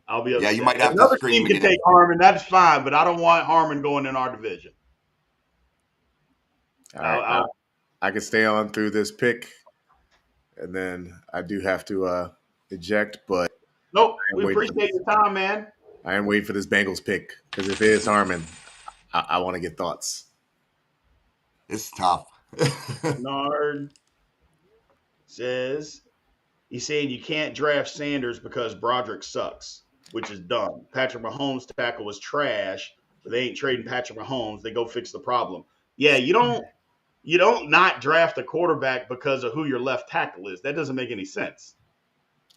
Yeah, you might have Another to scream team can take Harmon. That's fine, but I don't want Harmon going in our division. All right, I can stay on through this pick, and then I do have to eject. But nope, we appreciate your time, man. I am waiting for this Bengals pick because if it is Harmon, I want to get thoughts. It's tough. Nard says he's saying you can't draft Sanders because Broderick sucks, which is dumb. Patrick Mahomes' tackle was trash, but they ain't trading Patrick Mahomes. They go fix the problem. Yeah, you don't not draft a quarterback because of who your left tackle is. That doesn't make any sense.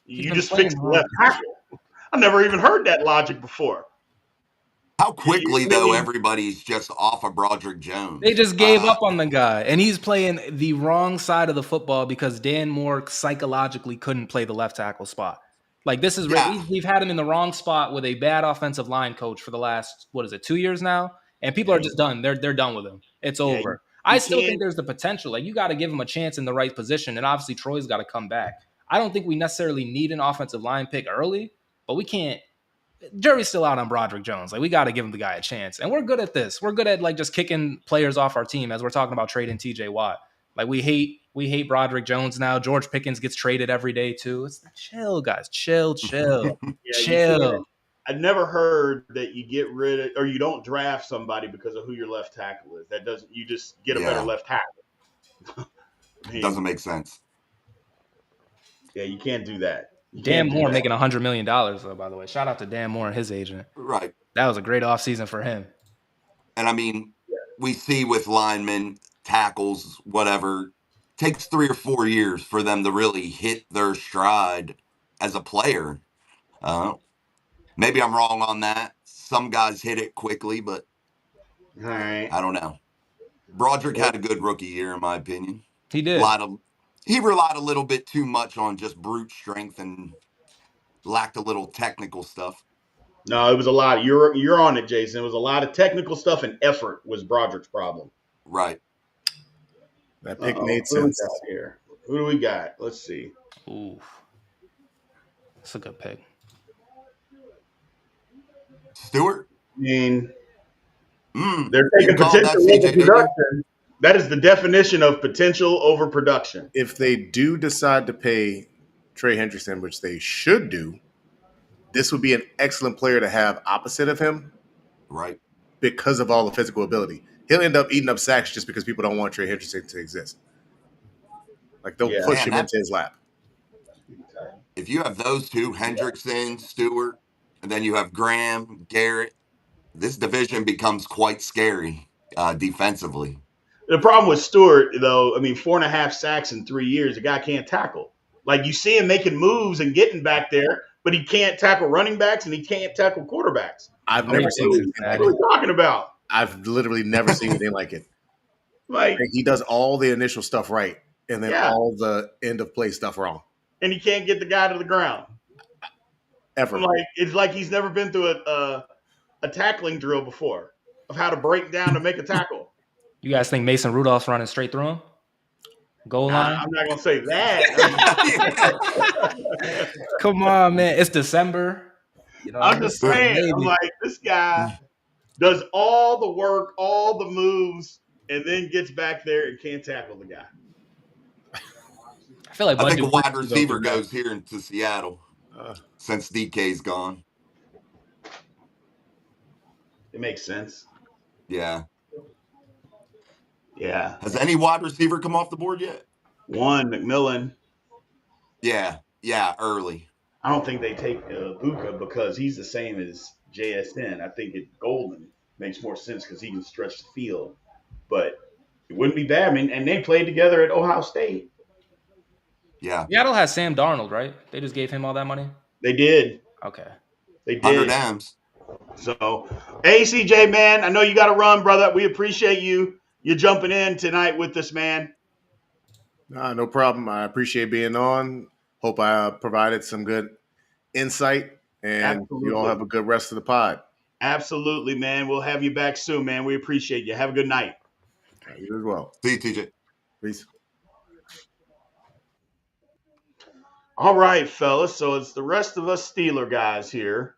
He's You been just playing fix the wrong. left tackle. I never even heard that logic before. How quickly, I though, mean, everybody's just off of Broderick They Jones. just gave up on the guy, and he's playing the wrong side of the football because Dan Moore psychologically couldn't play the left tackle spot. Like this is Yeah. we've had him in the wrong spot with a bad offensive line coach for the last 2 years now, and people are just done. They're done with him. It's Yeah, over. you I still think can't. there's the potential. Like you got to give him a chance in the right position, and obviously Troy's got to come back. I don't think we necessarily need an offensive line pick early, but we can't. Jury's still out on Broderick Jones. Like we got to give the guy a chance, and we're good at this. We're good at like just kicking players off our team as we're talking about trading T.J. Watt. Like we hate Broderick Jones now. George Pickens gets traded every day too. It's like, chill, guys, chill, Yeah, you can't. chill. I never heard that you get rid of or you don't draft somebody because of who your left tackle is. That doesn't. You just get a better Yeah. left tackle. I mean, Doesn't make sense. Yeah, you can't do that. You Dan can't do Moore that. making $100 million though. By the way, shout out to Dan Moore and his agent. Right. That was a great offseason for him. And I mean, we see with linemen, tackles, whatever, takes 3 or 4 years for them to really hit their stride as a player. Maybe I'm wrong on that. Some guys hit it quickly, but All right. I don't know. Broderick had a good rookie year, in my opinion. He did. He relied a little bit too much on just brute strength and lacked a little technical stuff. No, it was a lot. You're on it, Jason. It was a lot of technical stuff and effort was Broderick's problem. Right. That pick Uh-oh. made Who do we sense. got here? Who do we got? Let's see. Ooh, that's a good pick. Stewart? I mean, Mm, they're you taking called that, potential over CJ, didn't you? production. That is the definition of potential over production. If they do decide to pay Trey Hendrickson, which they should do, this would be an excellent player to have opposite of him Right. because of all the physical ability. He'll end up eating up sacks just because people don't want Trey Hendrickson to exist. Like they'll Yeah. push Man, him into his lap. If you have those two, Hendrickson, Stewart, and then you have Graham, Garrett, this division becomes quite scary defensively. The problem with Stewart, though, I mean, 4.5 sacks in 3 years, the guy can't tackle. Like you see him making moves and getting back there, but he can't tackle running backs and he can't tackle quarterbacks. I've I never mean, seen anything like what are it. we talking about? I've literally never seen anything like it. Like, He does all the initial stuff right and then Yeah. all the end of play stuff wrong. and he can't get the guy to the ground. Ever. I'm like, it's like he's never been through a tackling drill before of how to break down to make a tackle. You guys think Mason Rudolph's running straight through him? Goal line? I'm not gonna say that. Come on, man. It's December. You know, I'm just saying. I'm maybe. like, this guy does all the work, all the moves, and then gets back there and can't tackle the guy. I feel like I think a Bud wide Dupree receiver goes goes here into Seattle Uh, since DK's gone. It makes sense. Yeah. Yeah. Has any wide receiver come off the board yet? One, McMillan. Yeah. Yeah, early. I don't think they take Buka because he's the same as JSN. I think Golden makes more sense because he can stretch the field. But it wouldn't be bad. I mean, and they played together at Ohio State. Yeah. Seattle has Sam Darnold, right? They just gave him all that money? They did. Okay. They 100 did. M's. So, hey, CJ, man, I know you got to run, brother. We appreciate you jumping in tonight with us, man. no problem. I appreciate being on. Hope I provided some good insight, and Absolutely. you all have a good rest of the pod. Absolutely, man. We'll have you back soon, man. We appreciate you. Have a good night. You as well. See you, TJ. Peace. All right, fellas. So it's the rest of us Steeler guys here.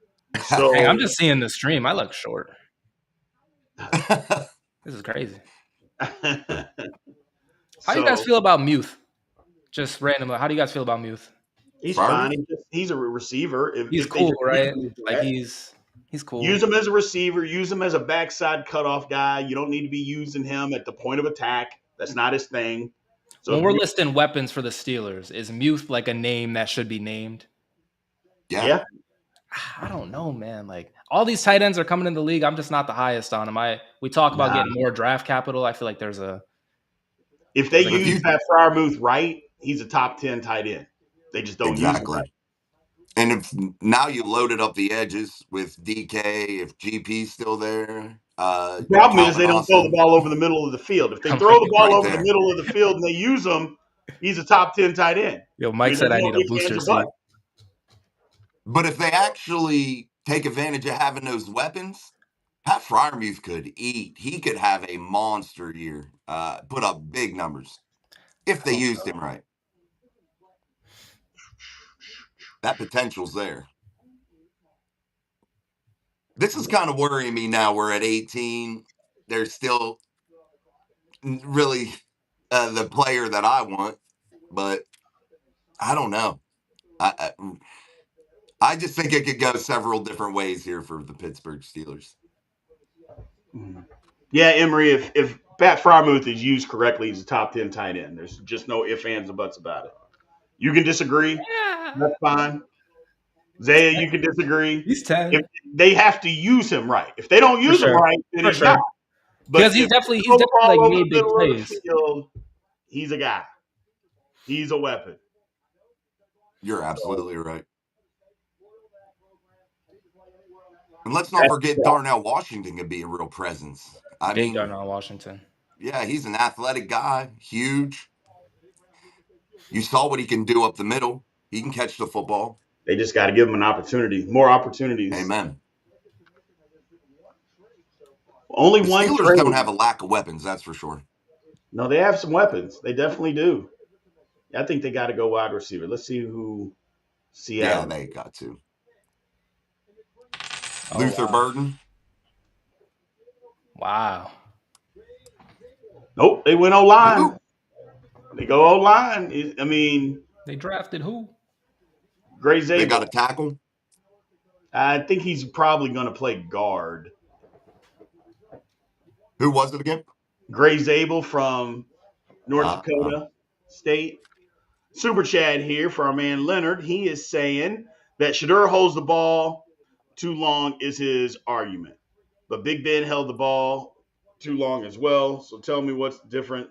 So Hey, I'm just seeing the stream. I look short. This is crazy. How do you guys feel about Muth? Just random. How do you guys feel about Muth? He's Farley? fine. He's a receiver. He's If they cool, just right? need to do Like that. he's He's cool. Use him as a receiver. Use him as a backside cutoff guy. You don't need to be using him at the point of attack. That's not his thing. So When we're listing weapons for the Steelers, is Muth like a name that should be named? yeah. I don't know, man. Like all these tight ends are coming in the league. I'm just not the highest on them. We talk about getting more draft capital. I feel like there's a if they like a use Pat Freiermuth right, he's a top 10 tight end. They just don't use him right. And if now you loaded up the edges with DK, if GP's still there, The problem is Calvin they don't throw the Austin, ball over the middle of the field. If they throw the ball right over there. the middle of the field and they use him, he's a top 10 tight end. Yo, Mike said I need a booster seat. But if they actually take advantage of having those weapons, Pat Freiermuth could eat. He could have a monster year, put up big numbers if they used him right. That potential's there. This is kind of worrying me now. We're at 18. They're still really the player that I want, but I don't know. I just think it could go several different ways here for the Pittsburgh Steelers. Yeah, Emery, if Pat Freiermuth is used correctly, he's a top 10 tight end. There's just no ifs, ands, and buts about it. You can disagree. Yeah. That's fine. Zaya, you can disagree. He's 10. If they have to use him right. If they don't use him right, then he's not. But because he's definitely like made big plays. Field, he's a guy. He's a weapon. You're absolutely right. And let's not forget Darnell Washington could be a real presence. I mean, Darnell Washington. Yeah, he's an athletic guy, huge. You saw what he can do up the middle. He can catch the football. They just got to give him an opportunity, more opportunities. Amen. Only the one. Steelers don't have a lack of weapons, that's for sure. No, they have some weapons. They definitely do. I think they got to go wide receiver. Let's see who Seattle. Yeah, they got to. Luther Burden. Wow. Nope, they went O-line. They go O-line. I mean, they drafted who? Gray Zabel. They got a tackle. I think he's probably going to play guard. Who was it again? Gray Zabel from North Dakota State. Super chat here for our man Leonard. He is saying that Shedeur holds the ball too long is his argument. But Big Ben held the ball too long as well. So tell me what's different.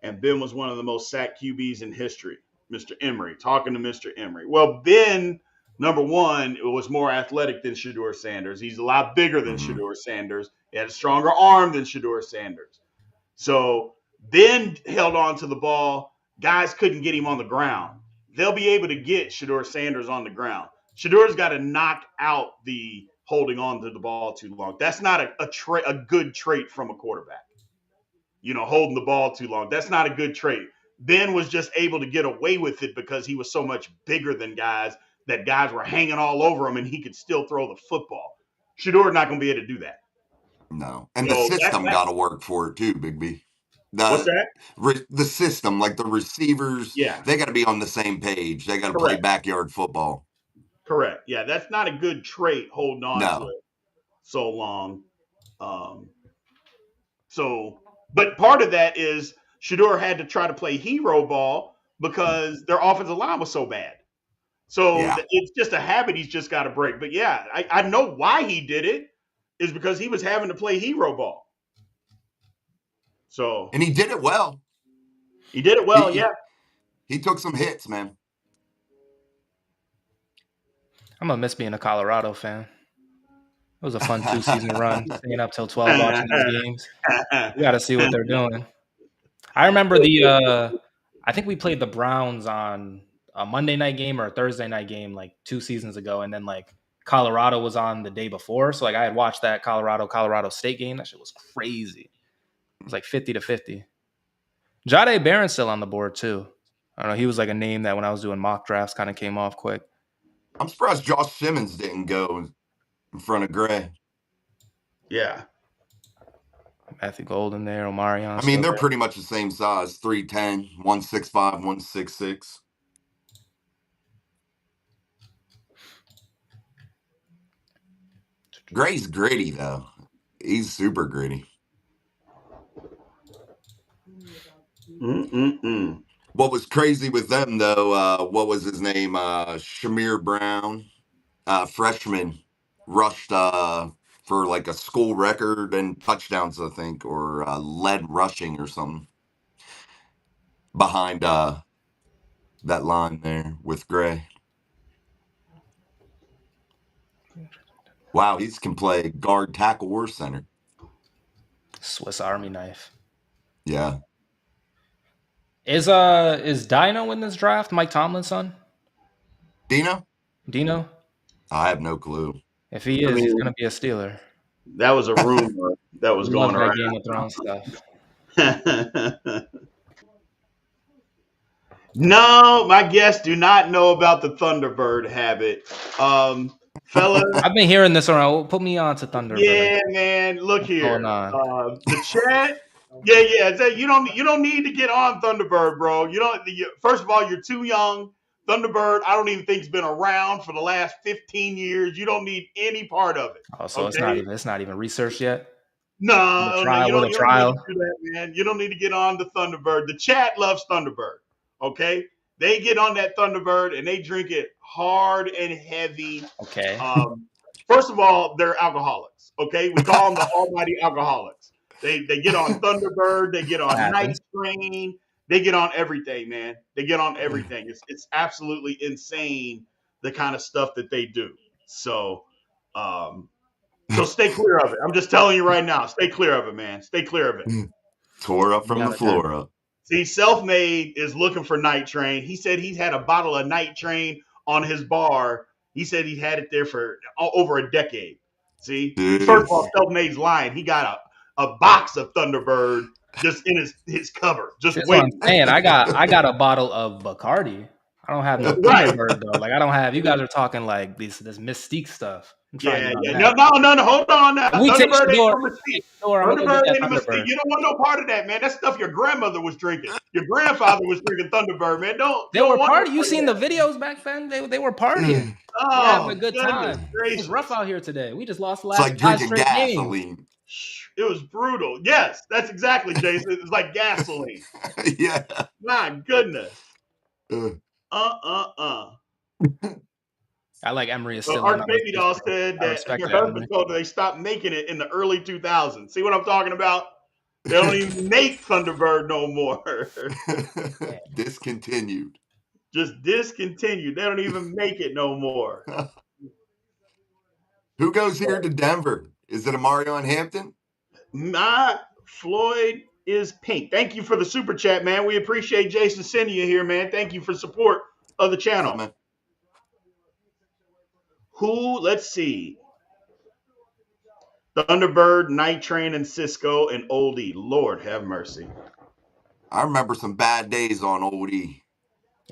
And Ben was one of the most sacked QBs in history. Mr. Emery, talking to Mr. Emery. Well, Ben, number one, was more athletic than Shedeur Sanders. He's a lot bigger than Shedeur Sanders. He had a stronger arm than Shedeur Sanders. So Ben held on to the ball. Guys couldn't get him on the ground. They'll be able to get Shedeur Sanders on the ground. Shedeur's got to knock out the holding on to the ball too long. That's not a good trait from a quarterback. You know, holding the ball too long. That's not a good trait. Ben was just able to get away with it because he was so much bigger than guys that guys were hanging all over him and he could still throw the football. Shedeur's not going to be able to do that. No. And the system got to work for it too, Big B. What's that? The system, like the receivers, they got to be on the same page. They got to play backyard football. Correct. Yeah, that's not a good trait holding on to it so long. But part of that is Shedeur had to try to play hero ball because their offensive line was so bad. So it's just a habit he's just got to break. But yeah, I know why he did it is because he was having to play hero ball. So and he did it well. He did it well, He took some hits, man. I'm gonna miss being a Colorado fan. It was a fun 2-season run, staying up till 12 watching these games. We got to see what they're doing. I remember I think we played the Browns on a Monday night game or a Thursday night game like 2 seasons ago, and then like Colorado was on the day before. So like I had watched that Colorado State game. That shit was crazy. It was like 50-50. Jahdae Barron's still on the board too. I don't know. He was like a name that when I was doing mock drafts kind of came off quick. I'm surprised Josh Simmons didn't go in front of Gray. Yeah. Matthew Golden there, Omarion. I mean, they're pretty much the same size. 3'10", 165, 166. Gray's gritty though. He's super gritty. What was crazy with them though? What was his name? Shamir Brown, freshman, rushed for like a school record and touchdowns, I think, or led rushing or something behind that line there with Gray. Wow, he can play guard, tackle, or center. Swiss Army knife. Yeah. Is Dino in this draft? Mike Tomlin's son? Dino? Dino? I have no clue. If he is, he's gonna be a Steeler. That was a rumor that was He loves going that Game of Thrones stuff. around. No, my guests do not know about the Thunderbird habit. Fellas, I've been hearing this around. Put me on to Thunderbird. yeah, man. Look here. going on? The chat. Yeah. You don't need to get on Thunderbird, bro. First of all, you're too young. Thunderbird, I don't even think it's been around for the last 15 years. You don't need any part of it. Oh, so it's not even researched yet. No, The trial, you with don't a need trial. to do that, man. You don't need to get on the Thunderbird. The chat loves Thunderbird. Okay, they get on that Thunderbird and they drink it hard and heavy. Okay. First of all, they're alcoholics. Okay, we call them the almighty alcoholics. They get on Thunderbird. They get on Night Train. They get on everything, man. They get on everything. It's absolutely insane the kind of stuff that they do. So stay clear of it. I'm just telling you right now. Stay clear of it, man. Stay clear of it. Tore up from the floor up. See, Selfmade is looking for Night Train. He said he's had a bottle of Night Train on his bar. He said he had it there for over a decade. See, Dude. First of all, Selfmade's lying. He got a box of Thunderbird just in his cover, just That's waiting. what I'm saying. I got a bottle of Bacardi. I don't have no Thunderbird though. Like I don't have. You guys are talking like this Mystique stuff. Yeah. No. Hold on now. We take Thunderbird ain't Shador. no Mystique. Thunderbird Thunderbird ain't a Mystique. You don't want no part of that, man. That stuff your grandmother was drinking. Your grandfather was drinking Thunderbird, man. They were partying. You seen the videos back then? They were partying. Oh, having a good time. Gracious. It's rough out here today. We just lost the It's last like drinking 5 straight gasoline. games. It was brutal. Yes, that's exactly, Jason. It's like gasoline. Yeah. My goodness. I like Emery is still. Our baby doll said that her husband told her they stopped making it in the early 2000s. See what I'm talking about? They don't even make Thunderbird no more. Discontinued. Just discontinued. They don't even make it no more. Who goes here to Denver? Is it Amarion and Hampton? Floyd is pink. Thank you for the super chat, man. We appreciate Jason sending you here, man. Thank you for support of the channel. Man. Let's see. Thunderbird, Night Train, and Cisco, and Oldie. Lord have mercy. I remember some bad days on Oldie.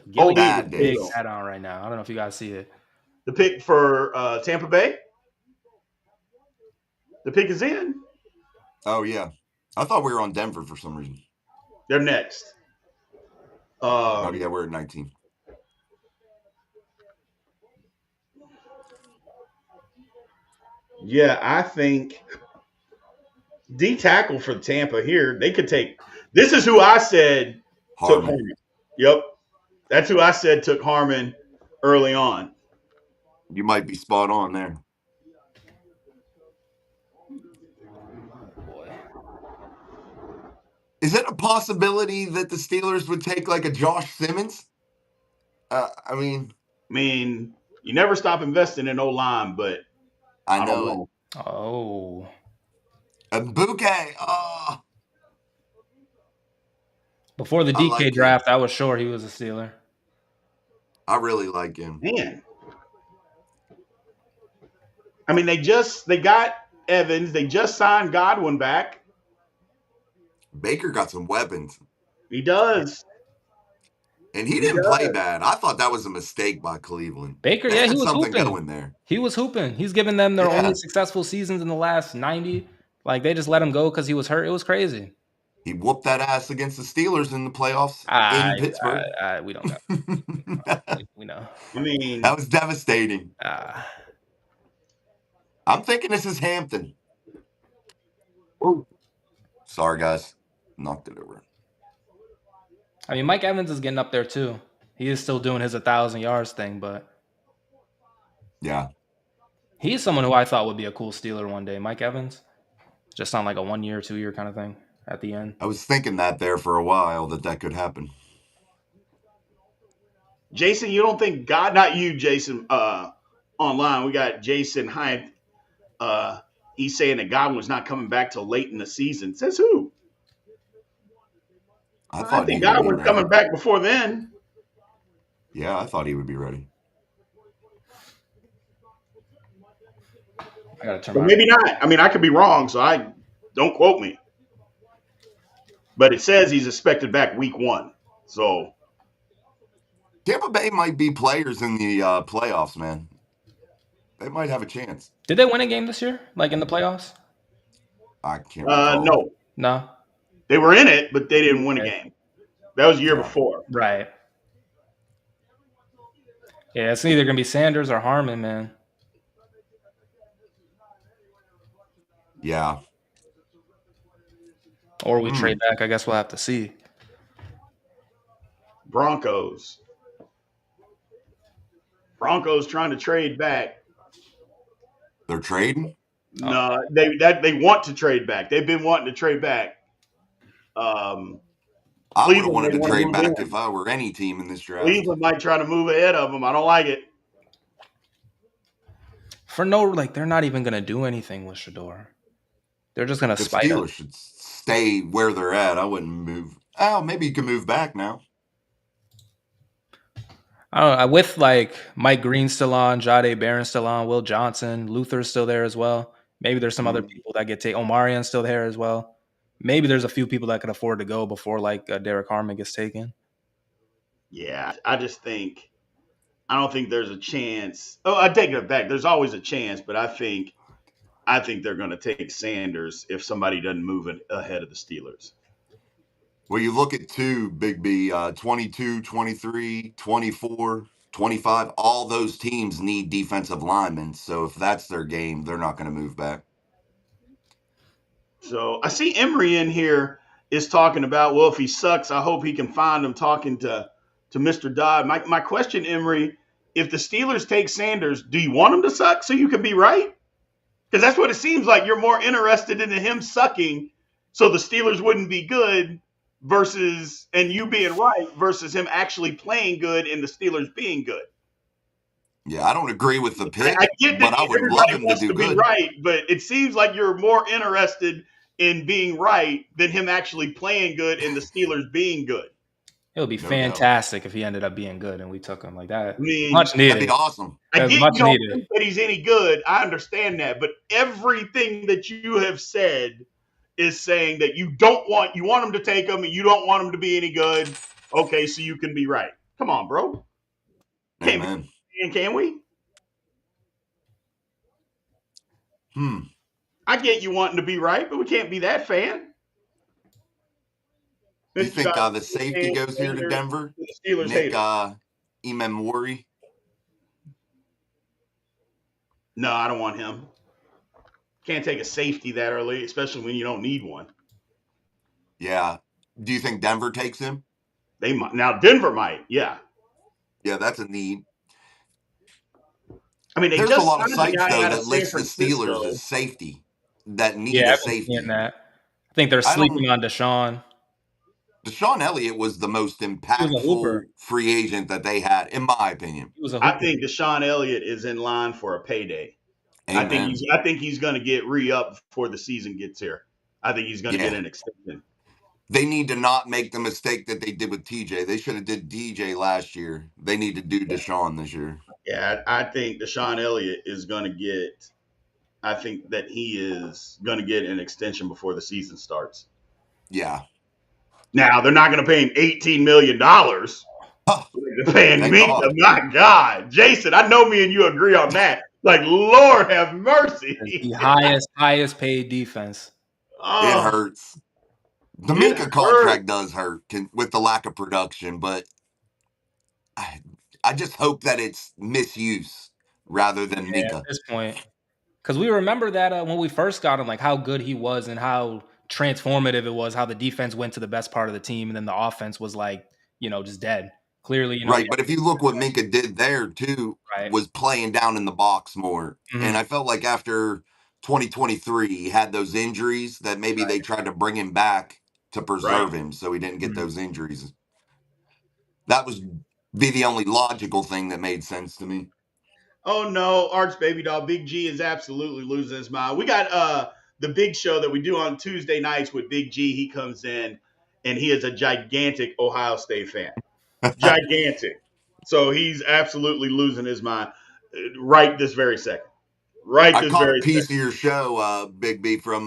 Bad days. Big hat on right now. I don't know if you guys see it. The pick for Tampa Bay? The pick is in. Oh, yeah. I thought we were on Denver for some reason. They're next. Oh, yeah, we're at 19. Yeah, I think D tackle for Tampa here. They could take. This is who I said took Harmon. Yep, that's who I said took Harmon early on. You might be spot on there. Boy. Is it a possibility that the Steelers would take like a Josh Simmons? I mean, you never stop investing in O-line, but I know it. Oh. A bouquet. Oh. Before the DK draft, I was sure he was a Steeler. I really like him. Man. I mean, they got Evans. They just signed Godwin back. Baker got some weapons. He does. And he didn't play bad. I thought that was a mistake by Cleveland. Baker, he was something hooping. Going there. He was hooping. He's given them their only successful seasons in the last 90. Like, they just let him go because he was hurt. It was crazy. He whooped that ass against the Steelers in the playoffs in Pittsburgh. We don't know. we know. I mean, that was devastating. I'm thinking this is Hampton. Oh, sorry, guys. Knocked it over. I mean, Mike Evans is getting up there too. He is still doing his 1,000 yards thing, but Yeah. he's someone who I thought would be a cool Steeler one day. Mike Evans, just on like a 1 year, 2 year kind of thing at the end. I was thinking that there for a while that could happen. Jason, you don't think God, not you, Jason, online, we got Jason Hyde. He's saying that Godwin's not coming back till late in the season. Says who? I I thought he think would be Godwin's ready. coming back before then. Yeah, I thought he would be ready. I gotta turn But my. maybe not. I mean, I could be wrong, so I don't quote me. But it says he's expected back week 1. So Tampa Bay might be players in the playoffs, man. They might have a chance. Did they win a game this year, like in the playoffs? I can't recall. no, No. they were in it, but they didn't win a Okay. game. That was the year Yeah. before. Right. Yeah, it's either gonna be Sanders or Harmon, man. Yeah. Or we trade back. I guess we'll have to see. Broncos trying to trade back. They're trading? No, they want to trade back. They've been wanting to trade back. I would have Cleveland wanted may to want to trade move back in. if I were any team in this draft. Cleveland might try to move ahead of them. I don't like it. For no, like they're not even gonna do anything with Shador. They're just gonna The spite him. Steelers should stay where they're at. I wouldn't move. Oh, maybe you can move back now. I don't know. With like Mike Green still on, Jade Barron still on, Will Johnson, Luther's still there as well. Maybe there's some other people that get taken. Omarion's still there as well. Maybe there's a few people that could afford to go before like Derek Harmon gets taken. Yeah, I don't think there's a chance. Oh, I take it back. There's always a chance, but I think they're going to take Sanders if somebody doesn't move it ahead of the Steelers. Well, you look at two, Big B, 22, 23, 24, 25. All those teams need defensive linemen. So if that's their game, they're not going to move back. So I see Emery in here is talking about, well, if he sucks, I hope he can find him talking to Mr. Dodd. My question, Emery, if the Steelers take Sanders, do you want him to suck so you can be right? Because that's what it seems like. You're more interested in him sucking so the Steelers wouldn't be good versus, and you being right, versus him actually playing good and the Steelers being good. Yeah, I don't agree with the pick, I get but that I would love everybody him to wants do to be good. right, but it seems like you're more interested in being right than him actually playing good and the Steelers being good. It would be No fantastic if he ended up being good and we took him like that. I mean, Much That'd needed. be awesome. I That's get much you don't needed. think that he's any good. I understand that, but everything that you have said is saying that you want him to take him and you don't want him to be any good. Okay, so you can be right. Come on, bro. Can't Amen. be, can we? Hmm. I get you wanting to be right, but we can't be that fan. Do you Mr. think Dodd, the safety goes here to Denver? the Steelers Nick hater. Emamori? No, I don't want him. Can't take a safety that early, especially when you don't need one. Yeah. Do you think Denver takes him? They might. Now Denver might, yeah. Yeah, that's a need. I mean, they There's a just lot of signed a sites, guy though, out of that San lists the Steelers Francisco. as safety, that need Yeah, a I've been seeing safety. that. I think they're I sleeping don't. on Deshaun. Deshaun Elliott was the most He was a impactful hooper. free agent that they had, in my opinion. He was a I hooper. think Deshaun Elliott is in line for a payday. Amen. I think he's going to get re-up before the season gets here. I think he's going to get Yeah. an extension. They need to not make the mistake that they did with TJ. They should have did DJ last year. They need to do Deshaun this year. Yeah, I think Deshaun Elliott is going to get. I think that he is going to get an extension before the season starts. Yeah. Now they're not going to pay him $18 million. Huh. They're paying Thank me. God. My God, Jason, I know me and you agree on that. Like, Lord have mercy. The highest paid defense. It Oh, hurts. The it Minka hurts. contract does hurt with the lack of production, but I just hope that it's misuse rather than Yeah, Minka. at this point. Because we remember that when we first got him, like how good he was and how transformative it was, how the defense went to the best part of the team, and then the offense was like, just dead. Clearly, Right, but if you look what Minka did there too, right. was playing down in the box more. And I felt like after 2023, he had those injuries that maybe they tried to bring him back to Right. preserve him so he didn't get Mhm. those injuries. That was be the only logical thing that made sense to me. Oh no, Arch baby doll, Big G is absolutely losing his mind. We got the big show that we do on Tuesday nights with Big G. He comes in and he is a gigantic Ohio State fan. Gigantic. So he's absolutely losing his mind right this very second. Right I this caught a very piece second. of your show, Big B, from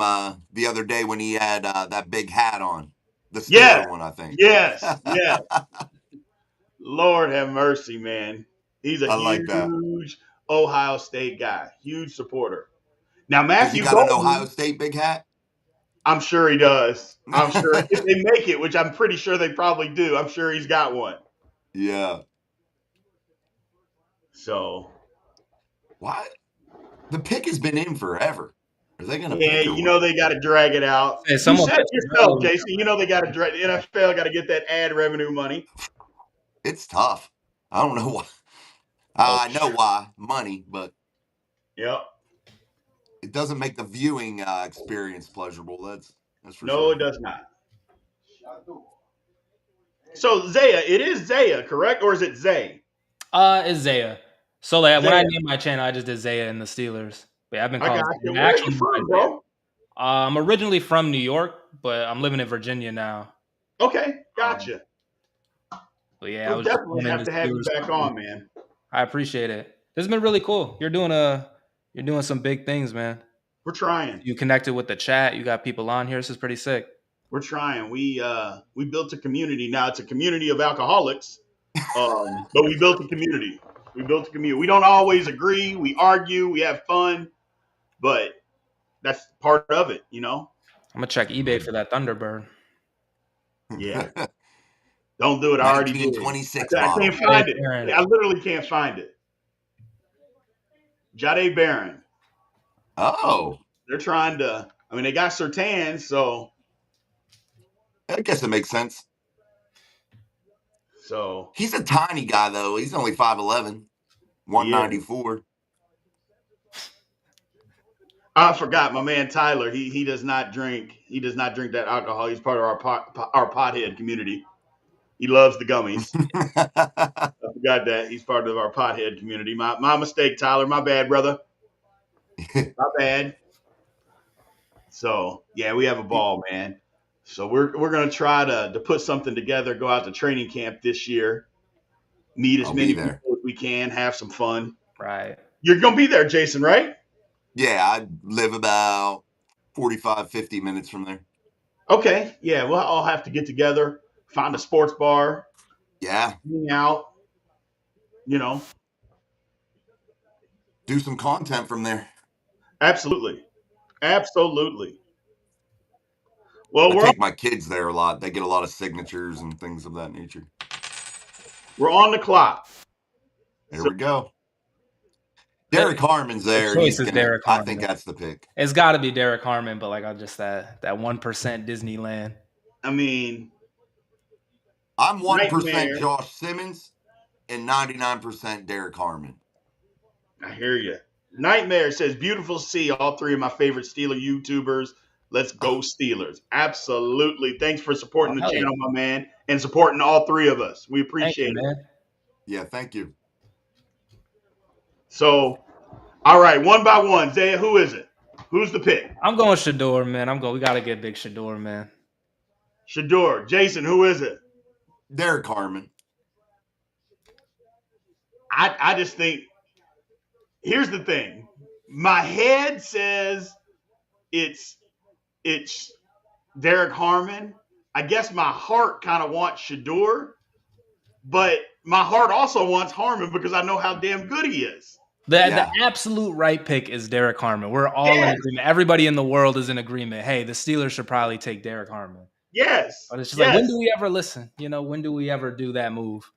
the other day when he had that big hat on, the Yes, Steeler one, I think. yes, yes. Lord have mercy, man. He's a I like that. huge Ohio State guy, huge supporter. Now, Has he Matthew got an Ohio Golden, State big hat? I'm sure he does. I'm sure if they make it, which I'm pretty sure they probably do, I'm sure he's got one. Yeah. So, Why? The pick has been in forever. Are they going to yeah, pick or what? they got to drag it out. Hey, You someone said it mentioned yourself, earlier. Jason. They got to drag. The NFL got to get that ad revenue money. It's tough. I don't know why. Oh, I know why. Money, but yep. it doesn't make the viewing experience pleasurable. That's for No, sure. it does not. So Zaya, it is Zaya, correct, or is it Zay? It's Zaya. So like when I Zaya. named my channel, I just did Zaya and the Steelers. But yeah, I've been I calling got my you. Where are actual you name from, Isaiah. bro? I'm originally from New York, but I'm living in Virginia now. Okay, Um, gotcha. but yeah, I We'll was just definitely born have into to have you Steelers. back on, man. I appreciate it. This has been really cool. You're doing some big things, man. We're trying. You connected with the chat. You got people on here. This is pretty sick. We're trying. We built a community. Now it's a community of alcoholics, but we built a community. We built a community. We don't always agree. We argue. We have fun, but that's part of it, I'm gonna check eBay for that Thunderbird. Yeah. Don't do it. I already did. 1926 I can't model. find it. Aaron. I literally can't find it. Jade Barron. Oh, They're trying to. I mean, they got Sertan, so I guess it makes sense. so He's a tiny guy, though. He's only 5'11, he is. 194. I forgot my man Tyler. He does not drink. He does not drink that alcohol. He's part of our pothead community. He loves the gummies. I forgot that he's part of our pothead community. My mistake, Tyler. My bad, brother. My bad. So yeah, we have a ball, man. So we're gonna try to put something together. Go out to training camp this year. Meet as I'll be many there. people as we can. Have some fun. Right. You're gonna be there, Jason, right? Yeah, I live about 45, 50 minutes from there. Okay. Yeah, we'll all have to get together, find a sports bar, Yeah, hang out. You know, do some content from there. absolutely, absolutely. Well, I take my kids there a lot. They get a lot of signatures and things of that nature. we're on the clock. There So we go. The, Derek Harmon's the there, and choice is Derek I think Harmon. that's the pick. It's got to be Derek Harmon, but like I just that 1% Disneyland. I mean, I'm 1% nightmare. Josh Simmons and 99% Derek Harmon. I hear you. Nightmare says, beautiful to see all three of my favorite Steeler YouTubers. Let's go Steelers. Absolutely. Thanks for Oh, supporting the hell yeah. channel, my man, and supporting all three of us. We Thank you, appreciate it. man. Yeah, thank you. So, all right, one by one. Zaya, who is it? Who's the pick? I'm going Shador, man. We got to get big Shador, man. Shador. Jason, who is it? Derek Harmon. I just think, here's the thing. My head says it's Derek Harmon. I guess my heart kind of wants Shador, but my heart also wants Harmon because I know how damn good he is. The absolute right pick is Derek Harmon. We're all in agreement. Everybody in the world is in agreement. Hey, the Steelers should probably take Derek Harmon. Yes. But it's just like, when do we ever listen? When do we ever do that move?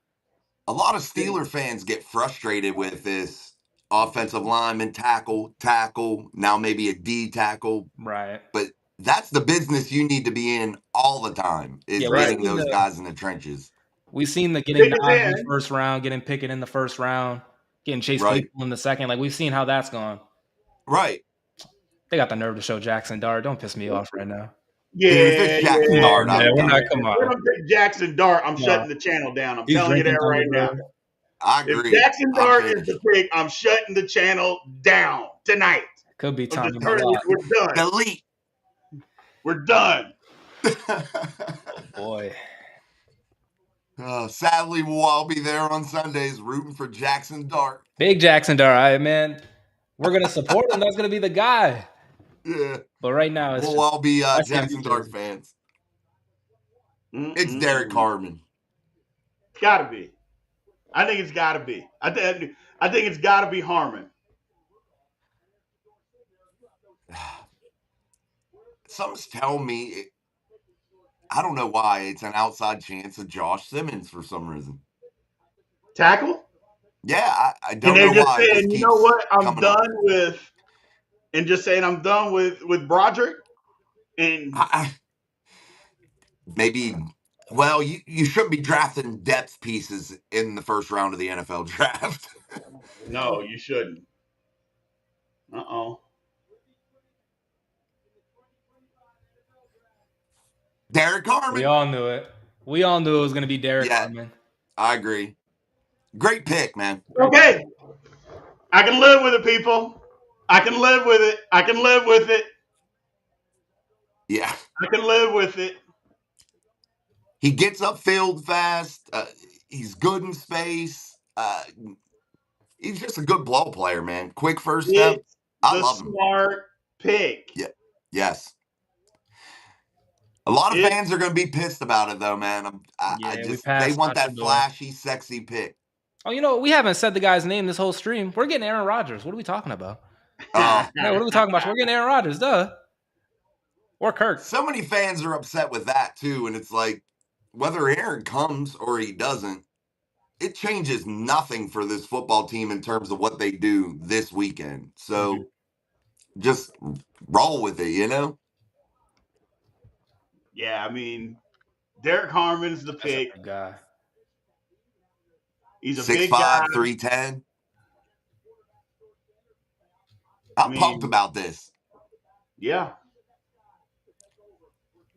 A lot of Steeler fans get frustrated with this. offensive lineman, tackle, now maybe a D tackle. Right. But that's the business you need to be in all the time, Yeah, is we've getting seen those the guys in the trenches. getting Pickett's Najee in the in. first round, getting Pickett in the first round, getting Chase Right. Claypool in the second. Like we've seen how that's gone. Right. They got the nerve to show Jackson Dart. Don't piss me off right now. Yeah, Dude, if it's Jackson Come Dart, on, man. I'm We're not. done. Come If we on. don't pick Jackson Dart, I'm Come on. shutting the channel down. I'm He's telling you drinking that down right the now. road. I If agree. Jackson I'm Dart is finished. the pick, I'm shutting the channel down tonight. Could be I'm just Tommy turning. Malott. We're done. Delete. We're done. Oh boy. Sadly, we'll all be there on Sundays rooting for Jackson Dart. Big Jackson Dart. All right, man. We're gonna support him. That's gonna be the guy. Yeah. But right now, it's We'll all be that's Jackson the Dart fans. It's Mm-mm. Derek Carmen. It's got to be. I think it's got to be. I think it's got to be Harmon. Something's telling me, I don't know why, it's an outside chance of Josh Simmons for some reason. Tackle? Yeah, I And don't they're know just why. It saying, just you know keeps what? I'm coming up. done with, and just saying I'm done with Broderick. And Maybe, well, you shouldn't be drafting depth pieces in the first round of the NFL draft. no, you shouldn't. Uh-oh. Derek Carmen. We all knew it. We all knew it was gonna be Derek Yeah. Carmen. I agree. Great pick, man. Okay. I can live with it, people. I can live with it. I can live with it. Yeah. I can live with it. He gets upfield fast. He's good in space. He's just a good ball player, man. Quick first step. It's I the love him. smart pick. Yeah. Yes. A lot of It- fans are going to be pissed about it, though, man. We They passed want that Nachador. flashy, sexy pick. Oh, you know, we haven't said the guy's name this whole stream. We're getting Aaron Rodgers. What are we talking about? Oh, Yeah, what are we talking about? We're getting Aaron Rodgers, duh. Or Kirk. so many fans are upset with that, too. And it's like, whether Aaron comes or he doesn't, it changes nothing for this football team in terms of what they do this weekend. So just roll with it, you know? Yeah, I mean, Derek Harmon's the That's a pick. big guy. He's a 6'5", big guy. 310. I'm pumped about this. Yeah.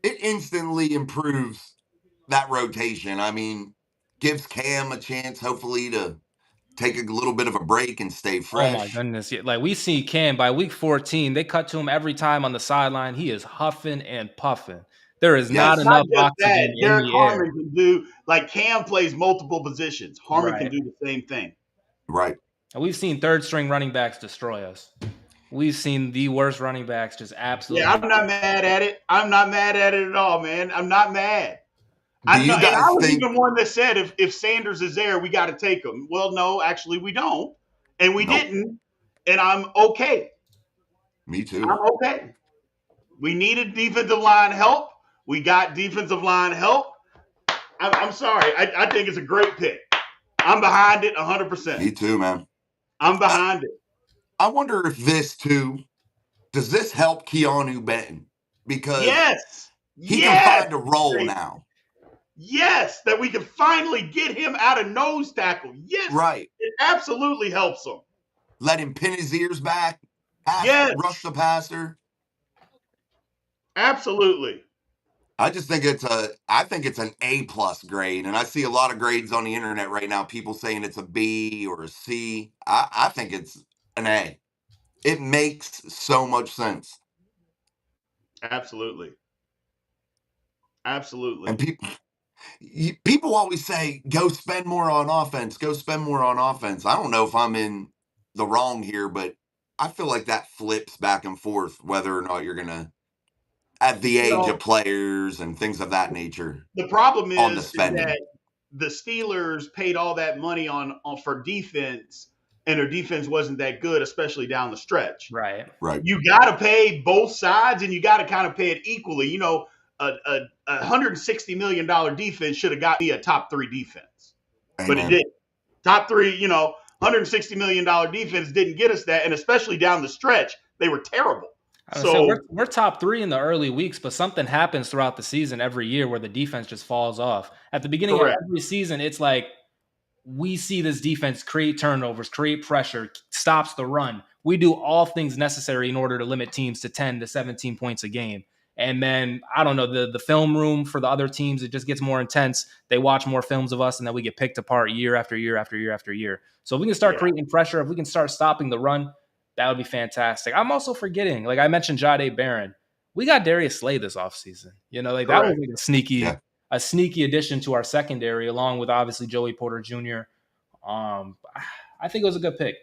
It instantly improves that rotation. I mean, gives Cam a chance, hopefully, to take a little bit of a break and stay fresh. Oh my goodness. Yeah, like we see Cam by week 14, they cut to him every time on the sideline. He is huffing and puffing. There is not Yes. enough Not just oxygen that. in Derek the air. Harmon can do, like Cam plays multiple positions. Harmon can Right. do the same thing. Right. And we've seen third string running backs destroy us. We've seen the worst running backs just absolutely. Yeah, I'm not mad at it. I'm not mad at it at all, man. I'm not mad. Do you and guys I was think even one that said if Sanders is there, we got to take him. Well, no, actually we don't. And we Nope. didn't. And I'm okay. Me too. I'm okay. We needed defensive line help. We got defensive line help. I'm sorry. I think it's a great pick. I'm behind it 100%. Me too, man. I'm behind it. I wonder if this too, does this help Keanu Benton? Because Yes. he Yes. can find a role now. Yes, that we can finally get him out of nose tackle. Yes. Right. It absolutely helps him. Let him pin his ears back, Yes. rush the passer. Absolutely. I think it's an A+ grade, and I see a lot of grades on the internet right now. People saying it's a B or a C. I think it's an A. It makes so much sense. Absolutely. Absolutely. And people always say, "Go spend more on offense. Go spend more on offense." I don't know if I'm in the wrong here, but I feel like that flips back and forth whether or not you're gonna, at the age of players and things of that nature. The problem on the is spending. that the Steelers paid all that money on for defense, and their defense wasn't that good, especially down the stretch. Right. Right. You got to pay both sides, and you got to kind of pay it equally. You know, a $160 million defense should have got me a top 3 defense, Amen. but it didn't. Top 3, you know, $160 million defense didn't get us that, and especially down the stretch, they were terrible. So we're top 3 in the early weeks, but something happens throughout the season every year where the defense just falls off. At the beginning correct. of every season, it's like we see this defense create turnovers, create pressure, stops the run. We do all things necessary in order to limit teams to 10 to 17 points a game. And then, I don't know, the film room for the other teams, it just gets more intense. They watch more films of us, and then we get picked apart year after year after year after year. So if we can start creating pressure, if we can start stopping the run, that would be fantastic. I'm also forgetting, like I mentioned, Jahdae Barron. We got Darius Slay this offseason. You know, like that was like a sneaky addition to our secondary, along with obviously Joey Porter Jr. I think it was a good pick.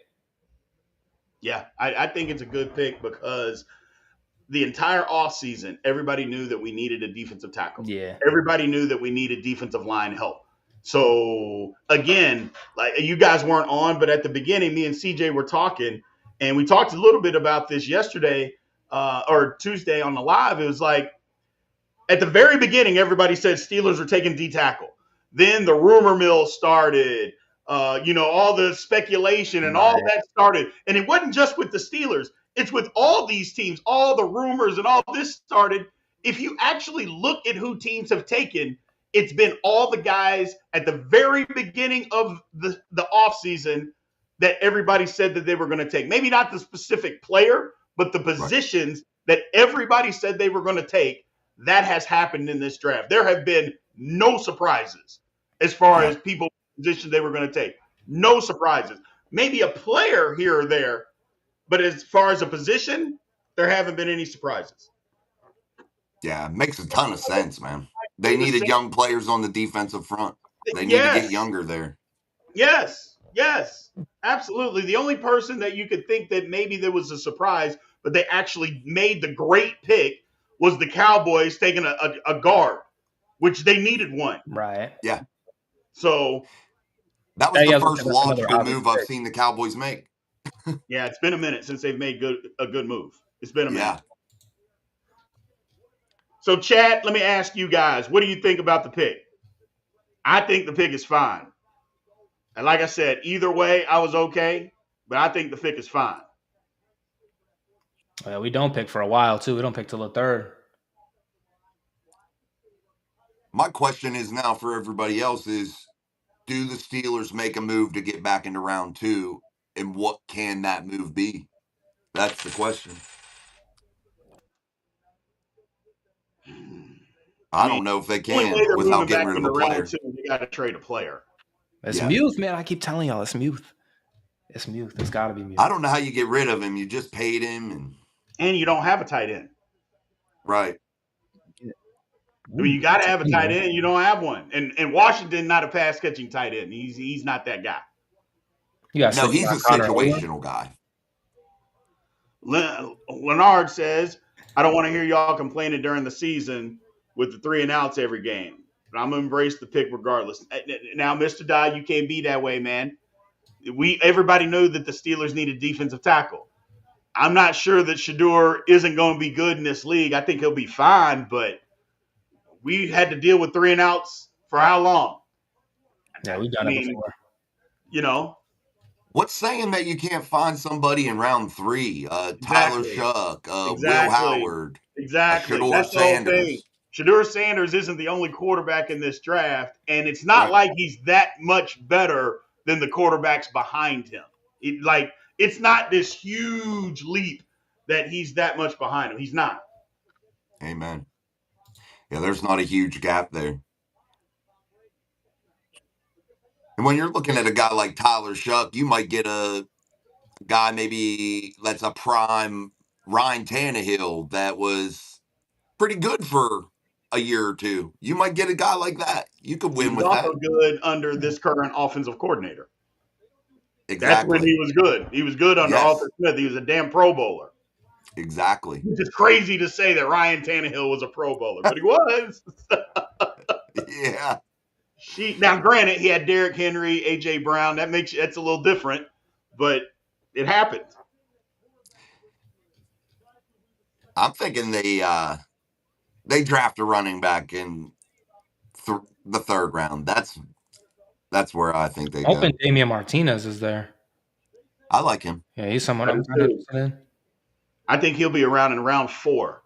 Yeah, I think it's a good pick because the entire offseason, everybody knew that we needed a defensive tackle. Yeah. Everybody knew that we needed defensive line help. So, again, like you guys weren't on, but at the beginning, me and CJ were talking, and we talked a little bit about this yesterday or Tuesday on the live. It was like at the very beginning, everybody said Steelers are taking D tackle. Then the rumor mill started. All the speculation and all that started. And it wasn't just with the Steelers. It's with all these teams, all the rumors and all this started. If you actually look at who teams have taken, it's been all the guys at the very beginning of the offseason that everybody said that they were going to take. Maybe not the specific player, but the positions that everybody said they were going to take. That has happened in this draft. There have been no surprises as far as people position they were going to take. No surprises. Maybe a player here or there, but as far as a position, there haven't been any surprises. Yeah, it makes a ton of sense, man. They needed young players on the defensive front. They need to get younger there. Yes, absolutely. The only person that you could think that maybe there was a surprise, but they actually made the great pick was the Cowboys taking a guard, which they needed one. Right. Yeah. So that was the first logical move I've seen the Cowboys make. Yeah, it's been a minute since they've made a good move. It's been a minute. Yeah. So, Chad, let me ask you guys, what do you think about the pick? I think the pick is fine. And like I said, either way, I was okay, but I think the pick is fine. Well, we don't pick for a while, too. We don't pick till the 3rd. My question is now for everybody else is, do the Steelers make a move to get back into round 2? And what can that move be? That's the question. I don't know if they can without getting rid of a player. They got to trade a player. It's Muth, man. I keep telling y'all, it's Muth. It's Muth. It's got to be Muth. I don't know how you get rid of him. You just paid him. And you don't have a tight end. Right. I mean, you got to have a tight end. You don't have one. And Washington, not a pass-catching tight end. He's not that guy. No, he's a situational guy. Leonard says, I don't want to hear y'all complaining during the season with the 3 and outs every game. But I'm going to embrace the pick regardless. Now, Mr. Dye, you can't be that way, man. Everybody knew that the Steelers needed defensive tackle. I'm not sure that Shedeur isn't going to be good in this league. I think he'll be fine, but we had to deal with 3 and outs for how long? Yeah, we've done it before. You know. What's saying that you can't find somebody in round 3? Tyler Shuck, Will Howard, Exactly. Shedeur That's Sanders. The whole thing. Shedeur Sanders isn't the only quarterback in this draft, and it's not like he's that much better than the quarterbacks behind him. It's not this huge leap that he's that much behind him. He's not. Amen. Yeah, there's not a huge gap there. And when you're looking at a guy like Tyler Shuck, you might get a guy maybe that's a prime Ryan Tannehill that was pretty good for a year or two. You might get a guy like that. You could win with that. He was also good under this current offensive coordinator. Exactly. That's when he was good. He was good under Arthur Smith. He was a damn Pro Bowler. Exactly. It's just crazy to say that Ryan Tannehill was a Pro Bowler, but he was. Yeah. Now, granted, he had Derrick Henry, A.J. Brown. That's a little different, but it happened. I'm thinking they draft a running back in the 3rd round. That's where I think they go. Damian Martinez is there. I like him. Yeah, he's someone I do I'm kind of too. interested in. I think he'll be around in round 4.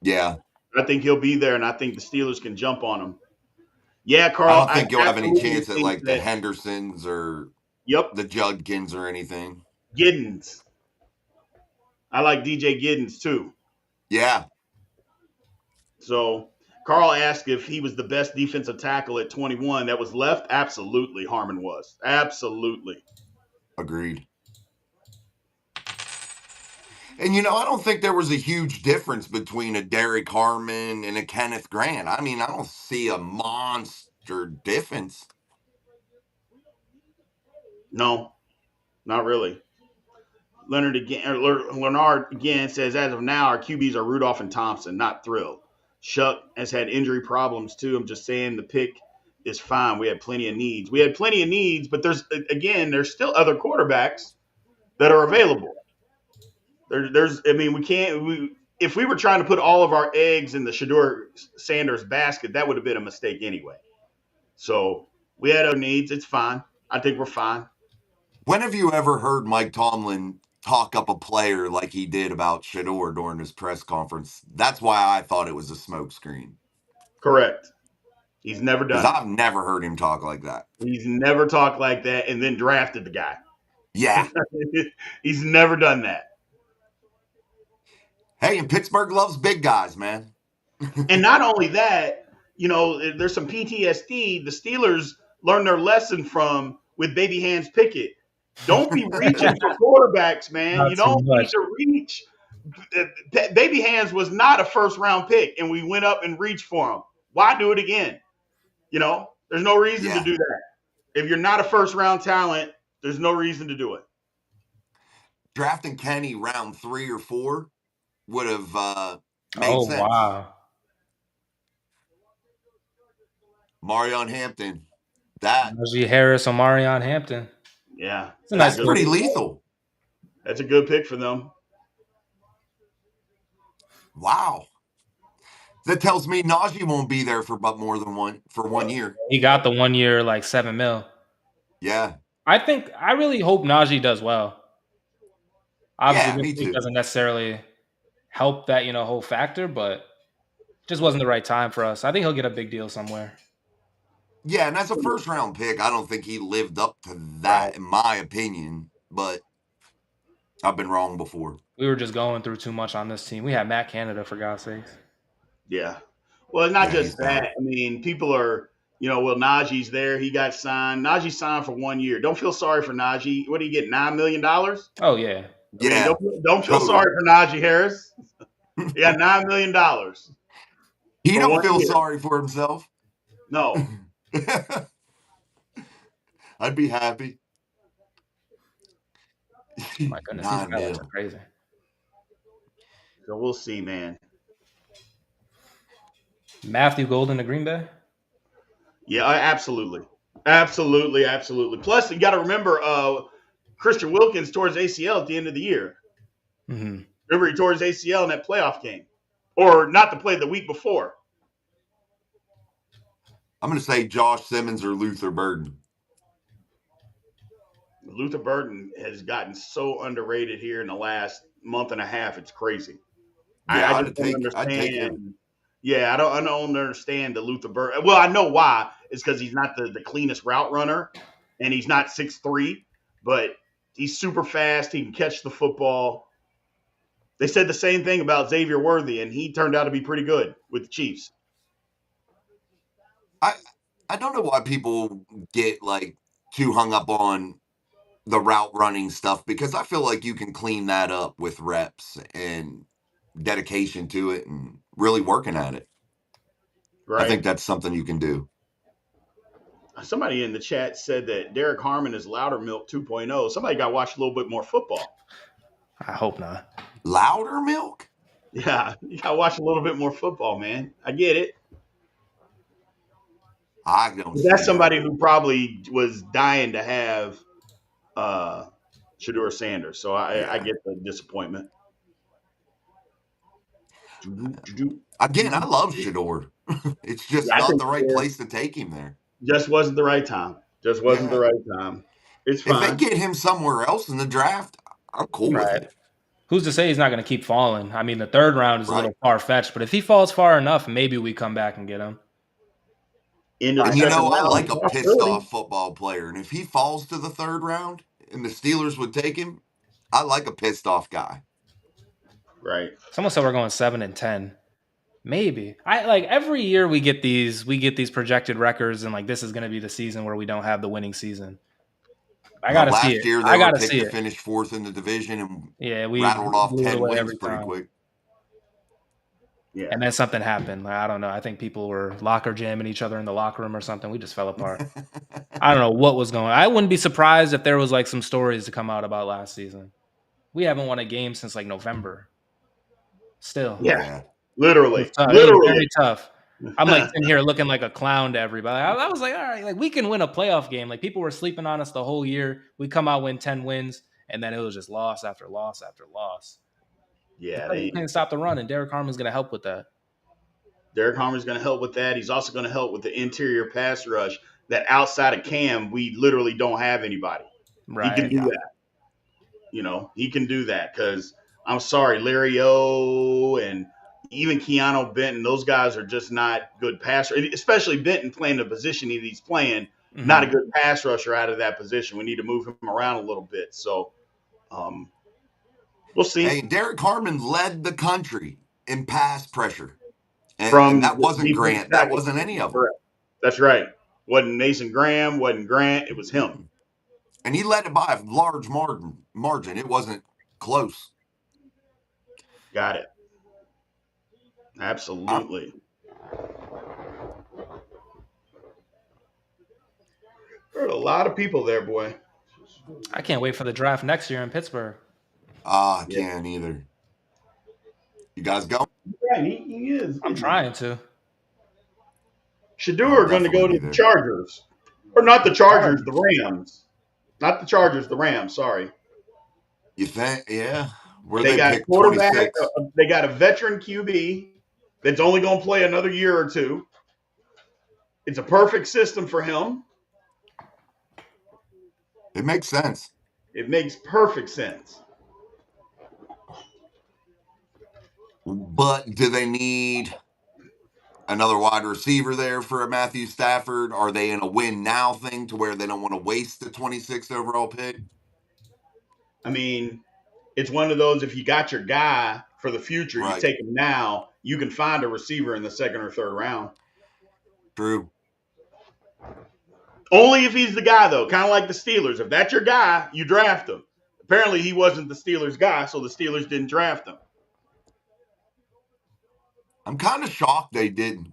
Yeah. I think he'll be there, and I think the Steelers can jump on him. Yeah, I Carl, don't I think you'll have any absolutely chance at think like the that. Hendersons or Yep, the Judkins or anything. Giddens. I like DJ Giddens too. Yeah. So Carl asked if he was the best defensive tackle at 21 that was left. Absolutely, Harmon was. Absolutely. Agreed. And I don't think there was a huge difference between a Derek Harmon and a Kenneth Grant. I mean, I don't see a monster difference. No, not really. Leonard again says, as of now, our QBs are Rudolph and Thompson, not Thrill. Shuck has had injury problems too. I'm just saying the pick is fine. We had plenty of needs. But there's still other quarterbacks that are available. If we were trying to put all of our eggs in the Shador Sanders basket, that would have been a mistake anyway. So we had other needs. It's fine. I think we're fine. When have you ever heard Mike Tomlin talk up a player like he did about Shador during his press conference? That's why I thought it was a smokescreen. Correct. He's never Because done it. I've never heard him talk like that. He's never talked like that and then drafted the guy. Yeah. He's never done that. Hey, and Pittsburgh loves big guys, man. And not only that, there's some PTSD the Steelers learned their lesson from with Baby Hands Pickett. Don't be reaching for quarterbacks, man. Not You too don't need much. to reach. Baby Hands was not a first round pick, and we went up and reached for him. Why do it again? There's no reason to Yeah. do that. If you're not a first round talent, there's no reason to do it. Drafting Kenny round 3 or 4 would have made Oh sense. wow. Marion Hampton. That Najee Harris, Omarion Hampton. Yeah, It's a nice that's pretty pick. lethal. That's a good pick for them. Wow. That tells me Najee won't be there for but more than 1 year. He got the 1 year like $7 million. Yeah. I really hope Najee does well. Obviously, Yeah, this me week too. doesn't necessarily help that whole factor, but just wasn't the right time for us. I think he'll get a big deal somewhere. Yeah, and as a first round pick, I don't think he lived up to that, Right. in my opinion. But I've been wrong before. We were just going through too much on this team. We had Matt Canada, for God's sakes. Yeah. Well, not Yeah, he's just that. bad. I mean, people are, Najee's there. He got signed. Najee signed for 1 year. Don't feel sorry for Najee. What did he get? $9 million? Oh yeah. I mean, Yeah, don't feel total. sorry for Najee Harris. He got $9 million. He for don't 1 feel year. sorry for himself. No. I'd be happy. My goodness, these 9 highlights mil. are crazy. So we'll see, man. Matthew Golden to Green Bay. Yeah, absolutely. Absolutely, absolutely. Plus, you got to remember Christian Wilkins tore his ACL at the end of the year. Mm-hmm. Remember, he tore his ACL in that playoff game. Or not the play the week before. I'm going to say Josh Simmons or Luther Burden. Luther Burden has gotten so underrated here in the last month and a half. It's crazy. Yeah, I just don't I'd take him. understand. Yeah, I don't understand the Luther Burden. Well, I know why. It's because he's not the cleanest route runner, and he's not 6'3", but he's super fast. He can catch the football. They said the same thing about Xavier Worthy, and he turned out to be pretty good with the Chiefs. I don't know why people get like too hung up on the route running stuff, because I feel like you can clean that up with reps and dedication to it and really working at it. Right? I think that's something you can do. Somebody in the chat said that Derek Harmon is Loudermilk 2.0. Somebody got to watch a little bit more football. I hope not. Louder milk? Yeah, you got to watch a little bit more football, man. I get it. I don't see That's that. somebody who probably was dying to have Shador Sanders. So I get the disappointment. Again, I love Shador. It's just I not think the right Shador place to take him there. just wasn't the right time. Just wasn't the Yeah. right time. It's If they fine. get him somewhere else in the draft, I'm cool with Right. it. Who's to say he's not going to keep falling? I mean, the third round is a Right. little far fetched, but if he falls far enough, maybe we come back and get him. Into the And you second know, I round, like a pissed possibility. off football player. And if he falls to the third round and the Steelers would take him, I like a pissed off guy. Right. Someone said we're going 7 and 10. Maybe. I like every year we get these projected records, and like this is going to be the season where we don't have the winning season. I got to see Last it. year, they I were got to picked see to it. finish fourth in the division and Yeah, we rattled off blew it 10 away wins every pretty time. quick. Yeah. And then something happened. Like, I don't know. I think people were locker jamming each other in the locker room or something. We just fell apart. I don't know what was going on. I wouldn't be surprised if there was like some stories to come out about last season. We haven't won a game since like November. Still. Yeah. Literally. It was very tough. I'm like sitting here looking like a clown to everybody. I was like, all right, like we can win a playoff game. Like people were sleeping on us the whole year. We come out, win 10 wins, and then it was just loss after loss after loss. Yeah, We can't stop the run, and Derek Harmon's going to help with that. Derek Harmon's going to help with that. He's also going to help with the interior pass rush. That outside of Cam, we literally don't have anybody. Right. He can do that. You know, he can do that because I'm sorry, Larry O and even Keanu Benton, those guys are just not good pass rushers, especially Benton playing the position he's playing. Mm-hmm. Not a good pass rusher out of that position. We need to move him around a little bit. So we'll see. Hey, Derek Harmon led the country in pass pressure. And that wasn't Grant. That wasn't any of them. That's right. Wasn't Mason Graham, wasn't Grant. It was him. And he led it by a large margin. It wasn't close. Got it. Absolutely. There are a lot of people there, boy. I can't wait for the draft next year in Pittsburgh. I can't either. You guys go? Right, he is. I'm trying to. Shador going to go to the Chargers. Or not the Chargers, the Rams. Not the Chargers, the Rams, sorry. You think? Yeah. Where they got pick quarterback. 26? They got a veteran QB that's only going to play another year or two. It's a perfect system for him. It makes sense. It makes perfect sense. But do they need another wide receiver there for a Matthew Stafford? Are they in a win now thing to where they don't want to waste the 26th overall pick? I mean, it's one of those, if you got your guy for the future, you take him now, you can find a receiver in the second or third round. True. Only if he's the guy, though, kind of like the Steelers. If that's your guy, you draft him. Apparently, he wasn't the Steelers' guy, so the Steelers didn't draft him. I'm kind of shocked they didn't.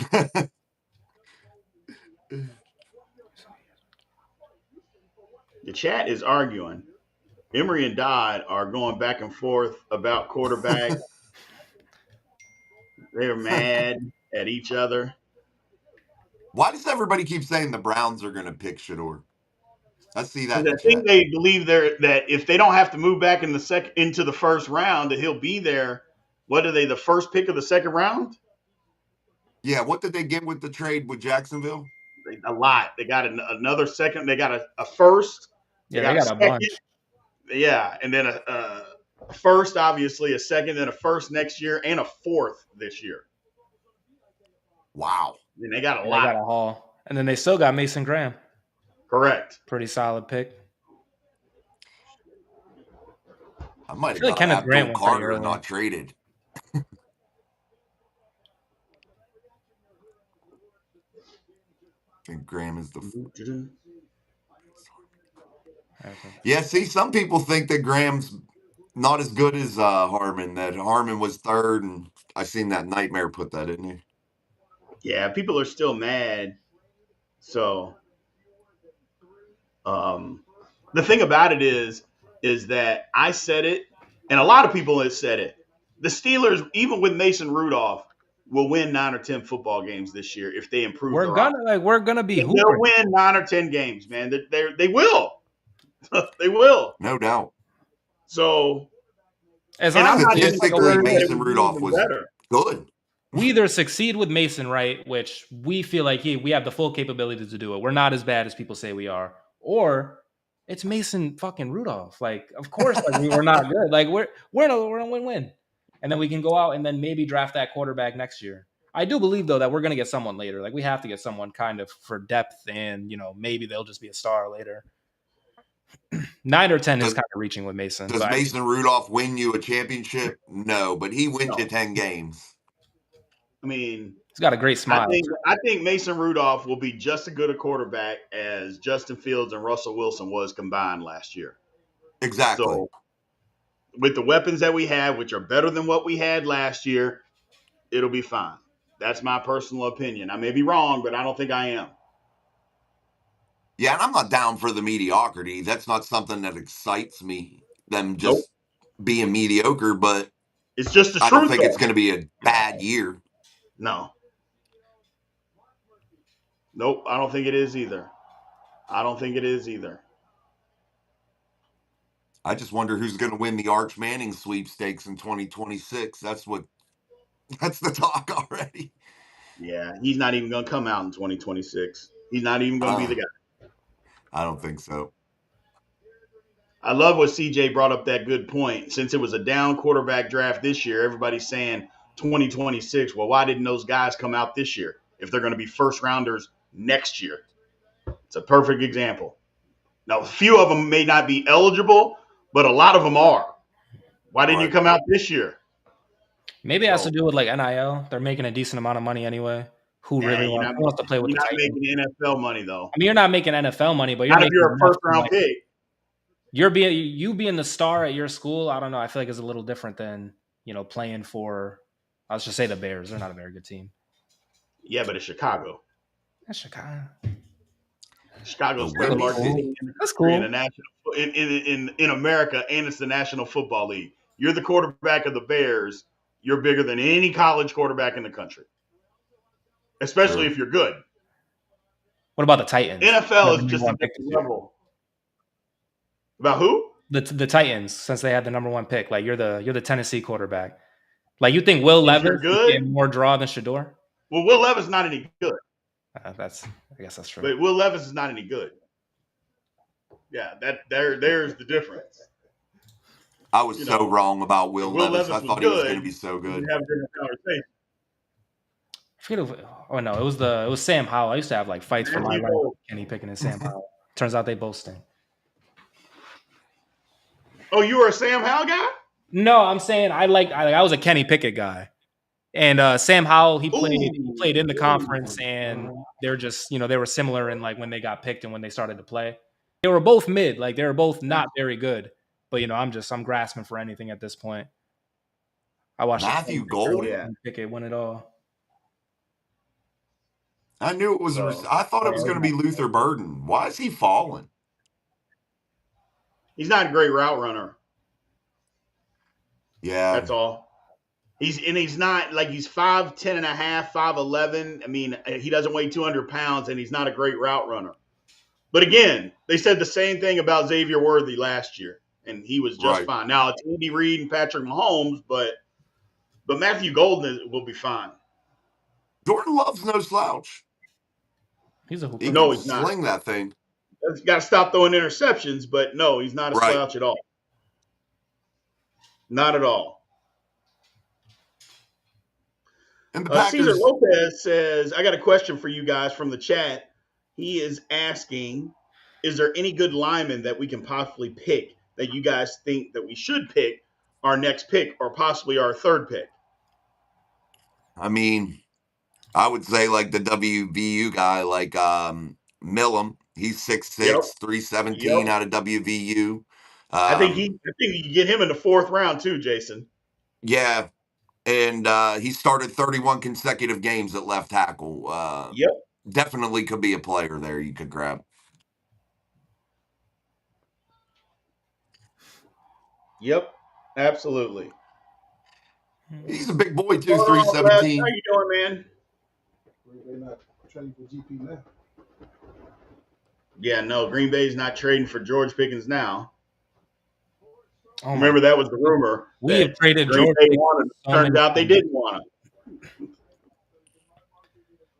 The chat is arguing. Emery and Dodd are going back and forth about quarterback. They're mad at each other. Why does everybody keep saying the Browns are going to pick Shador? I see that. I think they believe that if they don't have to move back into the first round, that he'll be there. What are they? The first pick of the second round? Yeah. What did they get with the trade with Jacksonville? A lot. They got another second. They got a first. They got a bunch. Yeah, and then a first, obviously, a second, then a first next year, and a fourth this year. Wow. And they got a lot. They got a haul. And then they still got Mason Graham. Correct. Pretty solid pick. I might have got Abdul Carter not traded. I think Graham is the... Yeah, see, some people think that Graham's not as good as Harmon, that Harmon was third, and I seen that Nightmare put that in there. Yeah, people are still mad. So the thing about it is that I said it, and a lot of people have said it. The Steelers, even with Mason Rudolph, will win 9 or 10 football games this year if they improve. We're gonna be. They'll win 9 or 10 games, man. They will. They will. No doubt. So, statistically, Mason Rudolph was good. We either succeed with Mason, right, which we feel like we have the full capability to do it. We're not as bad as people say we are. Or It's Mason fucking Rudolph. Like, of course, like we're not good. Like we're a win-win, and then we can go out and then maybe draft that quarterback next year. I do believe though that we're gonna get someone later. Like we have to get someone kind of for depth, and maybe they'll just be a star later. 9 or 10 is Does, kind of reaching with Mason, does but I mean, Mason Rudolph win you a championship? No, but he wins you No. 10 games. I mean, he's got a great smile. I think Mason Rudolph will be just as good a quarterback as Justin Fields and Russell Wilson was combined last year. Exactly. So with the weapons that we have, which are better than what we had last year, it'll be fine. That's my personal opinion. I may be wrong, but I don't think I am. Yeah, and I'm not down for the mediocrity. That's not something that excites me, them Nope. just being mediocre, but It's just the I don't truth, think it's though. going to be a bad year. No. Nope. I don't think it is either. I don't think it is either. I just wonder who's going to win the Arch Manning sweepstakes in 2026. That's the talk already. Yeah, he's not even going to come out in 2026. He's not even going to be the guy. I don't think so. I love what CJ brought up that good point. Since it was a down quarterback draft this year, everybody's saying 2026. Well, why didn't those guys come out this year if they're going to be first rounders next year? It's a perfect example. Now, a few of them may not be eligible, but a lot of them are. Why didn't you come out this year? Maybe it has to do with like NIL. They're making a decent amount of money anyway. Who really wants to play with the Titans? You're not making NFL money, though. I mean, you're not making NFL money, but you're not if making you're a first round pick. You being the star at your school. I don't know. I feel like it's a little different than playing for. Let's just say the Bears. They're not a very good team. Yeah, but it's Chicago. That's Chicago. Chicago's the largest team in the national in America, and it's the National Football League. You're the quarterback of the Bears. You're bigger than any college quarterback in the country, especially if you're good. What about the Titans? NFL is just a different level. About who? The Titans, since they had the number 1 pick. Like you're the Tennessee quarterback. Like you think Will Levis is getting more draw than Shedeur? Well, Will Levis is not any good. I guess that's true. But Will Levis is not any good. Yeah, there's the difference. I was so wrong about Will Levis. I thought he was going to be so good. We have a different conversation. It was Sam Howell. I used to have like fights for my life. Kenny Pickett and Sam Howell. Turns out they both stink. Oh, you were a Sam Howell guy? No, I'm saying I was a Kenny Pickett guy. And Sam Howell, he played in the conference, and they're just, they were similar in like when they got picked and when they started to play. They were both mid, like they were both not very good. But I'm grasping for anything at this point. I watched Matthew Golden. Pickett win it all. I knew it was. I thought it was going to be Luther Burden. Why is he falling? He's not a great route runner. Yeah, that's all. He's not like he's 5'10 and a half, 5'11. I mean, he doesn't weigh 200 pounds, and he's not a great route runner. But again, they said the same thing about Xavier Worthy last year, and he was just fine. Now it's Andy Reid and Patrick Mahomes, but Matthew Golden will be fine. Jordan Love's no slouch. He's a hooper. He can sling that thing. He's got to stop throwing interceptions, but no, he's not a slouch at all. Not at all. And the Packers, Cesar Lopez says, I got a question for you guys from the chat. He is asking, is there any good lineman that we can possibly pick that you guys think that we should pick our next pick or possibly our third pick? I mean, I would say like the WVU guy, like Millam. He's 6'6", 317 out of WVU. I think you can get him in the 4th round too, Jason. Yeah. And he started 31 consecutive games at left tackle. Definitely could be a player there you could grab. Yep, absolutely. He's a big boy too, 317. How you doing, man? They're not trading for GP now. Yeah, no, Green Bay's not trading for George Pickens now. Remember, that was the rumor. We have traded Green George Bay wanted. Turns out they didn't want him.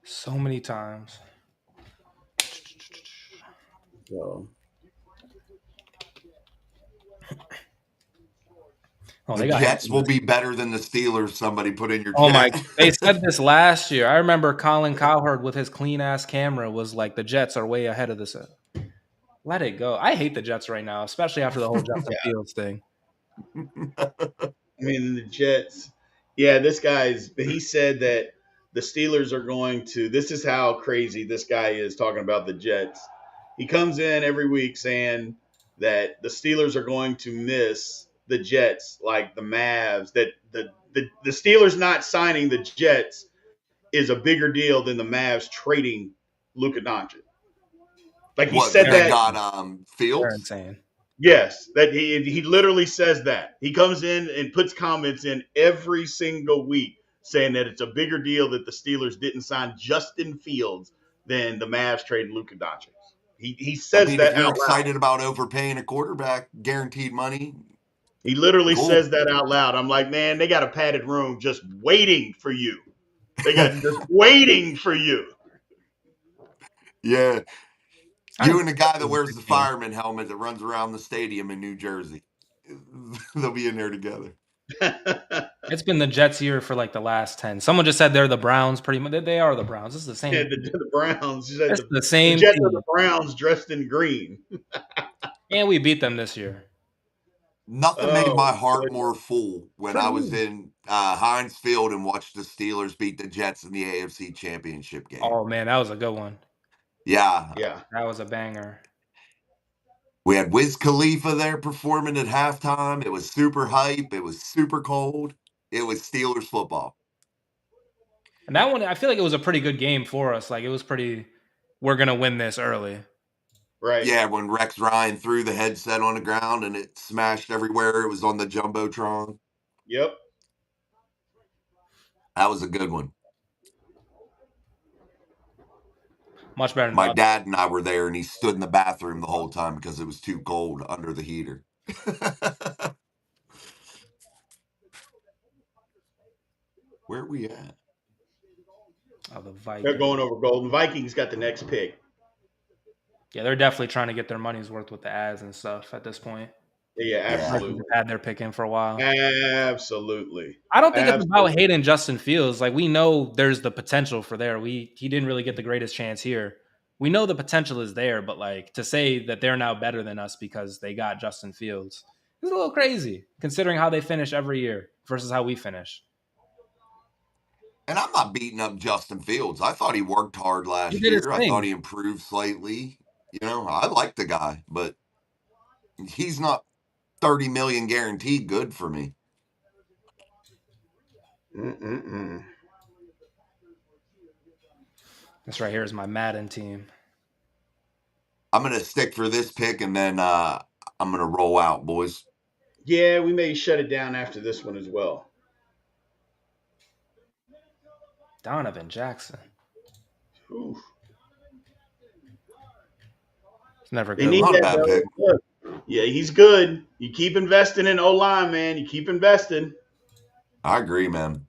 So many times. So, Oh, The they got Jets will him. be better than the Steelers. Somebody put in your Oh my! chat. They said this last year. I remember Colin Cowherd with his clean ass camera was like, "The Jets are way ahead of this." Let it go. I hate the Jets right now, especially after the whole Justin Fields thing. I mean, the Jets. Yeah, he said that the Steelers are going to. This is how crazy this guy is talking about the Jets. He comes in every week saying that the Steelers are going to miss the Jets like the Mavs, that the Steelers not signing the Jets is a bigger deal than the Mavs trading Luka Doncic. Like he What? said That they that. got They're Fields? insane. Yes, that he literally says that. He comes in and puts comments in every single week saying that it's a bigger deal that the Steelers didn't sign Justin Fields than the Mavs trading Luka Doncic. He I says mean, if that you're out loud. excited about overpaying a quarterback, guaranteed money, He literally cool. says that out loud. I'm like, man, they got a padded room just waiting for you. They got just waiting for you. Yeah, I you think and the guy that it's a wears good the game. fireman helmet that runs around the stadium in New Jersey. They'll be in there together. It's been the Jets year for like the last 10. Someone just said they're the Browns. Pretty much, they are the Browns. This is the Yeah, same. the Browns. He said It's the the same Jets are team, the Browns dressed in green. and we beat them this year. Nothing made my Oh, heart goodness. more full when I was in Heinz Field and watched the Steelers beat the Jets in the AFC Championship game. Oh man, that was a good one. Yeah, Yeah. That was a banger. we had Wiz Khalifa there performing at halftime. It was super hype. It was super cold. It was Steelers football. And that one, I feel like it was a pretty good game for us. Like it was pretty. We're gonna win this early. Right. Yeah, when Rex Ryan threw the headset on the ground and it smashed everywhere. It was on the Jumbotron. Yep. That was a good one. Much better than the My other. dad and I were there, and he stood in the bathroom the whole time because it was too cold under the heater. Where are we at? Oh, the They're Vikings. going over Golden. Vikings got the next pick. Yeah, they're definitely trying to get their money's worth with the ads and stuff at this point. Yeah, Yeah. Vikings absolutely. have had their pick in for a while. Absolutely. I don't think it's about Absolutely. hating Justin Fields. Like we know there's the potential for there. He didn't really get the greatest chance here. We know the potential is there, but like to say that they're now better than us because they got Justin Fields is a little crazy considering how they finish every year versus how we finish. And I'm not beating up Justin Fields. I thought he worked hard He last did his year. I thought thing. he improved slightly. I like the guy, but he's not 30 million guaranteed good for me. Mm-mm-mm. This right here is my Madden team. I'm going to stick for this pick, and then I'm going to roll out, boys. Yeah, we may shut it down after this one as well. Donovan Jackson. Oof. It's never They good. need Not a that bad though. pick. Yeah, he's good. You keep investing in O-line, man. You keep investing. I agree, man.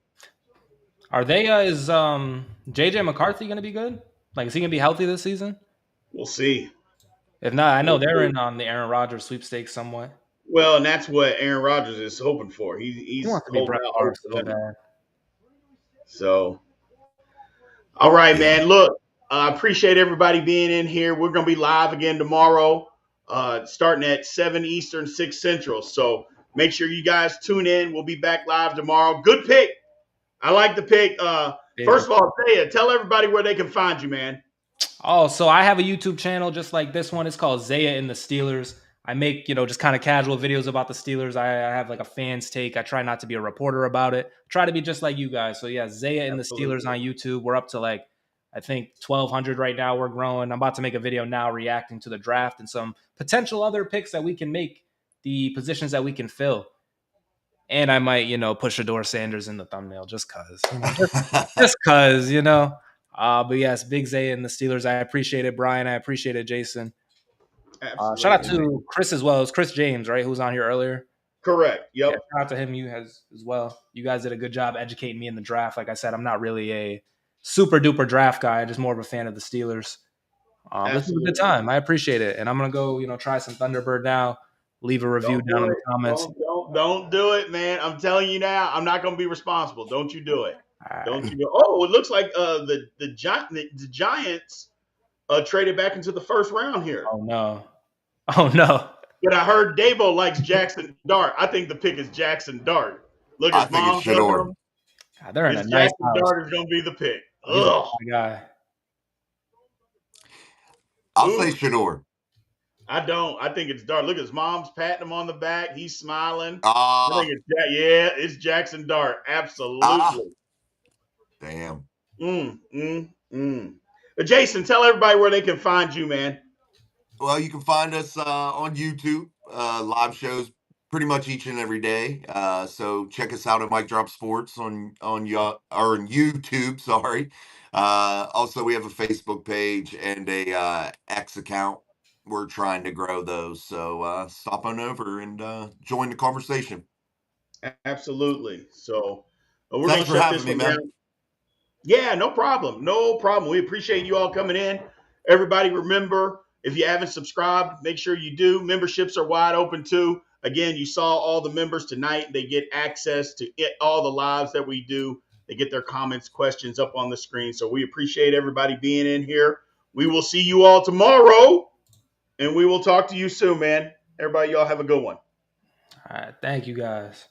Are they is JJ McCarthy going to be good? Like is he going to be healthy this season? We'll see. If not, I know We'll they're see. in on the Aaron Rodgers sweepstakes somewhat. Well, and that's what Aaron Rodgers is hoping for. He He's wants to be holding Brett out Favre hope for so them. bad. So, all right, Yeah. man. Look, I appreciate everybody being in here. We're going to be live again tomorrow, starting at 7 Eastern, 6 Central. So make sure you guys tune in. We'll be back live tomorrow. Good pick. I like the pick. First of all, tell everybody where they can find you, man. Oh, so I have a YouTube channel just like this one. It's called Zaya and the Steelers. I make, just kind of casual videos about the Steelers. I have like a fan's take. I try not to be a reporter about it. Try to be just like you guys. So yeah, Zaya and the Steelers Absolutely. on YouTube. We're up to like, I think 1,200 right now. We're growing. I'm about to make a video now reacting to the draft and some potential other picks that we can make, the positions that we can fill. And I might, put Shador Sanders in the thumbnail just cause, just cause, but yes, Big Zay and the Steelers. I appreciate it, Brian. I appreciate it, Jason. Shout out Absolutely. to Chris as well. It was Chris James, right? Who was on here earlier. Correct. Yep. Yeah, shout out to him. You as well. You guys did a good job educating me in the draft. Like I said, I'm not really a super duper draft guy. I'm just more of a fan of the Steelers. This was a good time. I appreciate it, and I'm gonna go, try some Thunderbird now. Leave a review down in the comments. Don't do it, man. I'm telling you now. I'm not going to be responsible. Don't you do it. All right. Don't you do. Oh, it looks like the Giants traded back into the first round here. Oh no. Oh no. But I heard Dabo likes Jackson Dart. I think the pick is Jackson Dart. Look, I his think it's mom's hugging Shador. him. God, they're in a It's nice Jackson house. Dart is going to be the pick. He's a Ugh. my guy. I'll Ooh. say Shador. I don't. I think it's Dart. Look, his mom's patting him on the back. He's smiling. I Ah, think it's Jackson Dart. Absolutely. damn. Jason, tell everybody where they can find you, man. Well, you can find us on YouTube, live shows pretty much each and every day. So check us out at Mike Drop Sports on on YouTube. Sorry. Also, we have a Facebook page and a X account. We're trying to grow those, so stop on over and join the conversation. Absolutely. So we're going Thanks to for shut having this me, one man. down. Yeah, no problem. No problem. We appreciate you all coming in. Everybody, remember, if you haven't subscribed, make sure you do. Memberships are wide open too. Again, you saw all the members tonight. They get access to all the lives that we do. They get their comments, questions up on the screen. So we appreciate everybody being in here. We will see you all tomorrow, and we will talk to you soon, man. Everybody, y'all have a good one. All right. Thank you guys.